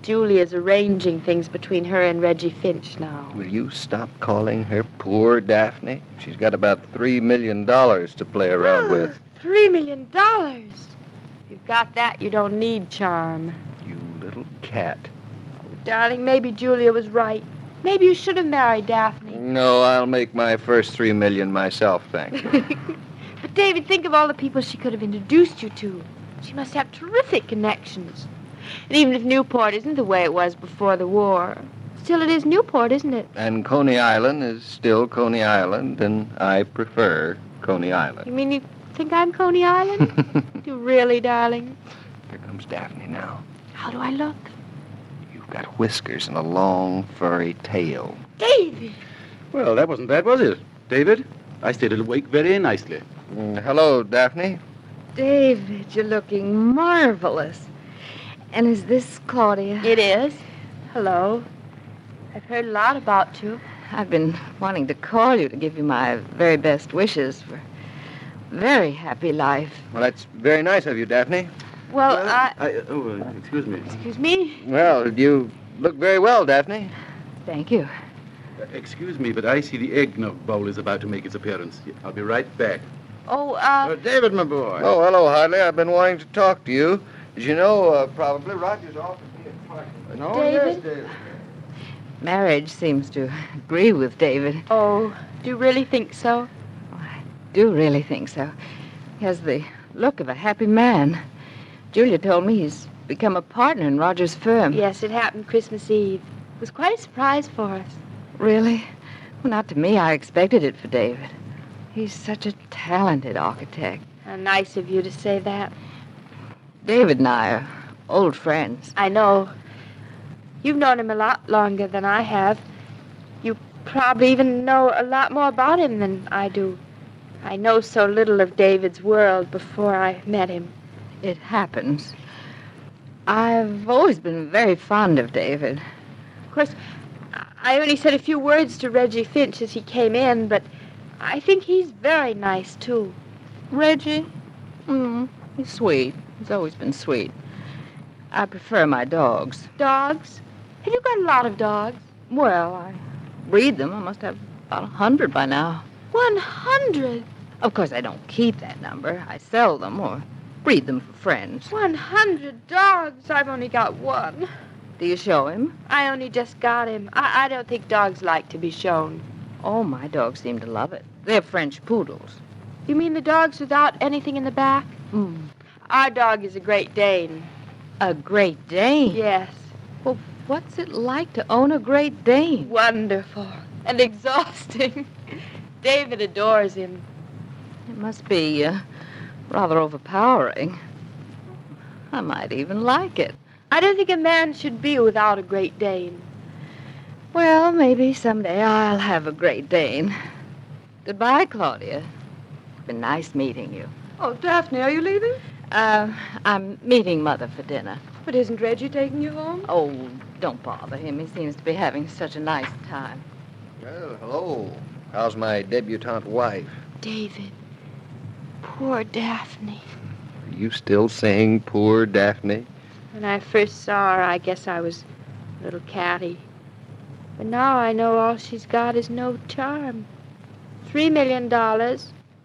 Julia's arranging things between her and Reggie Finch now. Will you stop calling her poor Daphne? She's got about $3 million to play around with. $3 million. If you've got that, you don't need charm. You little cat. Darling, maybe Julia was right. Maybe you should have married Daphne. No, I'll make my first $3 million myself, thank you. But, David, think of all the people she could have introduced you to. She must have terrific connections. And even if Newport isn't the way it was before the war, still it is Newport, isn't it? And Coney Island is still Coney Island, and I prefer Coney Island. You mean you think I'm Coney Island? You really, darling? Here comes Daphne now. How do I look? You've got whiskers and a long, furry tail. David! Well, that wasn't bad, was it? David, I stayed awake very nicely. Hello, Daphne. David, you're looking marvelous. And is this Claudia? It is. Hello. I've heard a lot about you. I've been wanting to call you to give you my very best wishes for a very happy life. Well, that's very nice of you, Daphne. Well, excuse me. Excuse me? Well, you look very well, Daphne. Thank you. Excuse me, but I see the eggnog bowl is about to make its appearance. I'll be right back. Oh, David, my boy. Oh, hello, Hartley. I've been wanting to talk to you. As you know, probably Roger's offered me a partner. No, David? Yes, David. Marriage seems to agree with David. Oh, do you really think so? Oh, I do really think so. He has the look of a happy man. Julia told me he's become a partner in Roger's firm. Yes, it happened Christmas Eve. It was quite a surprise for us. Really? Well, not to me. I expected it for David. He's such a talented architect. How nice of you to say that. David and I are old friends. I know. You've known him a lot longer than I have. You probably even know a lot more about him than I do. I know so little of David's world before I met him. It happens. I've always been very fond of David. Of course, I only said a few words to Reggie Finch as he came in, but I think he's very nice, too. Reggie? He's sweet. He's always been sweet. I prefer my dogs. Dogs? Have you got a lot of dogs? Well, I breed them. I must have about 100 by now. 100? Of course, I don't keep that number. I sell them or breed them for friends. 100 dogs? I've only got one. Do you show him? I only just got him. I don't think dogs like to be shown. Oh, my dogs seem to love it. They're French poodles. You mean the dogs without anything in the back? Our dog is a Great Dane. A Great Dane? Yes. Well, what's it like to own a Great Dane? Wonderful. And exhausting. David adores him. It must be rather overpowering. I might even like it. I don't think a man should be without a Great Dane. Well, maybe someday I'll have a Great Dane. Goodbye, Claudia. It's been nice meeting you. Oh, Daphne, are you leaving? I'm meeting Mother for dinner. But isn't Reggie taking you home? Oh, don't bother him. He seems to be having such a nice time. Well, hello. How's my debutante wife? David. Poor Daphne. Are you still saying poor Daphne? When I first saw her, I guess I was a little catty. But now I know all she's got is no charm. $3 million,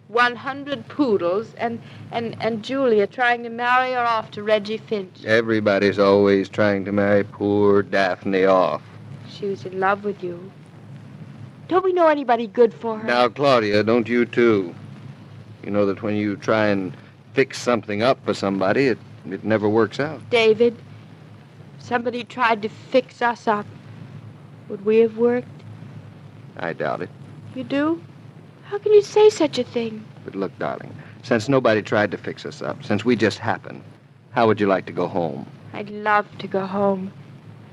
100 poodles, and Julia trying to marry her off to Reggie Finch. Everybody's always trying to marry poor Daphne off. She was in love with you. Don't we know anybody good for her? Now, Claudia, don't you too? You know that when you try and fix something up for somebody, it never works out. David, if somebody tried to fix us up, would we have worked? I doubt it. You do? How can you say such a thing? But look, darling, Since nobody tried to fix us up, since we just happened, how would you like to go home? I'd love to go home.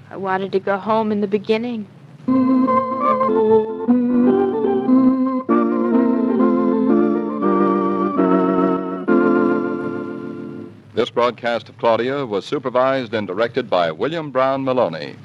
I wanted to go home in the beginning. This broadcast of Claudia was supervised and directed by William Brown Maloney.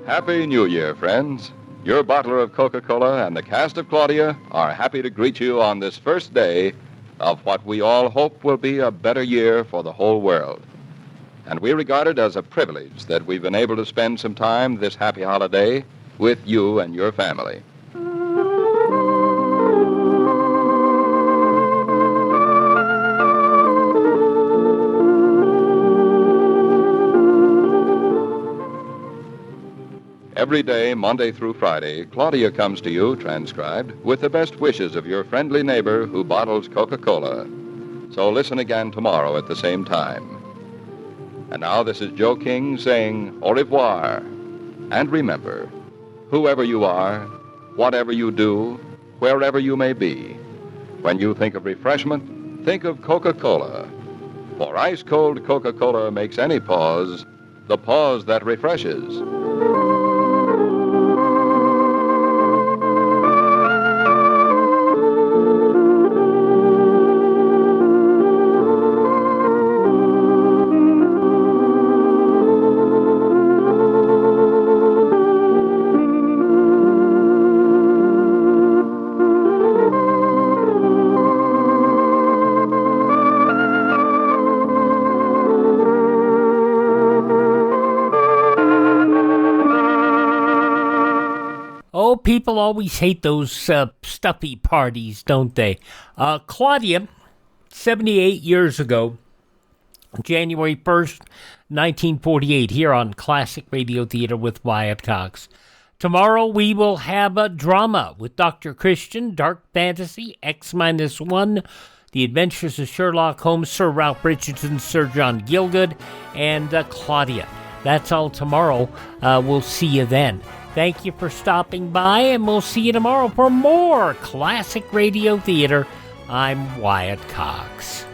Happy New Year, friends. Your bottler of Coca-Cola and the cast of Claudia are happy to greet you on this first day of what we all hope will be a better year for the whole world. And we regard it as a privilege that we've been able to spend some time this happy holiday with you and your family. Every day, Monday through Friday, Claudia comes to you, transcribed, with the best wishes of your friendly neighbor who bottles Coca-Cola. So listen again tomorrow at the same time. And now this is Joe King saying au revoir. And remember, whoever you are, whatever you do, wherever you may be, when you think of refreshment, think of Coca-Cola. For ice-cold Coca-Cola makes any pause the pause that refreshes. People always hate those stuffy parties, don't they? Claudia, 78 years ago, January 1st, 1948, here on Classic Radio Theater with Wyatt Cox. Tomorrow we will have a drama with Dr. Christian, dark fantasy, X-1, The Adventures of Sherlock Holmes, Sir Ralph Richardson, Sir John Gielgud, and Claudia. That's all tomorrow. We'll see you then. Thank you for stopping by, and we'll see you tomorrow for more Classic Radio Theater. I'm Wyatt Cox.